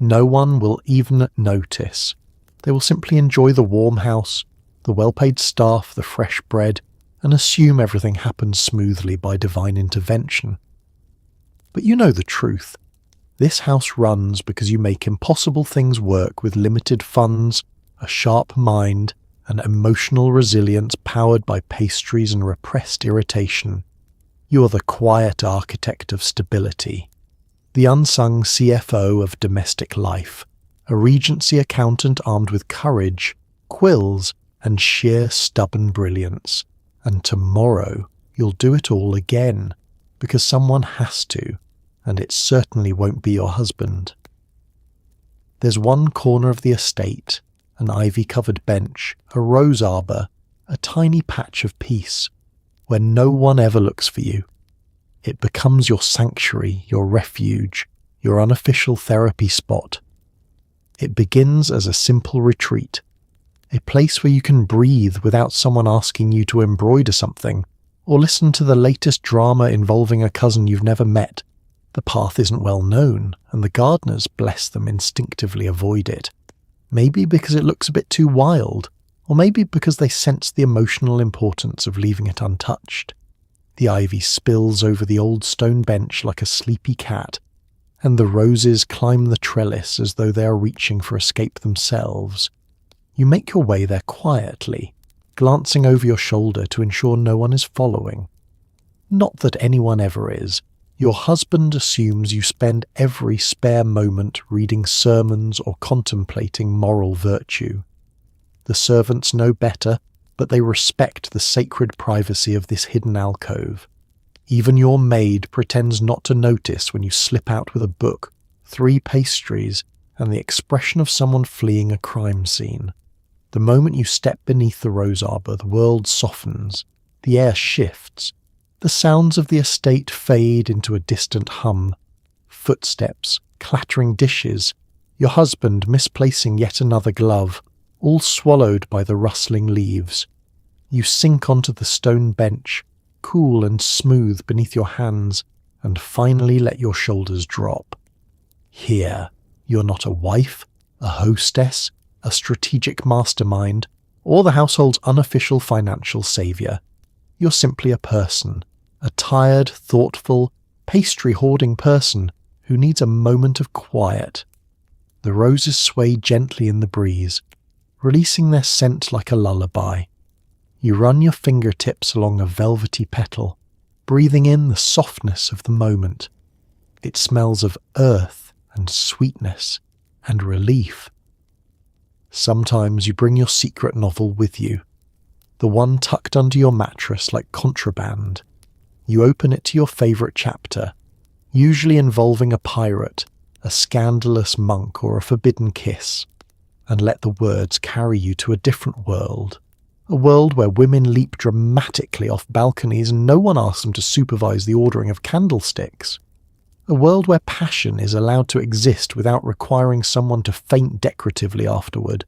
No one will even notice. They will simply enjoy the warm house, the well-paid staff, the fresh bread, and assume everything happens smoothly by divine intervention. But you know the truth. This house runs because you make impossible things work with limited funds, a sharp mind, and emotional resilience powered by pastries and repressed irritation. You are the quiet architect of stability, the unsung CFO of domestic life, a Regency accountant armed with courage, quills, and sheer stubborn brilliance. And tomorrow you'll do it all again, because someone has to, and it certainly won't be your husband. There's one corner of the estate, an ivy-covered bench, a rose arbour, a tiny patch of peace, where no one ever looks for you. It becomes your sanctuary, your refuge, your unofficial therapy spot. It begins as a simple retreat, a place where you can breathe without someone asking you to embroider something, or listen to the latest drama involving a cousin you've never met. The path isn't well known, and the gardeners, bless them, instinctively avoid it. Maybe because it looks a bit too wild, or maybe because they sense the emotional importance of leaving it untouched. The ivy spills over the old stone bench like a sleepy cat, and the roses climb the trellis as though they are reaching for escape themselves. You make your way there quietly, glancing over your shoulder to ensure no one is following. Not that anyone ever is. Your husband assumes you spend every spare moment reading sermons or contemplating moral virtue. The servants know better, but they respect the sacred privacy of this hidden alcove. Even your maid pretends not to notice when you slip out with a book, 3 pastries, and the expression of someone fleeing a crime scene. The moment you step beneath the rose arbour, the world softens, the air shifts, the sounds of the estate fade into a distant hum. Footsteps, clattering dishes, your husband misplacing yet another glove, all swallowed by the rustling leaves. You sink onto the stone bench, cool and smooth beneath your hands, and finally let your shoulders drop. Here, you're not a wife, a hostess, a strategic mastermind, or the household's unofficial financial saviour. You're simply a person, a tired, thoughtful, pastry-hoarding person who needs a moment of quiet. The roses sway gently in the breeze, releasing their scent like a lullaby. You run your fingertips along a velvety petal, breathing in the softness of the moment. It smells of earth and sweetness and relief. Sometimes you bring your secret novel with you, the one tucked under your mattress like contraband. You open it to your favourite chapter, usually involving a pirate, a scandalous monk, or a forbidden kiss, and let the words carry you to a different world. A world where women leap dramatically off balconies and no one asks them to supervise the ordering of candlesticks. A world where passion is allowed to exist without requiring someone to faint decoratively afterward.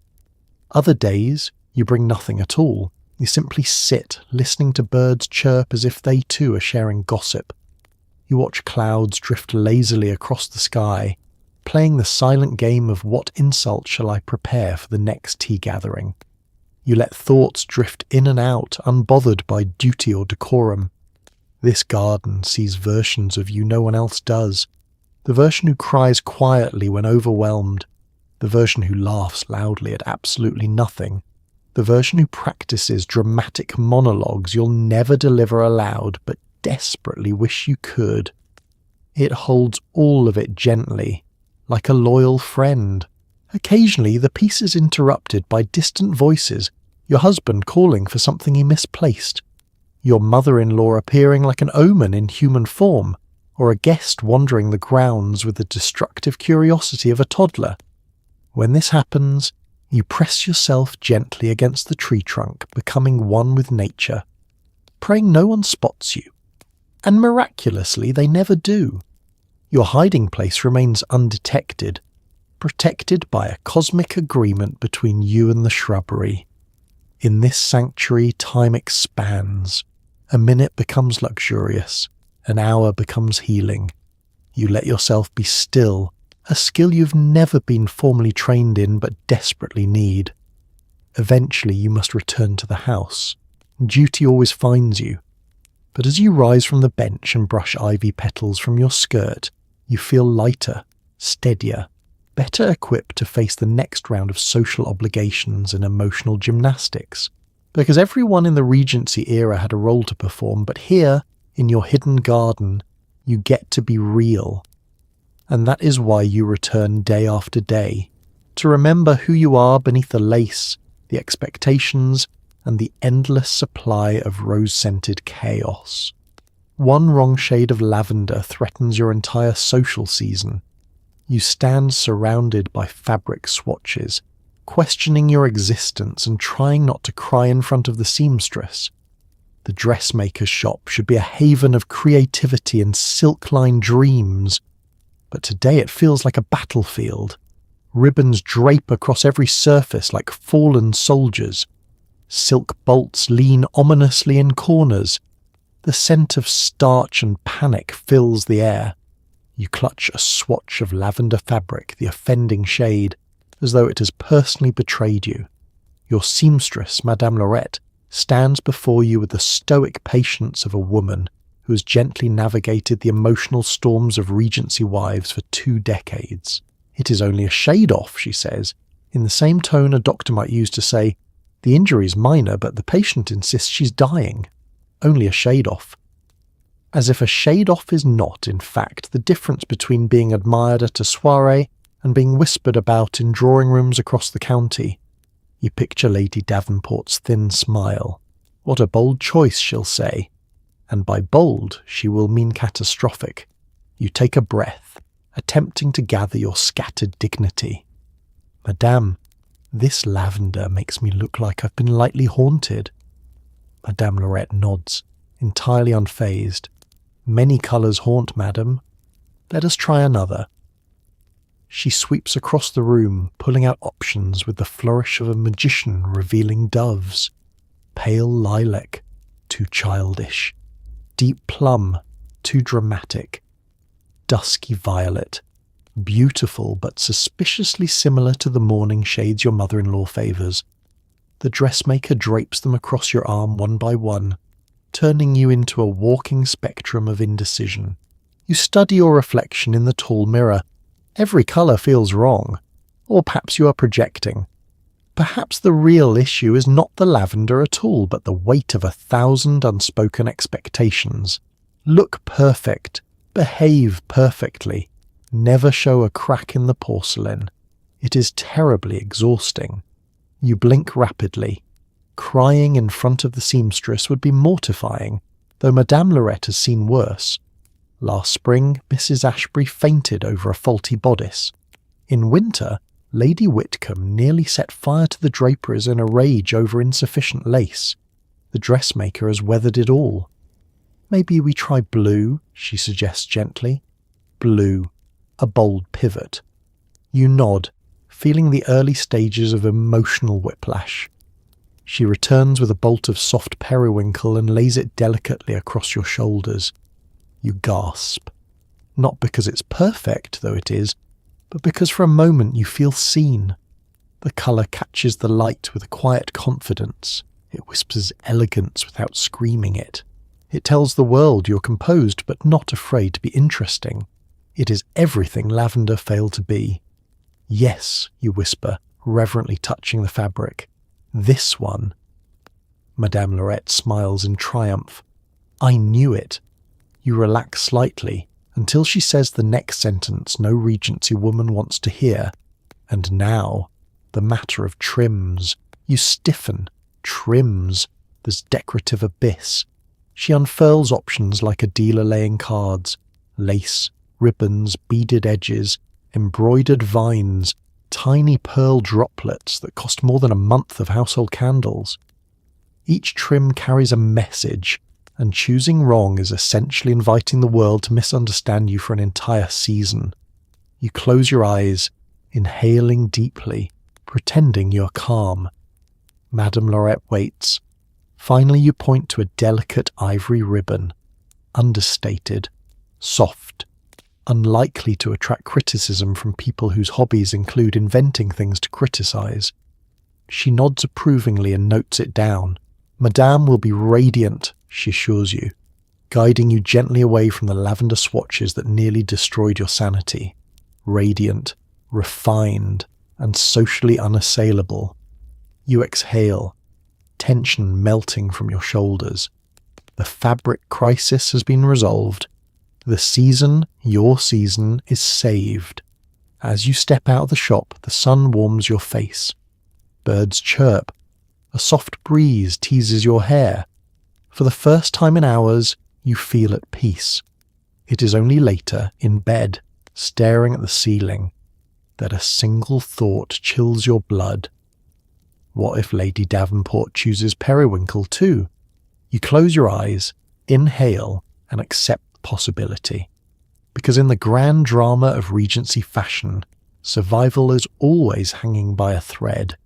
Other days, you bring nothing at all. You simply sit, listening to birds chirp as if they too are sharing gossip. You watch clouds drift lazily across the sky, playing the silent game of what insult shall I prepare for the next tea gathering. You let thoughts drift in and out, unbothered by duty or decorum. This garden sees versions of you no one else does. The version who cries quietly when overwhelmed. The version who laughs loudly at absolutely nothing. The version who practices dramatic monologues you'll never deliver aloud but desperately wish you could. It holds all of it gently, like a loyal friend. Occasionally the piece is interrupted by distant voices, your husband calling for something he misplaced, your mother-in-law appearing like an omen in human form, or a guest wandering the grounds with the destructive curiosity of a toddler. When this happens, you press yourself gently against the tree trunk, becoming one with nature, praying no one spots you. And miraculously they never do. Your hiding place remains undetected, protected by a cosmic agreement between you and the shrubbery. In this sanctuary, time expands. A minute becomes luxurious. An hour becomes healing. You let yourself be still, a skill you've never been formally trained in but desperately need. Eventually you must return to the house. Duty always finds you. But as you rise from the bench and brush ivy petals from your skirt, you feel lighter, steadier, better equipped to face the next round of social obligations and emotional gymnastics. Because everyone in the Regency era had a role to perform, but here, in your hidden garden, you get to be real. And that is why you return day after day, to remember who you are beneath the lace, the expectations, and the endless supply of rose-scented chaos. One wrong shade of lavender threatens your entire social season. You stand surrounded by fabric swatches, questioning your existence and trying not to cry in front of the seamstress. The dressmaker's shop should be a haven of creativity and silk-lined dreams, but today it feels like a battlefield. Ribbons drape across every surface like fallen soldiers. Silk bolts lean ominously in corners. The scent of starch and panic fills the air. You clutch a swatch of lavender fabric, the offending shade, as though it has personally betrayed you. Your seamstress, Madame Laurette, stands before you with the stoic patience of a woman who has gently navigated the emotional storms of Regency wives for 2 decades. "It is only a shade off," she says, in the same tone a doctor might use to say, "The injury is minor, but the patient insists she's dying. Only a shade off." As if a shade off is not, in fact, the difference between being admired at a soiree and being whispered about in drawing rooms across the county. You picture Lady Davenport's thin smile. What a bold choice, she'll say. And by bold, she will mean catastrophic. You take a breath, attempting to gather your scattered dignity. "Madame, this lavender makes me look like I've been lightly haunted." Madame Laurette nods, entirely unfazed. "Many colours haunt, madam. Let us try another." She sweeps across the room, pulling out options with the flourish of a magician revealing doves. Pale lilac, too childish. Deep plum, too dramatic. Dusky violet, beautiful but suspiciously similar to the morning shades your mother-in-law favours. The dressmaker drapes them across your arm one by one, turning you into a walking spectrum of indecision. You study your reflection in the tall mirror. Every colour feels wrong, or perhaps you are projecting. Perhaps the real issue is not the lavender at all, but the weight of 1,000 unspoken expectations. Look perfect, behave perfectly, never show a crack in the porcelain. It is terribly exhausting. You blink rapidly. Crying in front of the seamstress would be mortifying, though Madame Laurette has seen worse. Last spring, Mrs. Ashbury fainted over a faulty bodice. In winter, Lady Whitcomb nearly set fire to the draperies in a rage over insufficient lace. The dressmaker has weathered it all. "Maybe we try blue," she suggests gently. Blue, a bold pivot. You nod, feeling the early stages of emotional whiplash. She returns with a bolt of soft periwinkle and lays it delicately across your shoulders. You gasp. Not because it's perfect, though it is, but because for a moment you feel seen. The colour catches the light with a quiet confidence. It whispers elegance without screaming it. It tells the world you're composed but not afraid to be interesting. It is everything lavender failed to be. "Yes," you whisper, reverently touching the fabric. "This one." Madame Laurette smiles in triumph. "I knew it." You relax slightly, until she says the next sentence no Regency woman wants to hear. "And now, the matter of trims." You stiffen. Trims. This decorative abyss. She unfurls options like a dealer laying cards. Lace, ribbons, beaded edges, embroidered vines, tiny pearl droplets that cost more than a month of household candles. Each trim carries a message, and choosing wrong is essentially inviting the world to misunderstand you for an entire season. You close your eyes, inhaling deeply, pretending you're calm. Madame Laurette waits. Finally you point to a delicate ivory ribbon. Understated. Soft. unlikely to attract criticism from people whose hobbies include inventing things to criticize. She nods approvingly and notes it down. Madame will be radiant, she assures you, guiding you gently away from the lavender swatches that nearly destroyed your sanity. Radiant, refined, and socially unassailable. You exhale, tension melting from your shoulders. The fabric crisis has been resolved. The season, your season, is saved. As you step out of the shop, the sun warms your face. Birds chirp. A soft breeze teases your hair. For the first time in hours, you feel at peace. It is only later, in bed, staring at the ceiling, that a single thought chills your blood. What if Lady Davenport chooses periwinkle too? You close your eyes, inhale, and accept the possibility. Because in the grand drama of Regency fashion, survival is always hanging by a thread.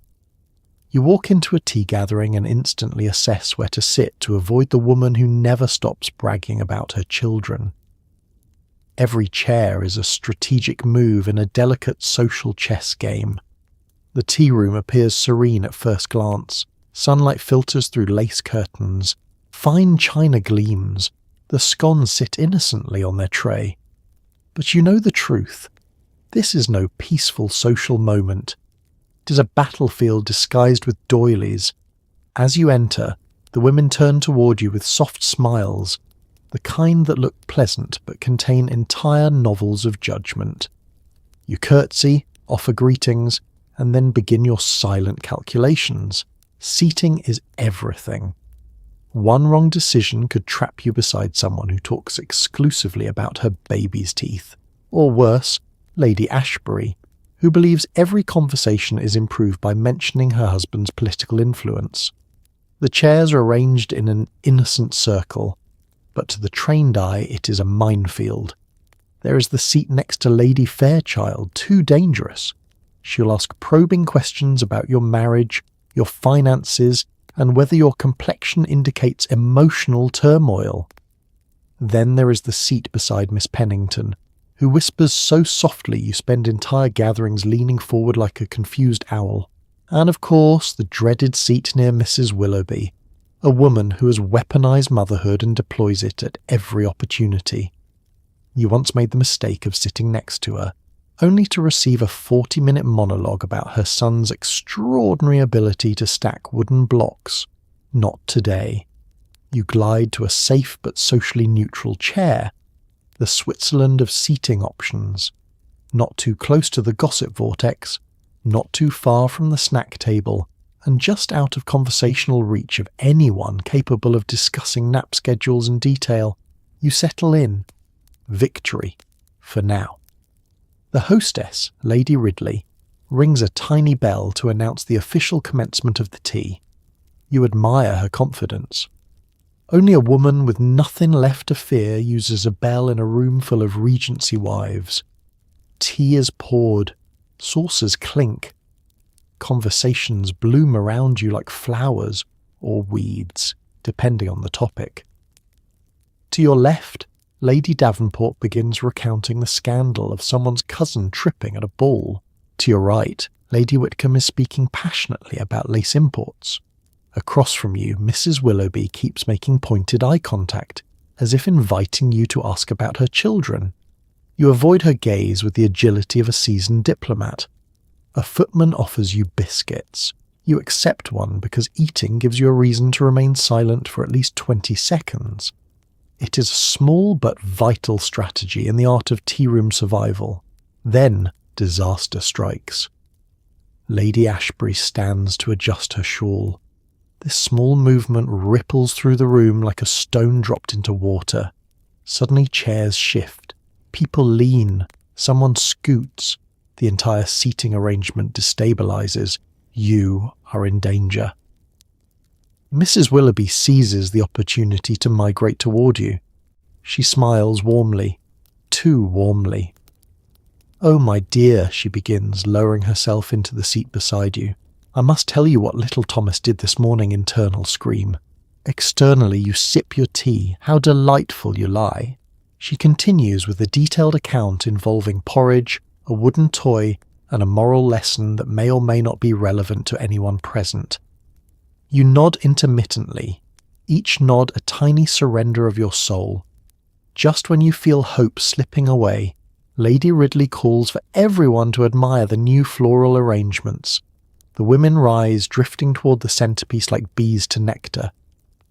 You walk into a tea gathering and instantly assess where to sit to avoid the woman who never stops bragging about her children. Every chair is a strategic move in a delicate social chess game. The tea room appears serene at first glance. Sunlight filters through lace curtains. Fine china gleams. The scones sit innocently on their tray. But you know the truth. This is no peaceful social moment. It is a battlefield disguised with doilies. As you enter, the women turn toward you with soft smiles, the kind that look pleasant but contain entire novels of judgment. You curtsy, offer greetings, and then begin your silent calculations. Seating is everything. One wrong decision could trap you beside someone who talks exclusively about her baby's teeth. Or worse, Lady Ashbury, who believes every conversation is improved by mentioning her husband's political influence. The chairs are arranged in an innocent circle, but to the trained eye it is a minefield. There is the seat next to Lady Fairchild, too dangerous. She'll ask probing questions about your marriage, your finances, and whether your complexion indicates emotional turmoil. Then there is the seat beside Miss Pennington, who whispers so softly you spend entire gatherings leaning forward like a confused owl. And of course, the dreaded seat near Mrs. Willoughby, a woman who has weaponized motherhood and deploys it at every opportunity. You once made the mistake of sitting next to her, only to receive a 40-minute monologue about her son's extraordinary ability to stack wooden blocks. Not today. You glide to a safe but socially neutral chair, the Switzerland of seating options. Not too close to the gossip vortex, not too far from the snack table, and just out of conversational reach of anyone capable of discussing nap schedules in detail. You settle in. Victory. For now. The hostess, Lady Ridley, rings a tiny bell to announce the official commencement of the tea. You admire her confidence. Only a woman with nothing left to fear uses a bell in a room full of Regency wives. Tea is poured. Saucers clink. Conversations bloom around you like flowers or weeds, depending on the topic. To your left, Lady Davenport begins recounting the scandal of someone's cousin tripping at a ball. To your right, Lady Whitcomb is speaking passionately about lace imports. Across from you, Mrs. Willoughby keeps making pointed eye contact, as if inviting you to ask about her children. You avoid her gaze with the agility of a seasoned diplomat. A footman offers you biscuits. You accept one because eating gives you a reason to remain silent for at least 20 seconds. It is a small but vital strategy in the art of tea room survival. Then disaster strikes. Lady Ashbury stands to adjust her shawl. This small movement ripples through the room like a stone dropped into water. Suddenly chairs shift. People lean. Someone scoots. The entire seating arrangement destabilizes. You are in danger. Mrs. Willoughby seizes the opportunity to migrate toward you. She smiles warmly. Too warmly. "Oh, my dear," she begins, lowering herself into the seat beside you. "I must tell you what little Thomas did this morning." Internal scream. Externally, you sip your tea. How delightful you lie. She continues with a detailed account involving porridge, a wooden toy, and a moral lesson that may or may not be relevant to anyone present. You nod intermittently, each nod a tiny surrender of your soul. Just when you feel hope slipping away, Lady Ridley calls for everyone to admire the new floral arrangements. The women rise, drifting toward the centerpiece like bees to nectar.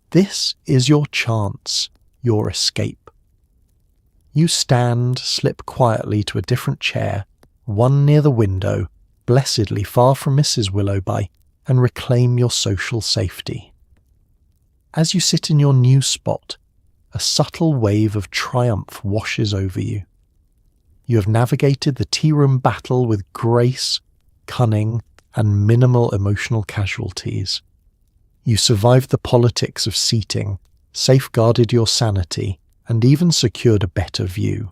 This is your chance, your escape. You stand, slip quietly to a different chair, one near the window, blessedly far from Mrs. Willowby, and reclaim your social safety. As you sit in your new spot, a subtle wave of triumph washes over you. You have navigated the tea-room battle with grace, cunning, and minimal emotional casualties. You survived the politics of seating, safeguarded your sanity, and even secured a better view.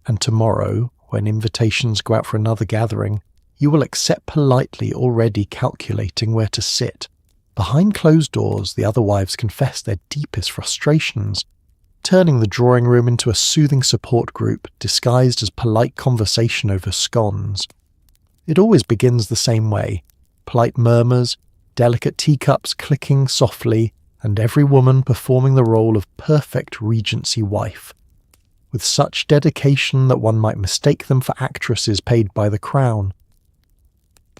And tomorrow, when invitations go out for another gathering, you will accept politely, already calculating where to sit. Behind closed doors, the other wives confess their deepest frustrations, turning the drawing room into a soothing support group disguised as polite conversation over scones. It always begins the same way: polite murmurs, delicate teacups clicking softly, and every woman performing the role of perfect Regency wife, with such dedication that one might mistake them for actresses paid by the crown.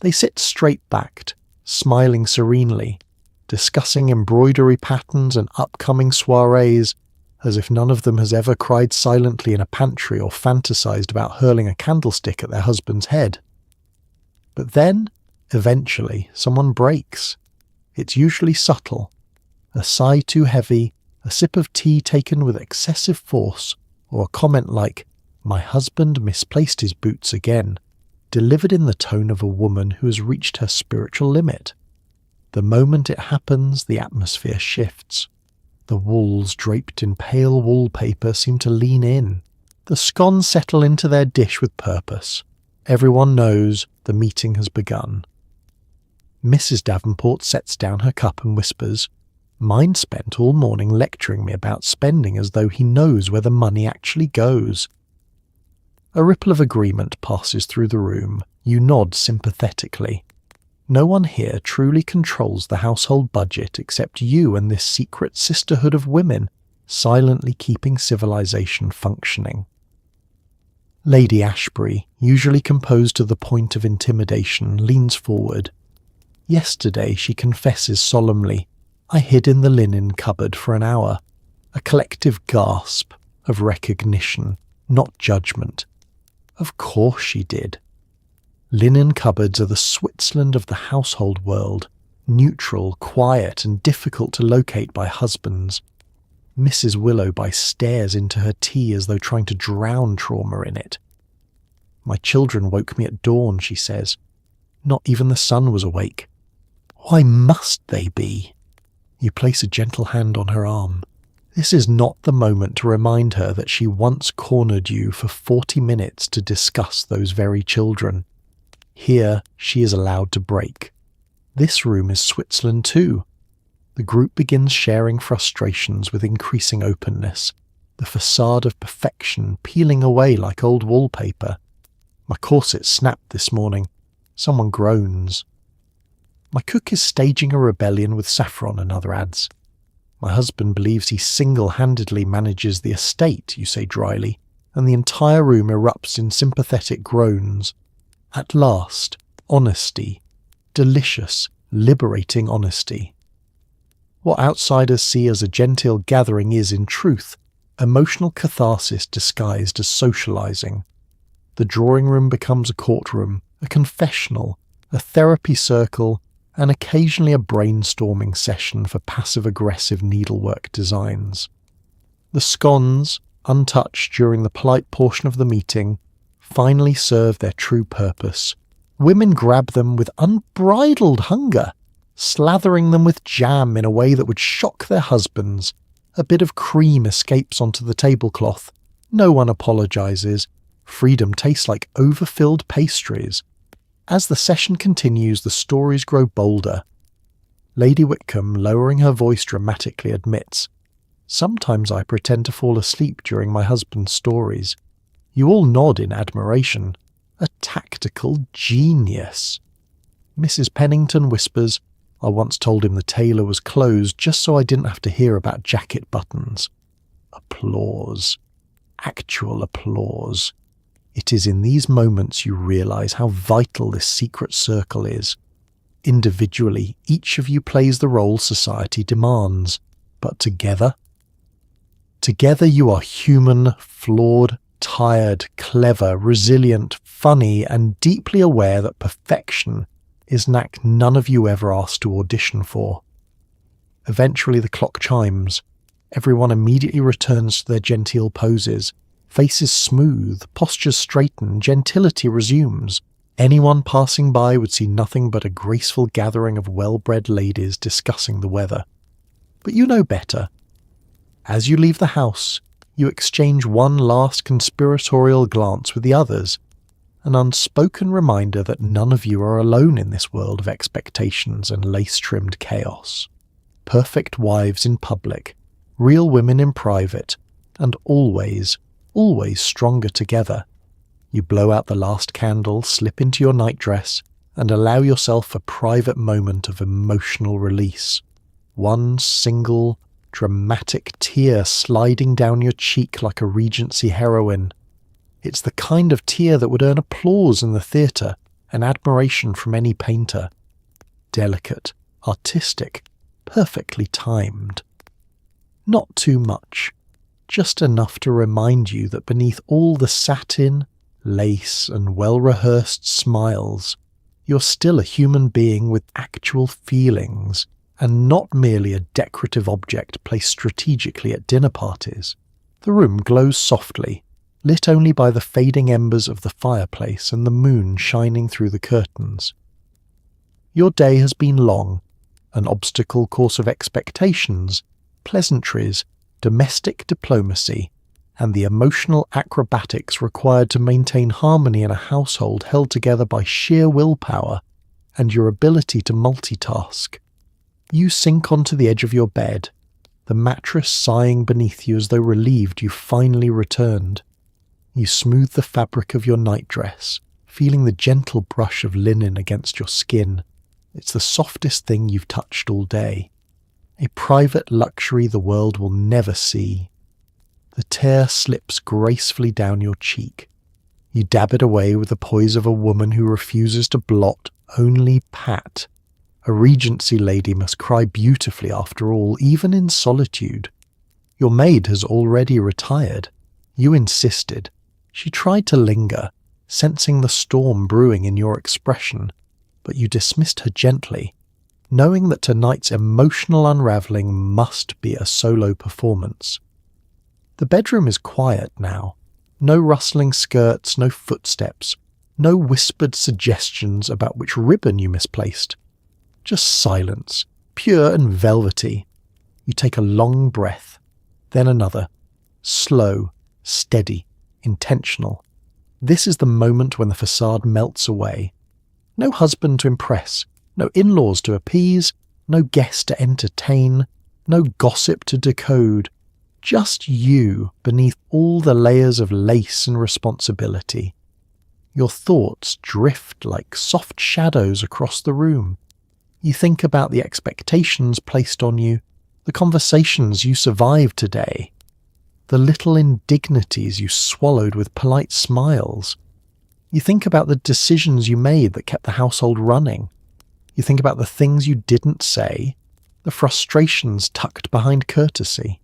They sit straight-backed, smiling serenely, discussing embroidery patterns and upcoming soirees, as if none of them has ever cried silently in a pantry or fantasized about hurling a candlestick at their husband's head. But then, eventually, someone breaks. It's usually subtle. A sigh too heavy, a sip of tea taken with excessive force, or a comment like, "My husband misplaced his boots again," delivered in the tone of a woman who has reached her spiritual limit. The moment it happens, the atmosphere shifts. The walls draped in pale wallpaper seem to lean in. The scones settle into their dish with purpose. Everyone knows the meeting has begun. Mrs. Davenport sets down her cup and whispers, "Mine spent all morning lecturing me about spending as though he knows where the money actually goes." A ripple of agreement passes through the room. You nod sympathetically. No one here truly controls the household budget except you and this secret sisterhood of women, silently keeping civilization functioning. Lady Ashbury, usually composed to the point of intimidation, leans forward. Yesterday, she confesses solemnly, "I hid in the linen cupboard for an hour." A collective gasp of recognition, not judgment. Of course she did. Linen cupboards are the Switzerland of the household world, neutral, quiet, and difficult to locate by husbands. Mrs. Willowby stares into her tea as though trying to drown trauma in it. "My children woke me at dawn," she says. "Not even the sun was awake." "Why must they be?" You place a gentle hand on her arm. This is not the moment to remind her that she once cornered you for 40 minutes to discuss those very children. Here, she is allowed to break. This room is Switzerland too. The group begins sharing frustrations with increasing openness, the facade of perfection peeling away like old wallpaper. "My corset snapped this morning." Someone groans. "My cook is staging a rebellion with saffron," another adds. "My husband believes he single-handedly manages the estate," you say dryly, and the entire room erupts in sympathetic groans. At last, honesty. Delicious, liberating honesty. What outsiders see as a genteel gathering is, in truth, emotional catharsis disguised as socializing. The drawing room becomes a courtroom, a confessional, a therapy circle, and occasionally a brainstorming session for passive-aggressive needlework designs. The scones, untouched during the polite portion of the meeting, finally serve their true purpose. Women grab them with unbridled hunger, slathering them with jam in a way that would shock their husbands. A bit of cream escapes onto the tablecloth. No one apologizes. Freedom tastes like overfilled pastries. As the session continues, the stories grow bolder. Lady Whitcomb, lowering her voice dramatically, admits, Sometimes I pretend to fall asleep during my husband's stories. You all nod in admiration. A tactical genius. Mrs. Pennington whispers, I once told him the tailor was closed just so I didn't have to hear about jacket buttons. Applause. Actual applause. It is in these moments you realise how vital this secret circle is. Individually, each of you plays the role society demands, but together you are human, flawed, tired, clever, resilient, funny, and deeply aware that perfection is an act none of you ever asked to audition for. Eventually the clock chimes. Everyone immediately returns to their genteel poses. Faces smooth, postures straighten, gentility resumes. Anyone passing by would see nothing but a graceful gathering of well-bred ladies discussing the weather. But you know better. As you leave the house, you exchange one last conspiratorial glance with the others, an unspoken reminder that none of you are alone in this world of expectations and lace-trimmed chaos. Perfect wives in public, real women in private, and always stronger together. You blow out the last candle, slip into your nightdress, and allow yourself a private moment of emotional release. One single, dramatic tear sliding down your cheek like a Regency heroine. It's the kind of tear that would earn applause in the theatre and admiration from any painter. Delicate, artistic, perfectly timed. Not too much, just enough to remind you that beneath all the satin, lace, and well-rehearsed smiles, you're still a human being with actual feelings, and not merely a decorative object placed strategically at dinner parties. The room glows softly, lit only by the fading embers of the fireplace and the moon shining through the curtains. Your day has been long, an obstacle course of expectations, pleasantries, domestic diplomacy, and the emotional acrobatics required to maintain harmony in a household held together by sheer willpower and your ability to multitask. You sink onto the edge of your bed, the mattress sighing beneath you as though relieved you finally returned. You smooth the fabric of your nightdress, feeling the gentle brush of linen against your skin. It's the softest thing you've touched all day. A private luxury the world will never see. The tear slips gracefully down your cheek. You dab it away with the poise of a woman who refuses to blot, only pat. A Regency lady must cry beautifully after all, even in solitude. Your maid has already retired. You insisted. She tried to linger, sensing the storm brewing in your expression, but you dismissed her gently, knowing that tonight's emotional unravelling must be a solo performance. The bedroom is quiet now. No rustling skirts, no footsteps, no whispered suggestions about which ribbon you misplaced. Just silence, pure and velvety. You take a long breath, then another. Slow, steady, intentional. This is the moment when the facade melts away. No husband to impress, no in-laws to appease, no guest to entertain, no gossip to decode. Just you beneath all the layers of lace and responsibility. Your thoughts drift like soft shadows across the room. You think about the expectations placed on you, the conversations you survived today, the little indignities you swallowed with polite smiles. You think about the decisions you made that kept the household running. You think about the things you didn't say, the frustrations tucked behind courtesy.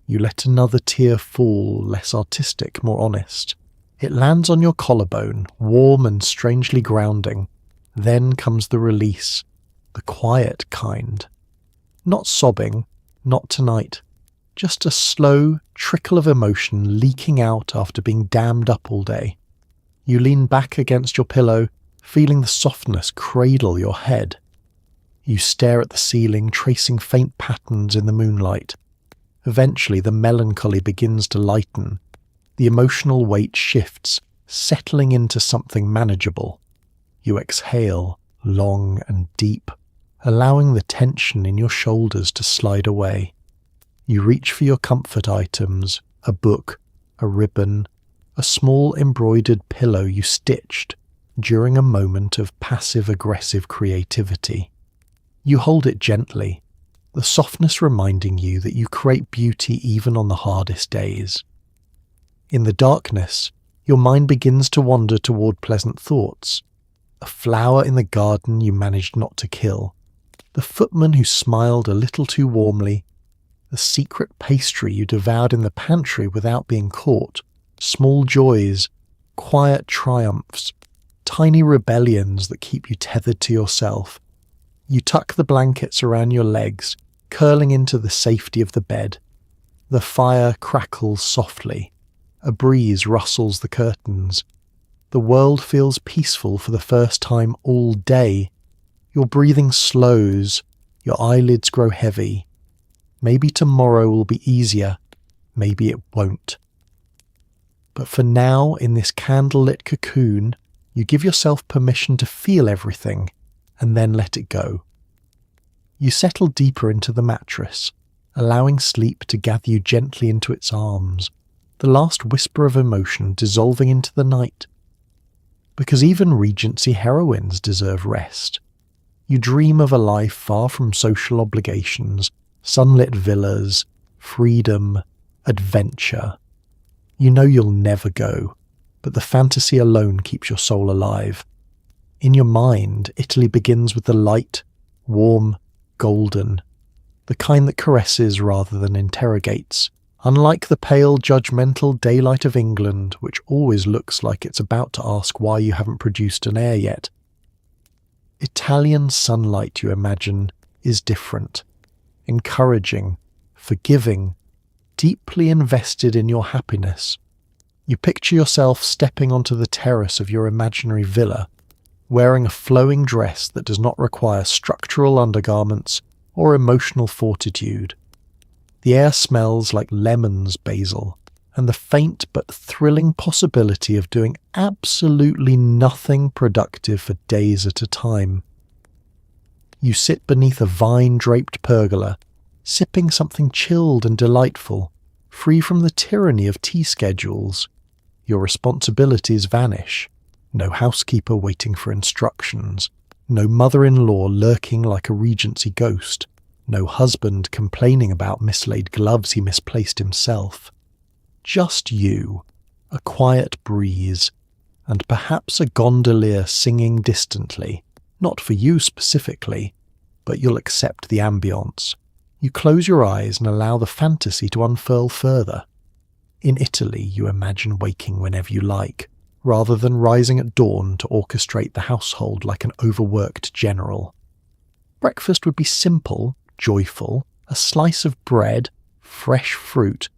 You let another tear fall, less artistic, more honest. It lands on your collarbone, warm and strangely grounding. Then comes the release, the quiet kind. Not sobbing, not tonight. Just a slow trickle of emotion leaking out after being dammed up all day. You lean back against your pillow, feeling the softness cradle your head. You stare at the ceiling, tracing faint patterns in the moonlight. Eventually the melancholy begins to lighten. The emotional weight shifts, settling into something manageable. You exhale, long and deep, allowing the tension in your shoulders to slide away. You reach for your comfort items, a book, a ribbon, a small embroidered pillow you stitched during a moment of passive-aggressive creativity. You hold it gently, the softness reminding you that you create beauty even on the hardest days. In the darkness, your mind begins to wander toward pleasant thoughts. A flower in the garden you managed not to kill, the footman who smiled a little too warmly, the secret pastry you devoured in the pantry without being caught, small joys, quiet triumphs, tiny rebellions that keep you tethered to yourself. You tuck the blankets around your legs, curling into the safety of the bed. The fire crackles softly. A breeze rustles the curtains. The world feels peaceful for the first time all day. Your breathing slows. Your eyelids grow heavy. Maybe tomorrow will be easier. Maybe it won't. But for now, in this candlelit cocoon, you give yourself permission to feel everything, and then let it go. You settle deeper into the mattress, allowing sleep to gather you gently into its arms, the last whisper of emotion dissolving into the night. Because even Regency heroines deserve rest. You dream of a life far from social obligations, sunlit villas, freedom, adventure. You know you'll never go, but the fantasy alone keeps your soul alive. In your mind, Italy begins with the light, warm, golden, the kind that caresses rather than interrogates, unlike the pale, judgmental daylight of England, which always looks like it's about to ask why you haven't produced an heir yet. Italian sunlight, you imagine, is different, encouraging, forgiving, deeply invested in your happiness. You picture yourself stepping onto the terrace of your imaginary villa, wearing a flowing dress that does not require structural undergarments or emotional fortitude. The air smells like lemons, basil, and the faint but thrilling possibility of doing absolutely nothing productive for days at a time. You sit beneath a vine-draped pergola, sipping something chilled and delightful, free from the tyranny of tea schedules. Your responsibilities vanish. No housekeeper waiting for instructions. No mother-in-law lurking like a Regency ghost. No husband complaining about mislaid gloves he misplaced himself. Just you, a quiet breeze, and perhaps a gondolier singing distantly. Not for you specifically, but you'll accept the ambience. You close your eyes and allow the fantasy to unfurl further. In Italy, you imagine waking whenever you like, rather than rising at dawn to orchestrate the household like an overworked general. Breakfast would be simple, joyful, a slice of bread, fresh fruit,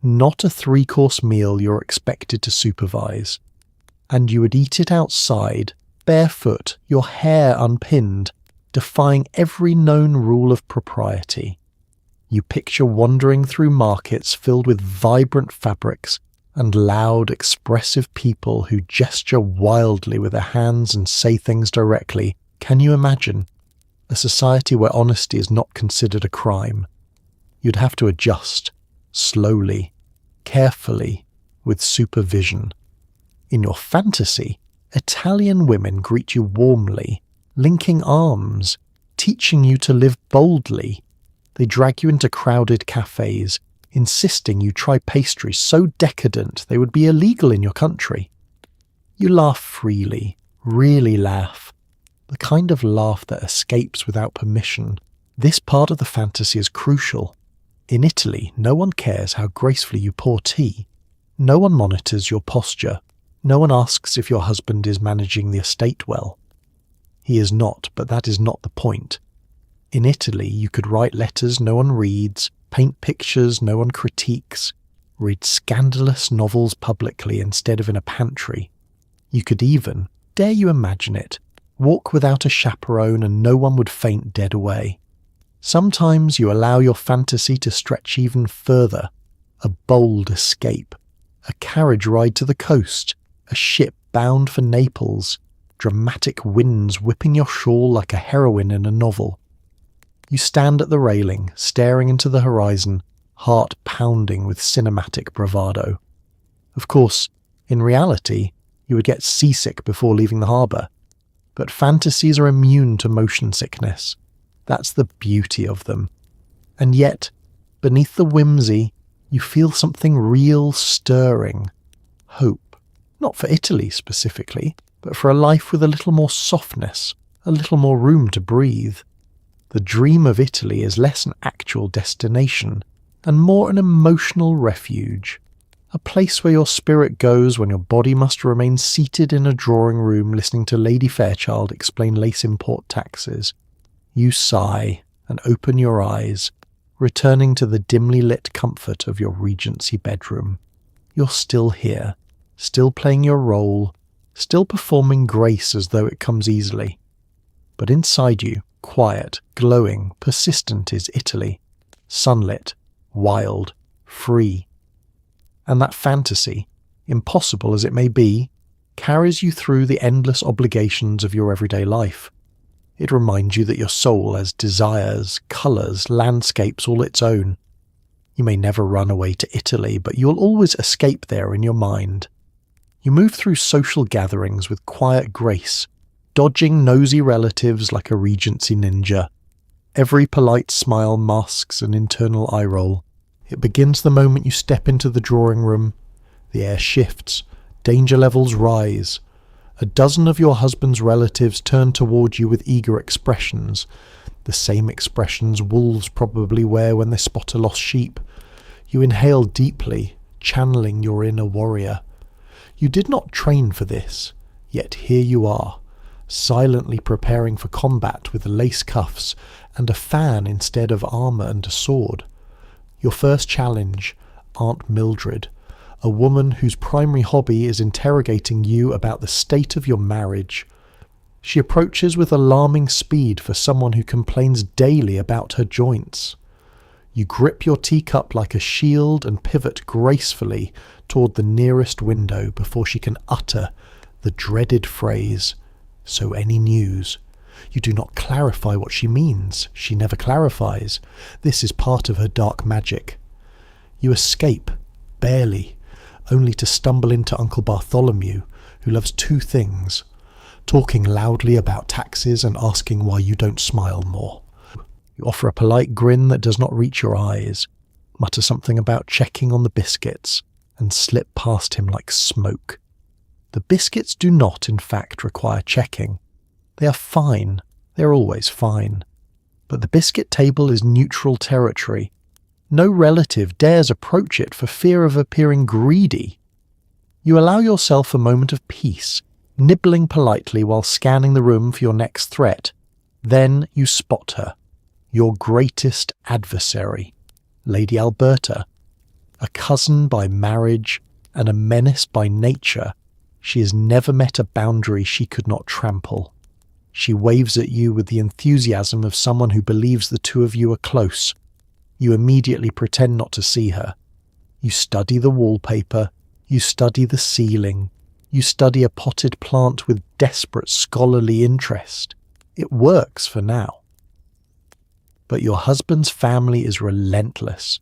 not a 3-course meal you're expected to supervise. And you would eat it outside, barefoot, your hair unpinned, defying every known rule of propriety. You picture wandering through markets filled with vibrant fabrics and loud, expressive people who gesture wildly with their hands and say things directly. Can you imagine? A society where honesty is not considered a crime. You'd have to adjust, slowly, carefully, with supervision. In your fantasy, Italian women greet you warmly, linking arms, teaching you to live boldly. They drag you into crowded cafes, insisting you try pastries so decadent they would be illegal in your country. You laugh freely, really laugh. The kind of laugh that escapes without permission. This part of the fantasy is crucial. In Italy, no one cares how gracefully you pour tea. No one monitors your posture. No one asks if your husband is managing the estate well. He is not, but that is not the point. In Italy, you could write letters no one reads, paint pictures no one critiques, read scandalous novels publicly instead of in a pantry. You could even, dare you imagine it, walk without a chaperone and no one would faint dead away. Sometimes you allow your fantasy to stretch even further. A bold escape, a carriage ride to the coast, a ship bound for Naples, dramatic winds whipping your shawl like a heroine in a novel. You stand at the railing, staring into the horizon, heart pounding with cinematic bravado. Of course, in reality, you would get seasick before leaving the harbour, but fantasies are immune to motion sickness. That's the beauty of them. And yet, beneath the whimsy, you feel something real stirring. Hope. Not for Italy specifically, but for a life with a little more softness, a little more room to breathe. The dream of Italy is less an actual destination and more an emotional refuge. A place where your spirit goes when your body must remain seated in a drawing room listening to Lady Fairchild explain lace import taxes. You sigh and open your eyes, returning to the dimly lit comfort of your Regency bedroom. You're still here, still playing your role, still performing grace as though it comes easily. But inside you, quiet, glowing, persistent is Italy. Sunlit, wild, free. And that fantasy, impossible as it may be, carries you through the endless obligations of your everyday life. It reminds you that your soul has desires, colours, landscapes all its own. You may never run away to Italy, but you'll always escape there in your mind. You move through social gatherings with quiet grace, dodging nosy relatives like a Regency ninja. Every polite smile masks an internal eye roll. It begins the moment you step into the drawing room. The air shifts, danger levels rise. A dozen of your husband's relatives turn toward you with eager expressions, the same expressions wolves probably wear when they spot a lost sheep. You inhale deeply, channeling your inner warrior. You did not train for this, yet here you are, silently preparing for combat with lace cuffs and a fan instead of armour and a sword. Your first challenge, Aunt Mildred, a woman whose primary hobby is interrogating you about the state of your marriage. She approaches with alarming speed for someone who complains daily about her joints. You grip your teacup like a shield and pivot gracefully toward the nearest window before she can utter the dreaded phrase, "So any news?" You do not clarify what she means. She never clarifies. This is part of her dark magic. You escape, barely, only to stumble into Uncle Bartholomew, who loves two things: talking loudly about taxes and asking why you don't smile more. You offer a polite grin that does not reach your eyes, mutter something about checking on the biscuits, and slip past him like smoke. The biscuits do not, in fact, require checking. They are fine. They are always fine. But the biscuit table is neutral territory. No relative dares approach it for fear of appearing greedy. You allow yourself a moment of peace, nibbling politely while scanning the room for your next threat. Then you spot her, your greatest adversary, Lady Alberta. A cousin by marriage and a menace by nature, she has never met a boundary she could not trample. She waves at you with the enthusiasm of someone who believes the two of you are close. You immediately pretend not to see her. You study the wallpaper, you study the ceiling, you study a potted plant with desperate scholarly interest. It works for now. But your husband's family is relentless.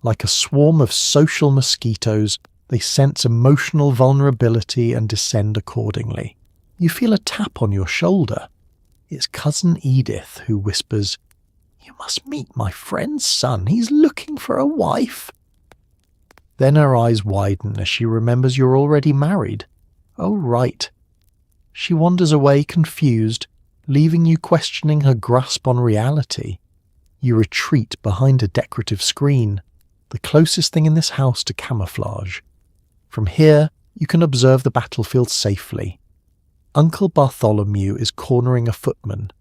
Like a swarm of social mosquitoes, they sense emotional vulnerability and descend accordingly. You feel a tap on your shoulder. It's Cousin Edith who whispers, "You must meet my friend's son. He's looking for a wife." Then her eyes widen as she remembers you're already married. Oh, right. She wanders away confused, leaving you questioning her grasp on reality. You retreat behind a decorative screen, the closest thing in this house to camouflage. From here, you can observe the battlefield safely. Uncle Bartholomew is cornering a footman.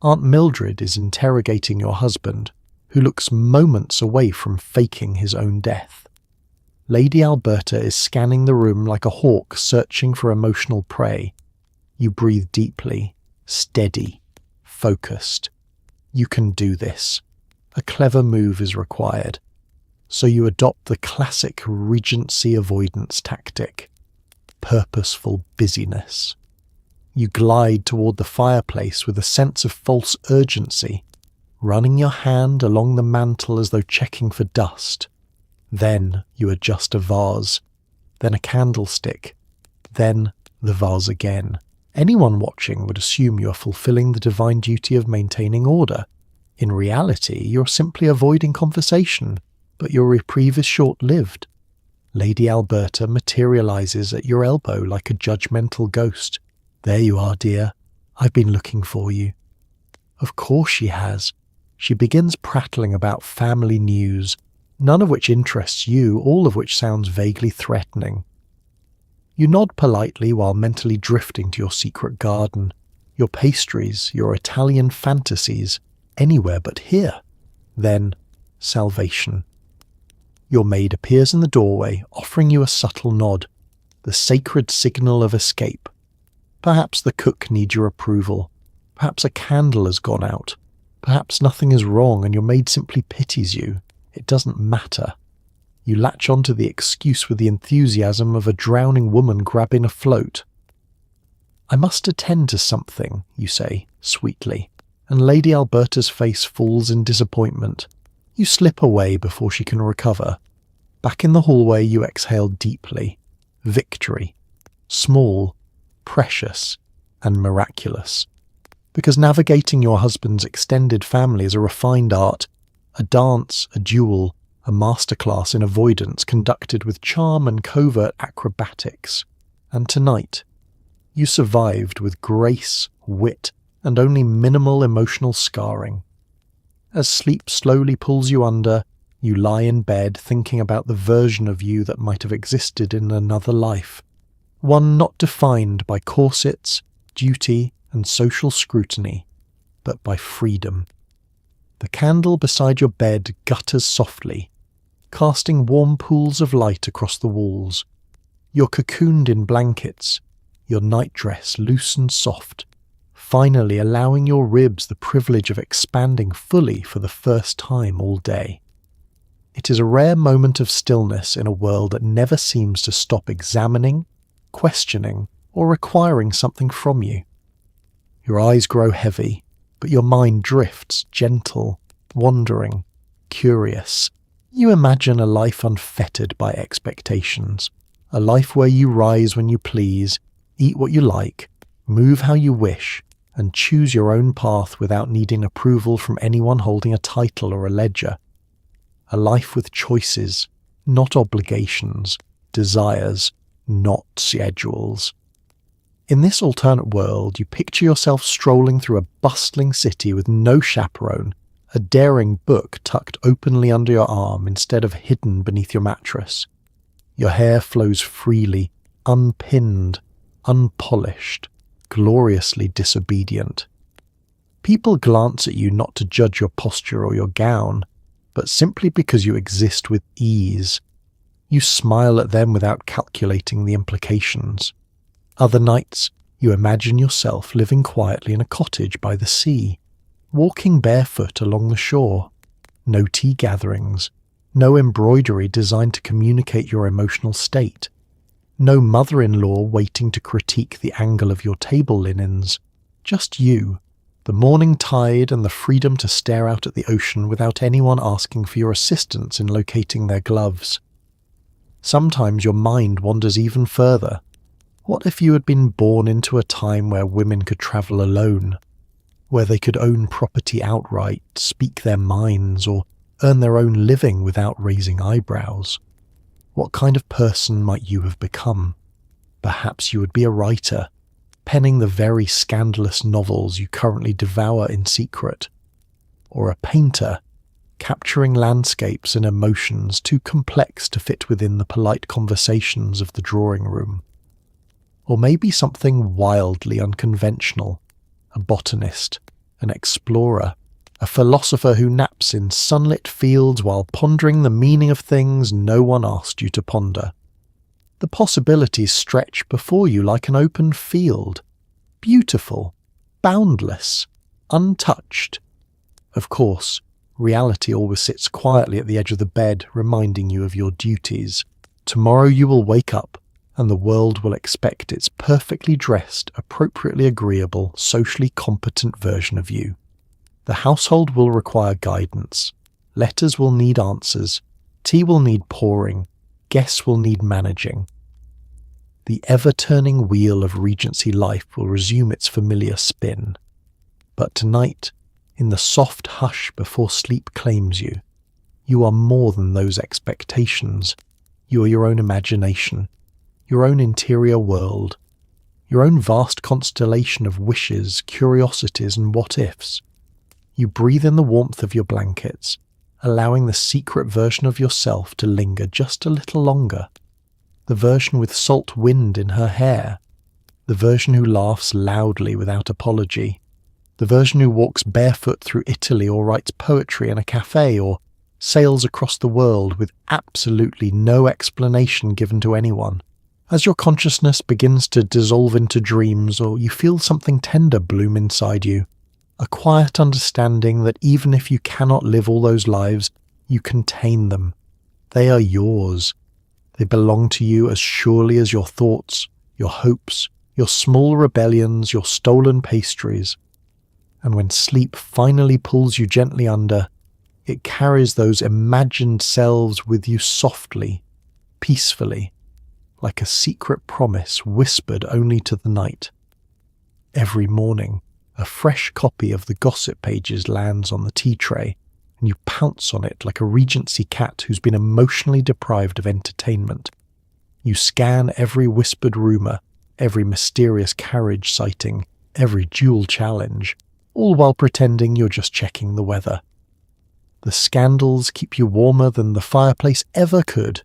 Aunt Mildred is interrogating your husband, who looks moments away from faking his own death. Lady Alberta is scanning the room like a hawk searching for emotional prey. You breathe deeply, steady, focused. You can do this. A clever move is required. So you adopt the classic Regency avoidance tactic: purposeful busyness. You glide toward the fireplace with a sense of false urgency. running your hand along the mantel as though checking for dust. Then you adjust a vase, then a candlestick, then the vase again. Anyone watching would assume you are fulfilling the divine duty of maintaining order. In reality, you're simply avoiding conversation, but your reprieve is short-lived. Lady Alberta materializes at your elbow like a judgmental ghost. "There you are, dear. I've been looking for you." Of course she has. She begins prattling about family news, none of which interests you, all of which sounds vaguely threatening. You nod politely while mentally drifting to your secret garden, your pastries, your Italian fantasies, anywhere but here. Then, salvation. Your maid appears in the doorway, offering you a subtle nod, the sacred signal of escape. Perhaps the cook needs your approval. Perhaps a candle has gone out. Perhaps nothing is wrong and your maid simply pities you. It doesn't matter. You latch onto the excuse with the enthusiasm of a drowning woman grabbing a float. "I must attend to something," you say, sweetly, and Lady Alberta's face falls in disappointment. You slip away before she can recover. Back in the hallway you exhale deeply. Victory. Small, precious, and miraculous. Because navigating your husband's extended family is a refined art, a dance, a duel, a masterclass in avoidance conducted with charm and covert acrobatics. And tonight, you survived with grace, wit, and only minimal emotional scarring. As sleep slowly pulls you under, you lie in bed thinking about the version of you that might have existed in another life. One not defined by corsets, duty, and social scrutiny, but by freedom. The candle beside your bed gutters softly, casting warm pools of light across the walls. You're cocooned in blankets, your nightdress loose and soft, finally allowing your ribs the privilege of expanding fully for the first time all day. It is a rare moment of stillness in a world that never seems to stop examining, questioning, or requiring something from you. Your eyes grow heavy, but your mind drifts, gentle, wandering, curious. You imagine a life unfettered by expectations, a life where you rise when you please, eat what you like, move how you wish, and choose your own path without needing approval from anyone holding a title or a ledger. A life with choices, not obligations, desires, not schedules. In this alternate world, you picture yourself strolling through a bustling city with no chaperone, a daring book tucked openly under your arm instead of hidden beneath your mattress. Your hair flows freely, unpinned, unpolished, gloriously disobedient. People glance at you not to judge your posture or your gown, but simply because you exist with ease. You smile at them without calculating the implications. Other nights, you imagine yourself living quietly in a cottage by the sea, walking barefoot along the shore. No tea gatherings, no embroidery designed to communicate your emotional state, no mother-in-law waiting to critique the angle of your table linens, just you, the morning tide and the freedom to stare out at the ocean without anyone asking for your assistance in locating their gloves. Sometimes your mind wanders even further. What if you had been born into a time where women could travel alone, where they could own property outright, speak their minds, or earn their own living without raising eyebrows? What kind of person might you have become? Perhaps you would be a writer, penning the very scandalous novels you currently devour in secret, or a painter, capturing landscapes and emotions too complex to fit within the polite conversations of the drawing room. Or maybe something wildly unconventional, a botanist, an explorer, a philosopher who naps in sunlit fields while pondering the meaning of things no one asked you to ponder. The possibilities stretch before you like an open field, beautiful, boundless, untouched. Of course, reality always sits quietly at the edge of the bed, reminding you of your duties. Tomorrow you will wake up, and the world will expect its perfectly dressed, appropriately agreeable, socially competent version of you. The household will require guidance. Letters will need answers. Tea will need pouring. Guests will need managing. The ever-turning wheel of Regency life will resume its familiar spin. But tonight, in the soft hush before sleep claims you, you are more than those expectations. You are your own imagination, your own interior world, your own vast constellation of wishes, curiosities, and what-ifs. You breathe in the warmth of your blankets, allowing the secret version of yourself to linger just a little longer. The version with salt wind in her hair. The version who laughs loudly without apology. The version who walks barefoot through Italy or writes poetry in a cafe or sails across the world with absolutely no explanation given to anyone. As your consciousness begins to dissolve into dreams, or you feel something tender bloom inside you, a quiet understanding that even if you cannot live all those lives, you contain them. They are yours. They belong to you as surely as your thoughts, your hopes, your small rebellions, your stolen pastries. And when sleep finally pulls you gently under, it carries those imagined selves with you softly, peacefully, like a secret promise whispered only to the night. Every morning, a fresh copy of the gossip pages lands on the tea tray, and you pounce on it like a Regency cat who's been emotionally deprived of entertainment. You scan every whispered rumour, every mysterious carriage sighting, every duel challenge, all while pretending you're just checking the weather. The scandals keep you warmer than the fireplace ever could.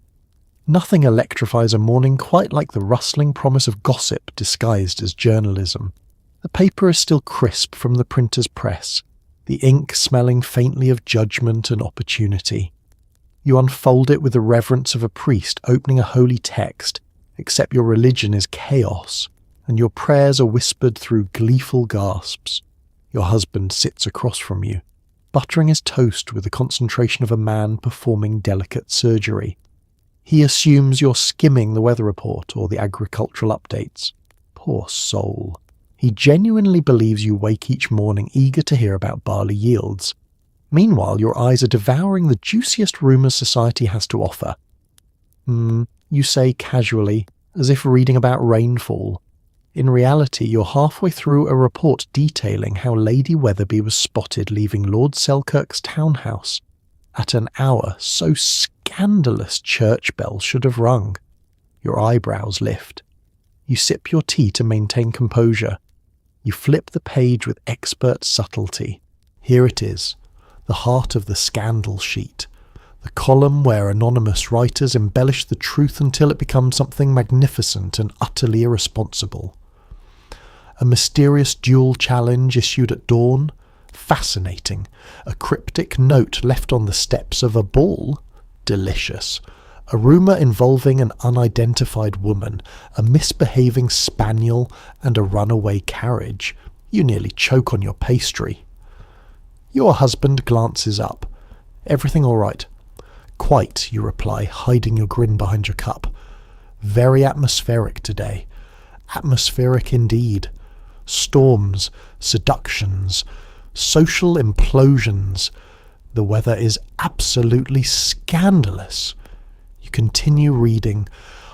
Nothing electrifies a morning quite like the rustling promise of gossip disguised as journalism. The paper is still crisp from the printer's press, the ink smelling faintly of judgment and opportunity. You unfold it with the reverence of a priest opening a holy text, except your religion is chaos, and your prayers are whispered through gleeful gasps. Your husband sits across from you, buttering his toast with the concentration of a man performing delicate surgery. He assumes you're skimming the weather report or the agricultural updates. Poor soul. He genuinely believes you wake each morning eager to hear about barley yields. Meanwhile, your eyes are devouring the juiciest rumours society has to offer. You say casually, as if reading about rainfall. In reality, you're halfway through a report detailing how Lady Weatherby was spotted leaving Lord Selkirk's townhouse at an hour so scandalous church bells should have rung. Your eyebrows lift. You sip your tea to maintain composure. You flip the page with expert subtlety. Here it is, the heart of the scandal sheet, the column where anonymous writers embellish the truth until it becomes something magnificent and utterly irresponsible. A mysterious duel challenge issued at dawn? Fascinating. A cryptic note left on the steps of a ball? Delicious. A rumour involving an unidentified woman, a misbehaving spaniel, and a runaway carriage. You nearly choke on your pastry. Your husband glances up. Everything all right? Quite, you reply, hiding your grin behind your cup. Very atmospheric today. Atmospheric indeed. Storms, seductions, social implosions. The weather is absolutely scandalous. You continue reading,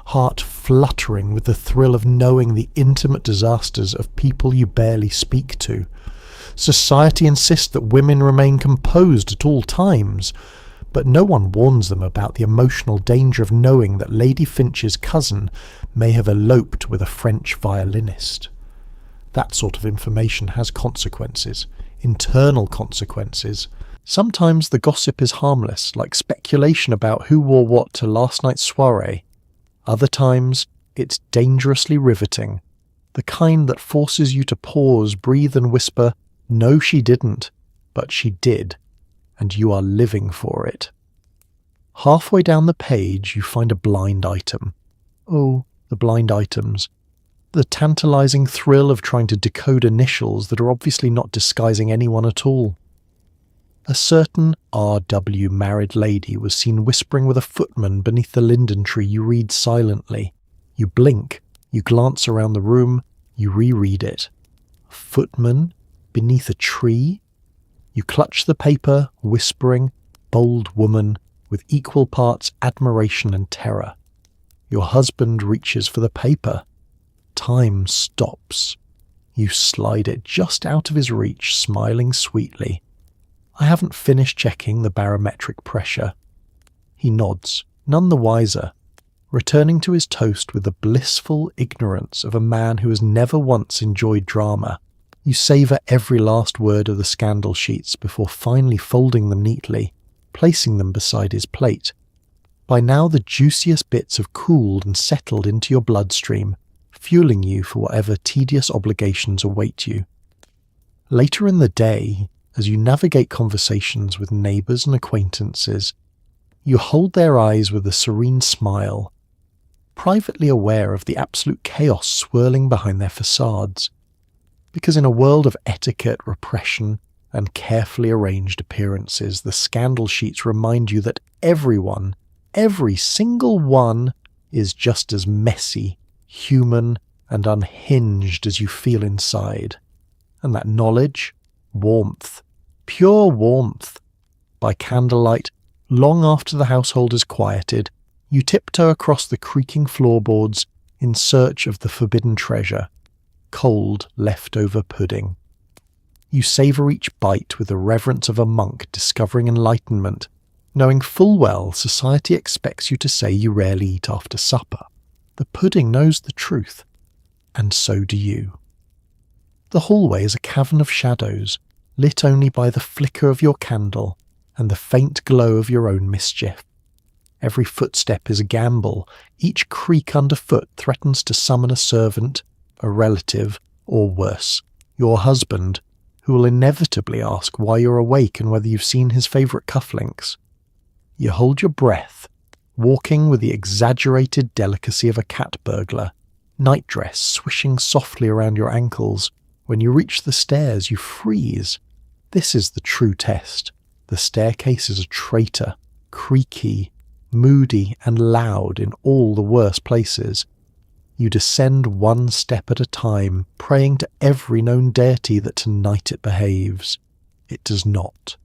heart fluttering with the thrill of knowing the intimate disasters of people you barely speak to. Society insists that women remain composed at all times, but no one warns them about the emotional danger of knowing that Lady Finch's cousin may have eloped with a French violinist. That sort of information has consequences, internal consequences. Sometimes the gossip is harmless, like speculation about who wore what to last night's soirée. Other times, it's dangerously riveting, the kind that forces you to pause, breathe and whisper, "No, she didn't, but she did, and you are living for it." Halfway down the page, you find a blind item. Oh, the blind items. The tantalizing thrill of trying to decode initials that are obviously not disguising anyone at all. A certain R.W. married lady was seen whispering with a footman beneath the linden tree you read silently. You blink, you glance around the room, you reread it. A footman? Beneath a tree? You clutch the paper, whispering, "Bold woman," with equal parts admiration and terror. Your husband reaches for the paper. Time stops. You slide it just out of his reach, smiling sweetly. "I haven't finished checking the barometric pressure." He nods, none the wiser, returning to his toast with the blissful ignorance of a man who has never once enjoyed drama. You savour every last word of the scandal sheets before finally folding them neatly, placing them beside his plate. By now the juiciest bits have cooled and settled into your bloodstream, fueling you for whatever tedious obligations await you. Later in the day, as you navigate conversations with neighbours and acquaintances, you hold their eyes with a serene smile, privately aware of the absolute chaos swirling behind their facades. Because in a world of etiquette, repression, and carefully arranged appearances, the scandal sheets remind you that everyone, every single one, is just as messy, human, and unhinged as you feel inside. And that knowledge, warmth, pure warmth. By candlelight, long after the household is quieted, you tiptoe across the creaking floorboards in search of the forbidden treasure, cold leftover pudding. You savour each bite with the reverence of a monk discovering enlightenment, knowing full well society expects you to say you rarely eat after supper. The pudding knows the truth, and so do you. The hallway is a cavern of shadows, lit only by the flicker of your candle and the faint glow of your own mischief. Every footstep is a gamble. Each creak underfoot threatens to summon a servant, a relative, or worse, your husband, who will inevitably ask why you're awake and whether you've seen his favourite cufflinks. You hold your breath, walking with the exaggerated delicacy of a cat burglar, nightdress swishing softly around your ankles. When you reach the stairs, you freeze. This is the true test. The staircase is a traitor, creaky, moody and loud in all the worst places. You descend one step at a time, praying to every known deity that tonight it behaves. It does not.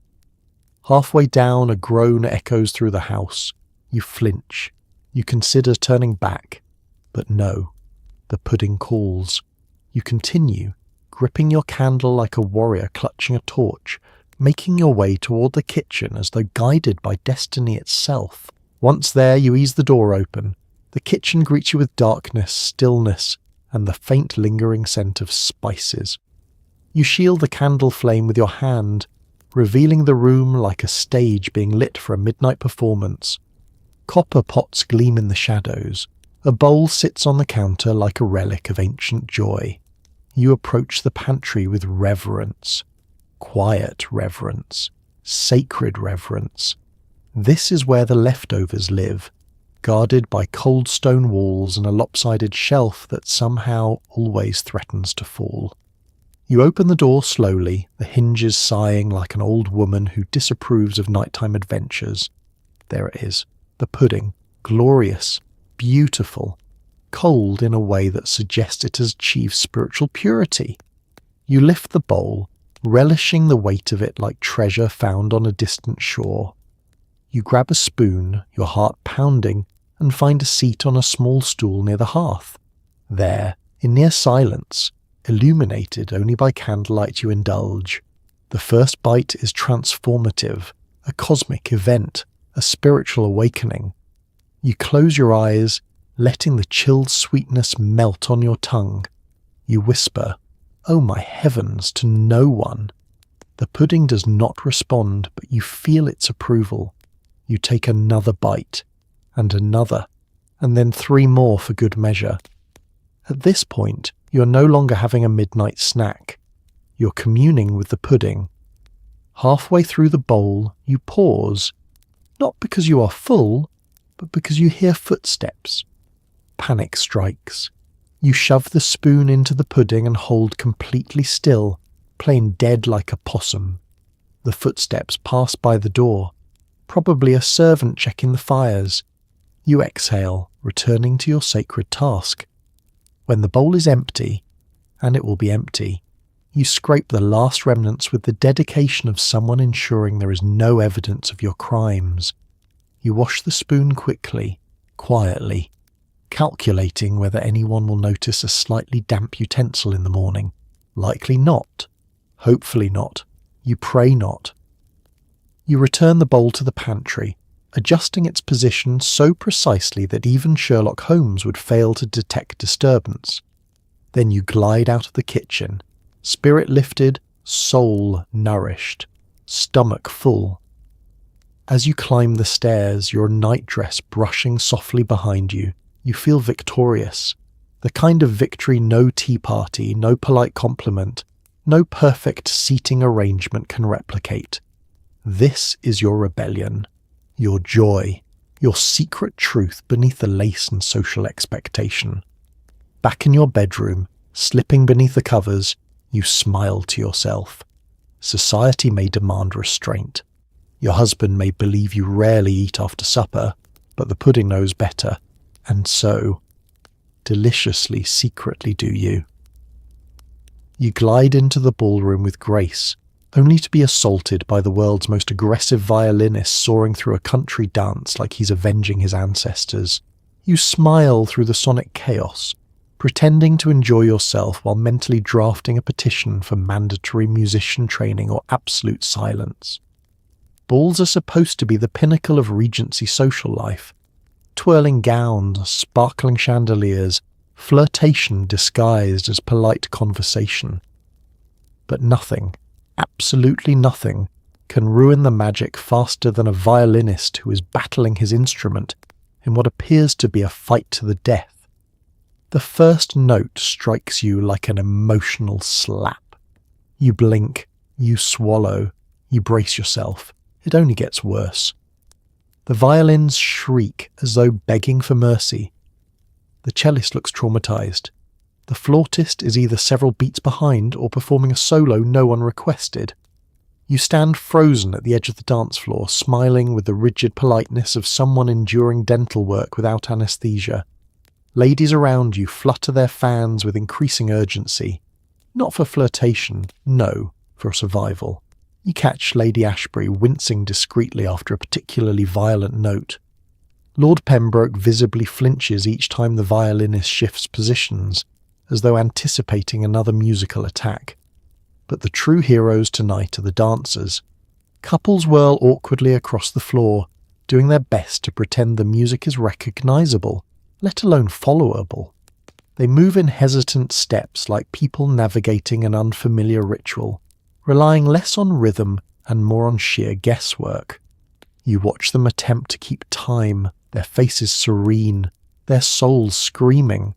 Halfway down, a groan echoes through the house. You flinch. You consider turning back. But no. The pudding calls. You continue, gripping your candle like a warrior clutching a torch, making your way toward the kitchen as though guided by destiny itself. Once there, you ease the door open. The kitchen greets you with darkness, stillness, and the faint lingering scent of spices. You shield the candle flame with your hand, revealing the room like a stage being lit for a midnight performance. Copper pots gleam in the shadows. A bowl sits on the counter like a relic of ancient joy. You approach the pantry with reverence. Quiet reverence. Sacred reverence. This is where the leftovers live, guarded by cold stone walls and a lopsided shelf that somehow always threatens to fall. You open the door slowly, the hinges sighing like an old woman who disapproves of nighttime adventures. There it is, the pudding, glorious, beautiful, cold in a way that suggests it has achieved spiritual purity. You lift the bowl, relishing the weight of it like treasure found on a distant shore. You grab a spoon, your heart pounding, and find a seat on a small stool near the hearth. There, in near silence, illuminated only by candlelight, you indulge. The first bite is transformative, a cosmic event, a spiritual awakening. You close your eyes, letting the chilled sweetness melt on your tongue. You whisper, "Oh my heavens," to no one. The pudding does not respond, but you feel its approval. You take another bite, and another, and then 3 more for good measure. At this point, you are no longer having a midnight snack. You're communing with the pudding. Halfway through the bowl, you pause, not because you are full, but because you hear footsteps. Panic strikes. You shove the spoon into the pudding and hold completely still, playing dead like a possum. The footsteps pass by the door. Probably a servant checking the fires. You exhale, returning to your sacred task. When the bowl is empty, and it will be empty, You scrape the last remnants with the dedication of someone ensuring there is no evidence of your crimes. You wash the spoon quickly, quietly, calculating whether anyone will notice a slightly damp utensil in the morning. Likely not. Hopefully not. You pray not. You return the bowl to the pantry, adjusting its position so precisely that even Sherlock Holmes would fail to detect disturbance. Then you glide out of the kitchen, spirit lifted, soul nourished, stomach full. As you climb the stairs, your nightdress brushing softly behind you, you feel victorious. The kind of victory no tea party, no polite compliment, no perfect seating arrangement can replicate. This is your rebellion, your joy, your secret truth beneath the lace and social expectation. Back in your bedroom, slipping beneath the covers, you smile to yourself. Society may demand restraint. Your husband may believe you rarely eat after supper, but the pudding knows better, and so, deliciously secretly do you. You glide into the ballroom with grace, only to be assaulted by the world's most aggressive violinist soaring through a country dance like he's avenging his ancestors. You smile through the sonic chaos, pretending to enjoy yourself while mentally drafting a petition for mandatory musician training or absolute silence. Balls are supposed to be the pinnacle of Regency social life. Twirling gowns, sparkling chandeliers, flirtation disguised as polite conversation. But nothing, absolutely nothing, can ruin the magic faster than a violinist who is battling his instrument in what appears to be a fight to the death. The first note strikes you like an emotional slap. You blink, you swallow, you brace yourself. It only gets worse. The violins shriek as though begging for mercy. The cellist looks traumatized. The flautist is either several beats behind or performing a solo no one requested. You stand frozen at the edge of the dance floor, smiling with the rigid politeness of someone enduring dental work without anesthesia. Ladies around you flutter their fans with increasing urgency. Not for flirtation, no, for survival. You catch Lady Ashbury wincing discreetly after a particularly violent note. Lord Pembroke visibly flinches each time the violinist shifts positions, as though anticipating another musical attack. But the true heroes tonight are the dancers. Couples whirl awkwardly across the floor, doing their best to pretend the music is recognizable, let alone followable. They move in hesitant steps like people navigating an unfamiliar ritual, relying less on rhythm and more on sheer guesswork. You watch them attempt to keep time, their faces serene, their souls screaming.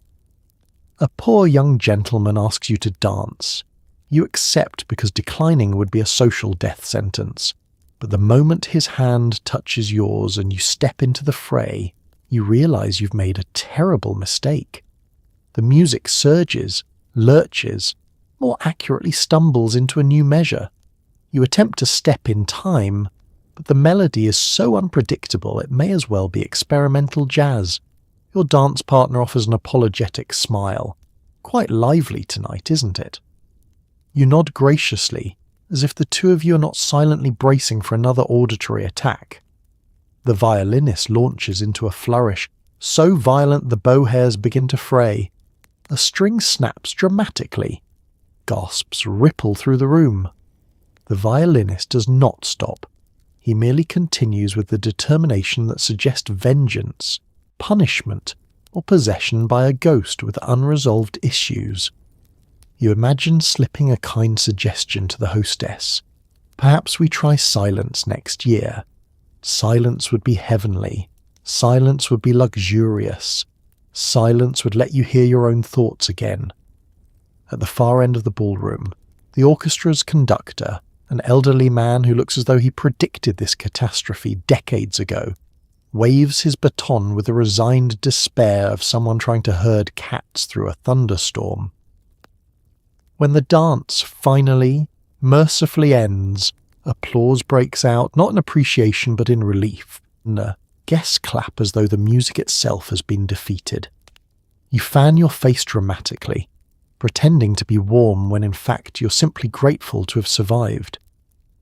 A poor young gentleman asks you to dance. You accept because declining would be a social death sentence. But the moment his hand touches yours and you step into the fray, you realize you've made a terrible mistake. The music surges, lurches, more accurately stumbles into a new measure. You attempt to step in time, but the melody is so unpredictable it may as well be experimental jazz. Your dance partner offers an apologetic smile. Quite lively tonight, isn't it? You nod graciously, as if the two of you are not silently bracing for another auditory attack. The violinist launches into a flourish, so violent the bow hairs begin to fray. A string snaps dramatically. Gasps ripple through the room. The violinist does not stop. He merely continues with the determination that suggests vengeance, punishment, or possession by a ghost with unresolved issues. You imagine slipping a kind suggestion to the hostess. Perhaps we try silence next year. Silence would be heavenly. Silence would be luxurious. Silence would let you hear your own thoughts again. At the far end of the ballroom, the orchestra's conductor, an elderly man who looks as though he predicted this catastrophe decades ago, waves his baton with the resigned despair of someone trying to herd cats through a thunderstorm. When the dance finally, mercifully ends, applause breaks out, not in appreciation but in relief, and a guests clap as though the music itself has been defeated. You fan your face dramatically. pretending to be warm when in fact you're simply grateful to have survived.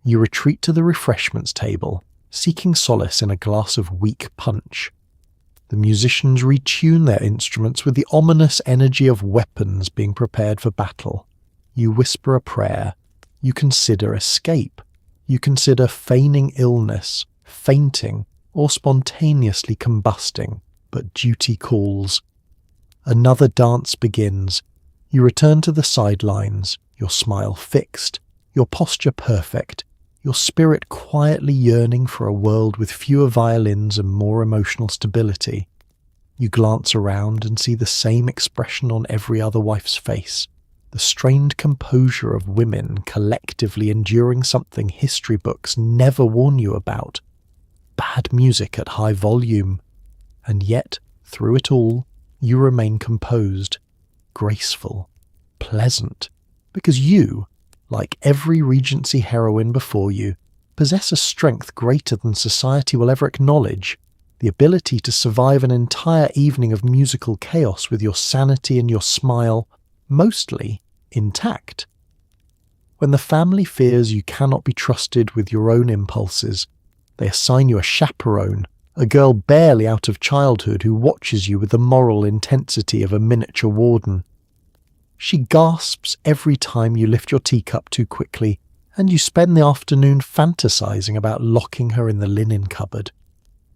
You retreat to the refreshments table, seeking solace in a glass of weak punch. The musicians retune their instruments with the ominous energy of weapons being prepared for battle. You whisper a prayer. You consider escape. You consider feigning illness, fainting, or spontaneously combusting, but duty calls. Another dance begins. You return to the sidelines, your smile fixed, your posture perfect, your spirit quietly yearning for a world with fewer violins and more emotional stability. You glance around and see the same expression on every other wife's face, the strained composure of women collectively enduring something history books never warn you about. Bad music at high volume. And yet, through it all, you remain composed, graceful, pleasant, because you, like every Regency heroine before you, possess a strength greater than society will ever acknowledge, the ability to survive an entire evening of musical chaos with your sanity and your smile mostly intact. When the family fears you cannot be trusted with your own impulses, they assign you a chaperone, a girl barely out of childhood who watches you with the moral intensity of a miniature warden. She gasps every time you lift your teacup too quickly, and you spend the afternoon fantasizing about locking her in the linen cupboard.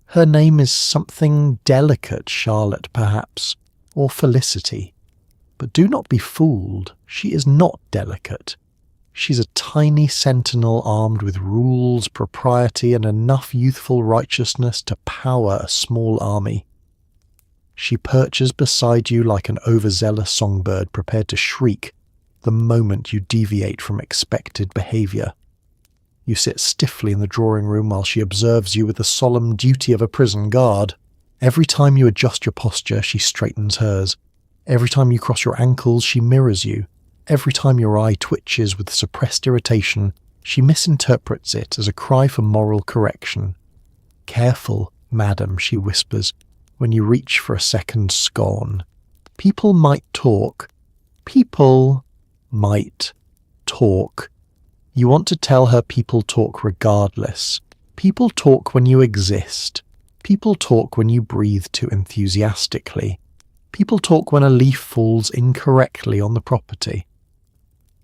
Her name is something delicate, Charlotte perhaps, or Felicity. But do not be fooled, she is not delicate. She's a tiny sentinel armed with rules, propriety, and enough youthful righteousness to power a small army. She perches beside you like an overzealous songbird prepared to shriek the moment you deviate from expected behaviour. You sit stiffly in the drawing room while she observes you with the solemn duty of a prison guard. Every time you adjust your posture, she straightens hers. Every time you cross your ankles, she mirrors you. Every time your eye twitches with suppressed irritation, she misinterprets it as a cry for moral correction. "Careful, madam," she whispers, when you reach for a second scone. People might talk. People might talk. You want to tell her people talk regardless. People talk when you exist. People talk when you breathe too enthusiastically. People talk when a leaf falls incorrectly on the property.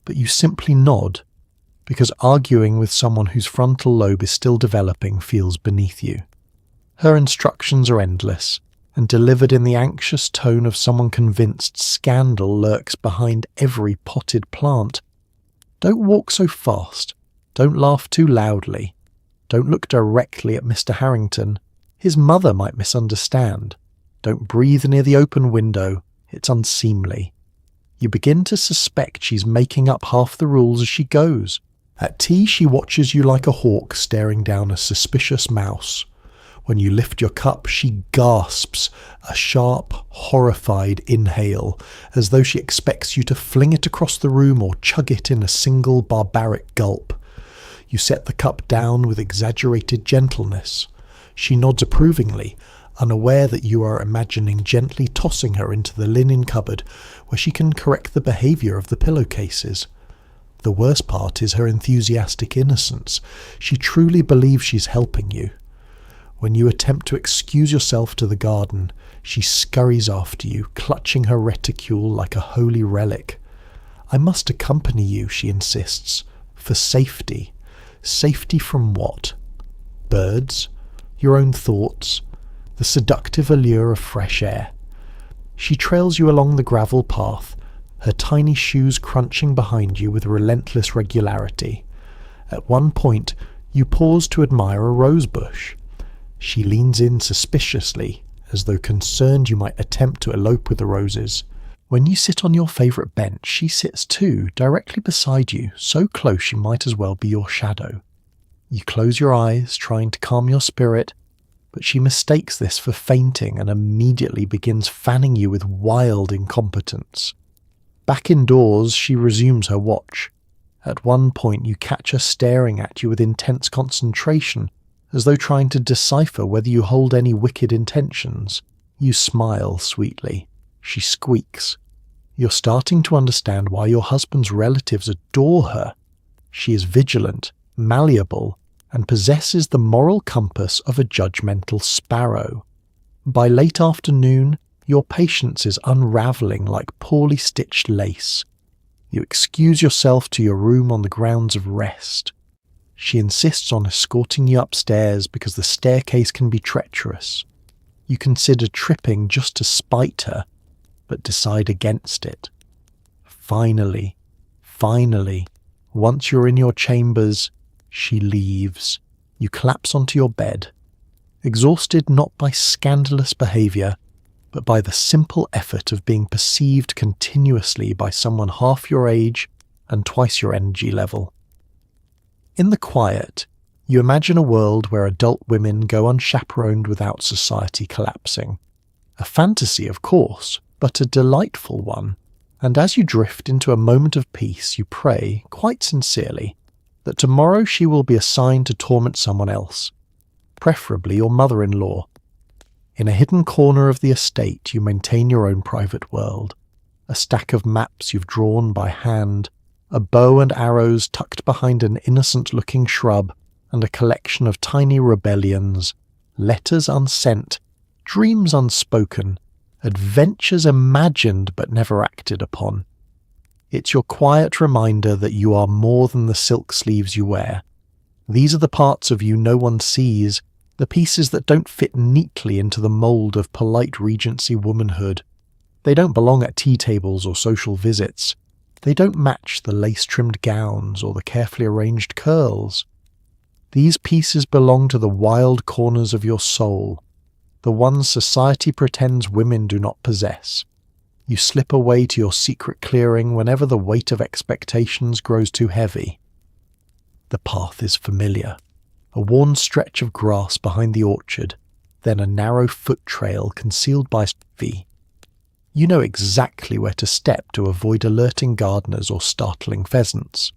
But you simply nod, because arguing with someone whose frontal lobe is still developing feels beneath you. Her instructions are endless, and delivered in the anxious tone of someone convinced scandal lurks behind every potted plant. Don't walk so fast. Don't laugh too loudly. Don't look directly at Mr. Harrington. His mother might misunderstand. Don't breathe near the open window. It's unseemly. You begin to suspect she's making up half the rules as she goes. At tea, she watches you like a hawk staring down a suspicious mouse. When you lift your cup, she gasps, a sharp, horrified inhale, as though she expects you to fling it across the room or chug it in a single barbaric gulp. You set the cup down with exaggerated gentleness. She nods approvingly, unaware that you are imagining gently tossing her into the linen cupboard where she can correct the behaviour of the pillowcases. The worst part is her enthusiastic innocence. She truly believes she's helping you. When you attempt to excuse yourself to the garden, she scurries after you, clutching her reticule like a holy relic. "I must accompany you," she insists, "for safety." Safety from what? Birds? Your own thoughts? The seductive allure of fresh air? She trails you along the gravel path, her tiny shoes crunching behind you with relentless regularity. At one point, you pause to admire a rose bush. She leans in suspiciously, as though concerned you might attempt to elope with the roses. When you sit on your favourite bench, she sits too, directly beside you, so close she might as well be your shadow. You close your eyes, trying to calm your spirit, but she mistakes this for fainting and immediately begins fanning you with wild incompetence. Back indoors, she resumes her watch. At one point, you catch her staring at you with intense concentration, as though trying to decipher whether you hold any wicked intentions. You smile sweetly. She squeaks. You're starting to understand why your husband's relatives adore her. She is vigilant, malleable, and possesses the moral compass of a judgmental sparrow. By late afternoon, your patience is unravelling like poorly stitched lace. You excuse yourself to your room on the grounds of rest. She insists on escorting you upstairs because the staircase can be treacherous. You consider tripping just to spite her, but decide against it. Finally, once you're in your chambers, she leaves. You collapse onto your bed, exhausted not by scandalous behaviour, but by the simple effort of being perceived continuously by someone half your age and twice your energy level. In the quiet, you imagine a world where adult women go unchaperoned without society collapsing. A fantasy, of course, but a delightful one. And as you drift into a moment of peace, you pray, quite sincerely, that tomorrow she will be assigned to torment someone else, preferably your mother-in-law. In a hidden corner of the estate, you maintain your own private world. A stack of maps you've drawn by hand, a bow and arrows tucked behind an innocent-looking shrub, and a collection of tiny rebellions, letters unsent, dreams unspoken, adventures imagined but never acted upon. It's your quiet reminder that you are more than the silk sleeves you wear. These are the parts of you no one sees, the pieces that don't fit neatly into the mould of polite Regency womanhood. They don't belong at tea tables or social visits. They don't match the lace-trimmed gowns or the carefully arranged curls. These pieces belong to the wild corners of your soul, the ones society pretends women do not possess. You slip away to your secret clearing whenever the weight of expectations grows too heavy. The path is familiar. A worn stretch of grass behind the orchard, then a narrow foot trail concealed by ivy. You know exactly where to step to avoid alerting gardeners or startling pheasants.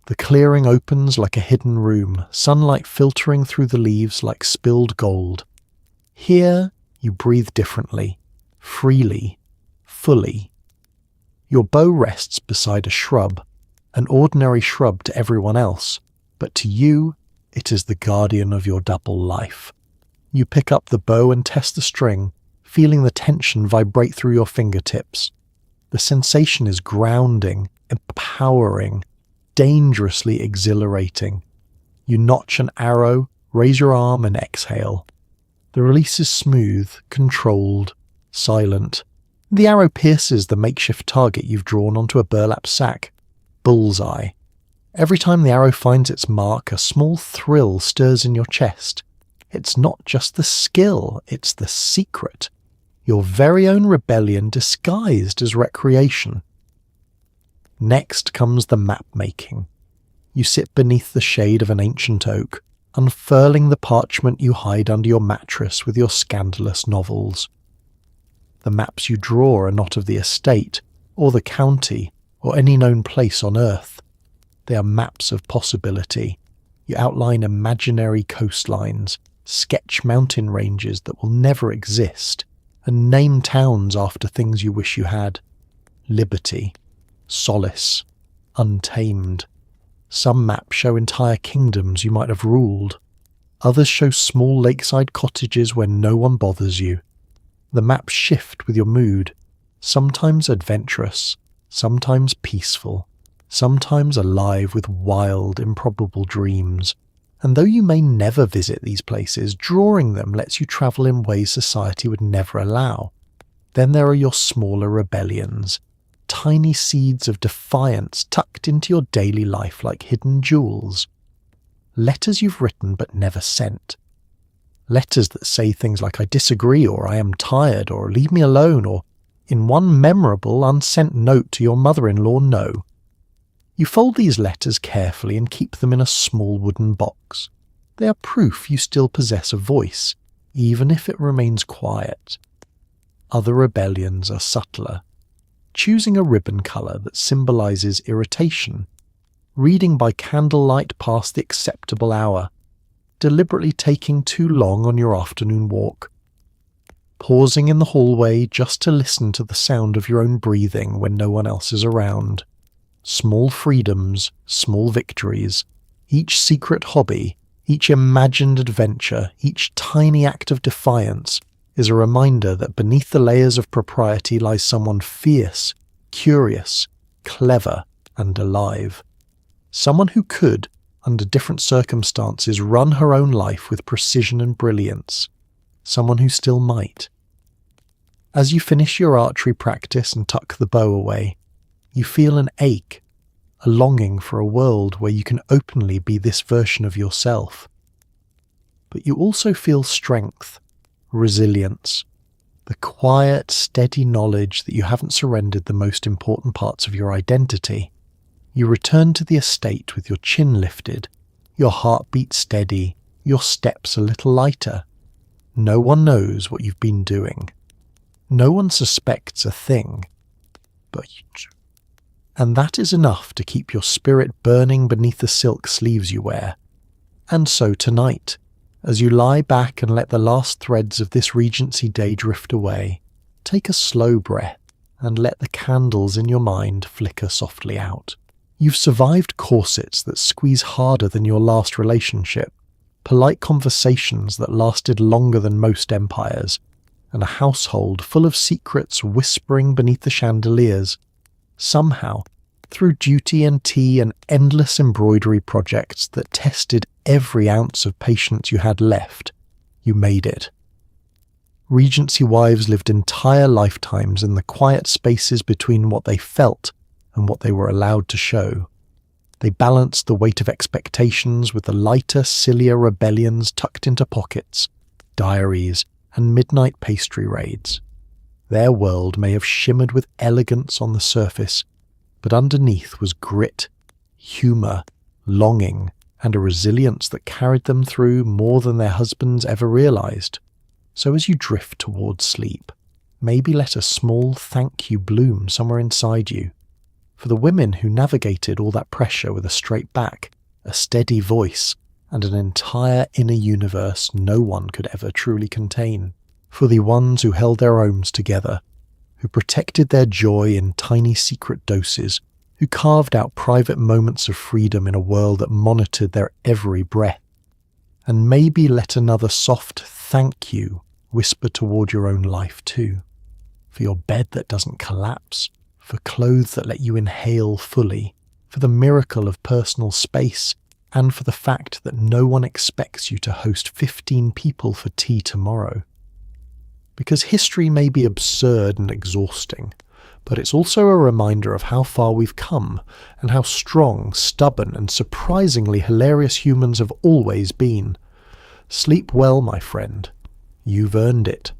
The clearing opens like a hidden room, sunlight filtering through the leaves like spilled gold. Here, you breathe differently, freely, fully. Your bow rests beside a shrub, an ordinary shrub to everyone else, but to you, it is the guardian of your double life. You pick up the bow and test the string, feeling the tension vibrate through your fingertips. The sensation is grounding, empowering, dangerously exhilarating. You notch an arrow, raise your arm and exhale. The release is smooth, controlled, silent. The arrow pierces the makeshift target you've drawn onto a burlap sack. Bullseye. Every time the arrow finds its mark, a small thrill stirs in your chest. It's not just the skill, it's the secret. Your very own rebellion disguised as recreation. Next comes the map making. You sit beneath the shade of an ancient oak, unfurling the parchment you hide under your mattress with your scandalous novels. The maps you draw are not of the estate, or the county, or any known place on earth. They are maps of possibility. You outline imaginary coastlines, sketch mountain ranges that will never exist, and name towns after things you wish you had. Liberty, solace, untamed. Some maps show entire kingdoms you might have ruled. Others show small lakeside cottages where no one bothers you. The maps shift with your mood, sometimes adventurous, sometimes peaceful, sometimes alive with wild, improbable dreams. And though you may never visit these places, drawing them lets you travel in ways society would never allow. Then there are your smaller rebellions, tiny seeds of defiance tucked into your daily life like hidden jewels. Letters you've written but never sent. Letters that say things like "I disagree," or "I am tired," or "leave me alone," or, in one memorable unsent note to your mother-in-law, "No." You fold these letters carefully and keep them in a small wooden box. They are proof you still possess a voice, even if it remains quiet. Other rebellions are subtler. Choosing a ribbon colour that symbolises irritation, reading by candlelight past the acceptable hour, deliberately taking too long on your afternoon walk. pausing in the hallway just to listen to the sound of your own breathing when no one else is around. Small freedoms, small victories, each secret hobby, each imagined adventure, each tiny act of defiance is a reminder that beneath the layers of propriety lies someone fierce, curious, clever, and alive. Someone who could, under different circumstances, run her own life with precision and brilliance. Someone who still might. As you finish your archery practice and tuck the bow away, you feel an ache, a longing for a world where you can openly be this version of yourself. But you also feel strength, resilience, the quiet, steady knowledge that you haven't surrendered the most important parts of your identity. You return to the estate with your chin lifted, your heartbeat steady, your steps a little lighter. No one knows what you've been doing. No one suspects a thing. And that is enough to keep your spirit burning beneath the silk sleeves you wear. And so tonight, as you lie back and let the last threads of this Regency day drift away, take a slow breath and let the candles in your mind flicker softly out. You've survived corsets that squeeze harder than your last relationship, polite conversations that lasted longer than most empires, and a household full of secrets whispering beneath the chandeliers. Somehow, through duty and tea and endless embroidery projects that tested every ounce of patience you had left, you made it. Regency wives lived entire lifetimes in the quiet spaces between what they felt and what they were allowed to show. They balanced the weight of expectations with the lighter, sillier rebellions tucked into pockets, diaries, and midnight pastry raids. Their world may have shimmered with elegance on the surface, but underneath was grit, humour, longing, and a resilience that carried them through more than their husbands ever realised. So as you drift towards sleep, maybe let a small thank you bloom somewhere inside you, for the women who navigated all that pressure with a straight back, a steady voice, and an entire inner universe no one could ever truly contain. For the ones who held their homes together, who protected their joy in tiny secret doses, who carved out private moments of freedom in a world that monitored their every breath. And maybe let another soft thank you whisper toward your own life too, for your bed that doesn't collapse, for clothes that let you inhale fully, for the miracle of personal space, and for the fact that no one expects you to host 15 people for tea tomorrow. Because history may be absurd and exhausting, but it's also a reminder of how far we've come and how strong, stubborn, and surprisingly hilarious humans have always been. Sleep well, my friend. You've earned it.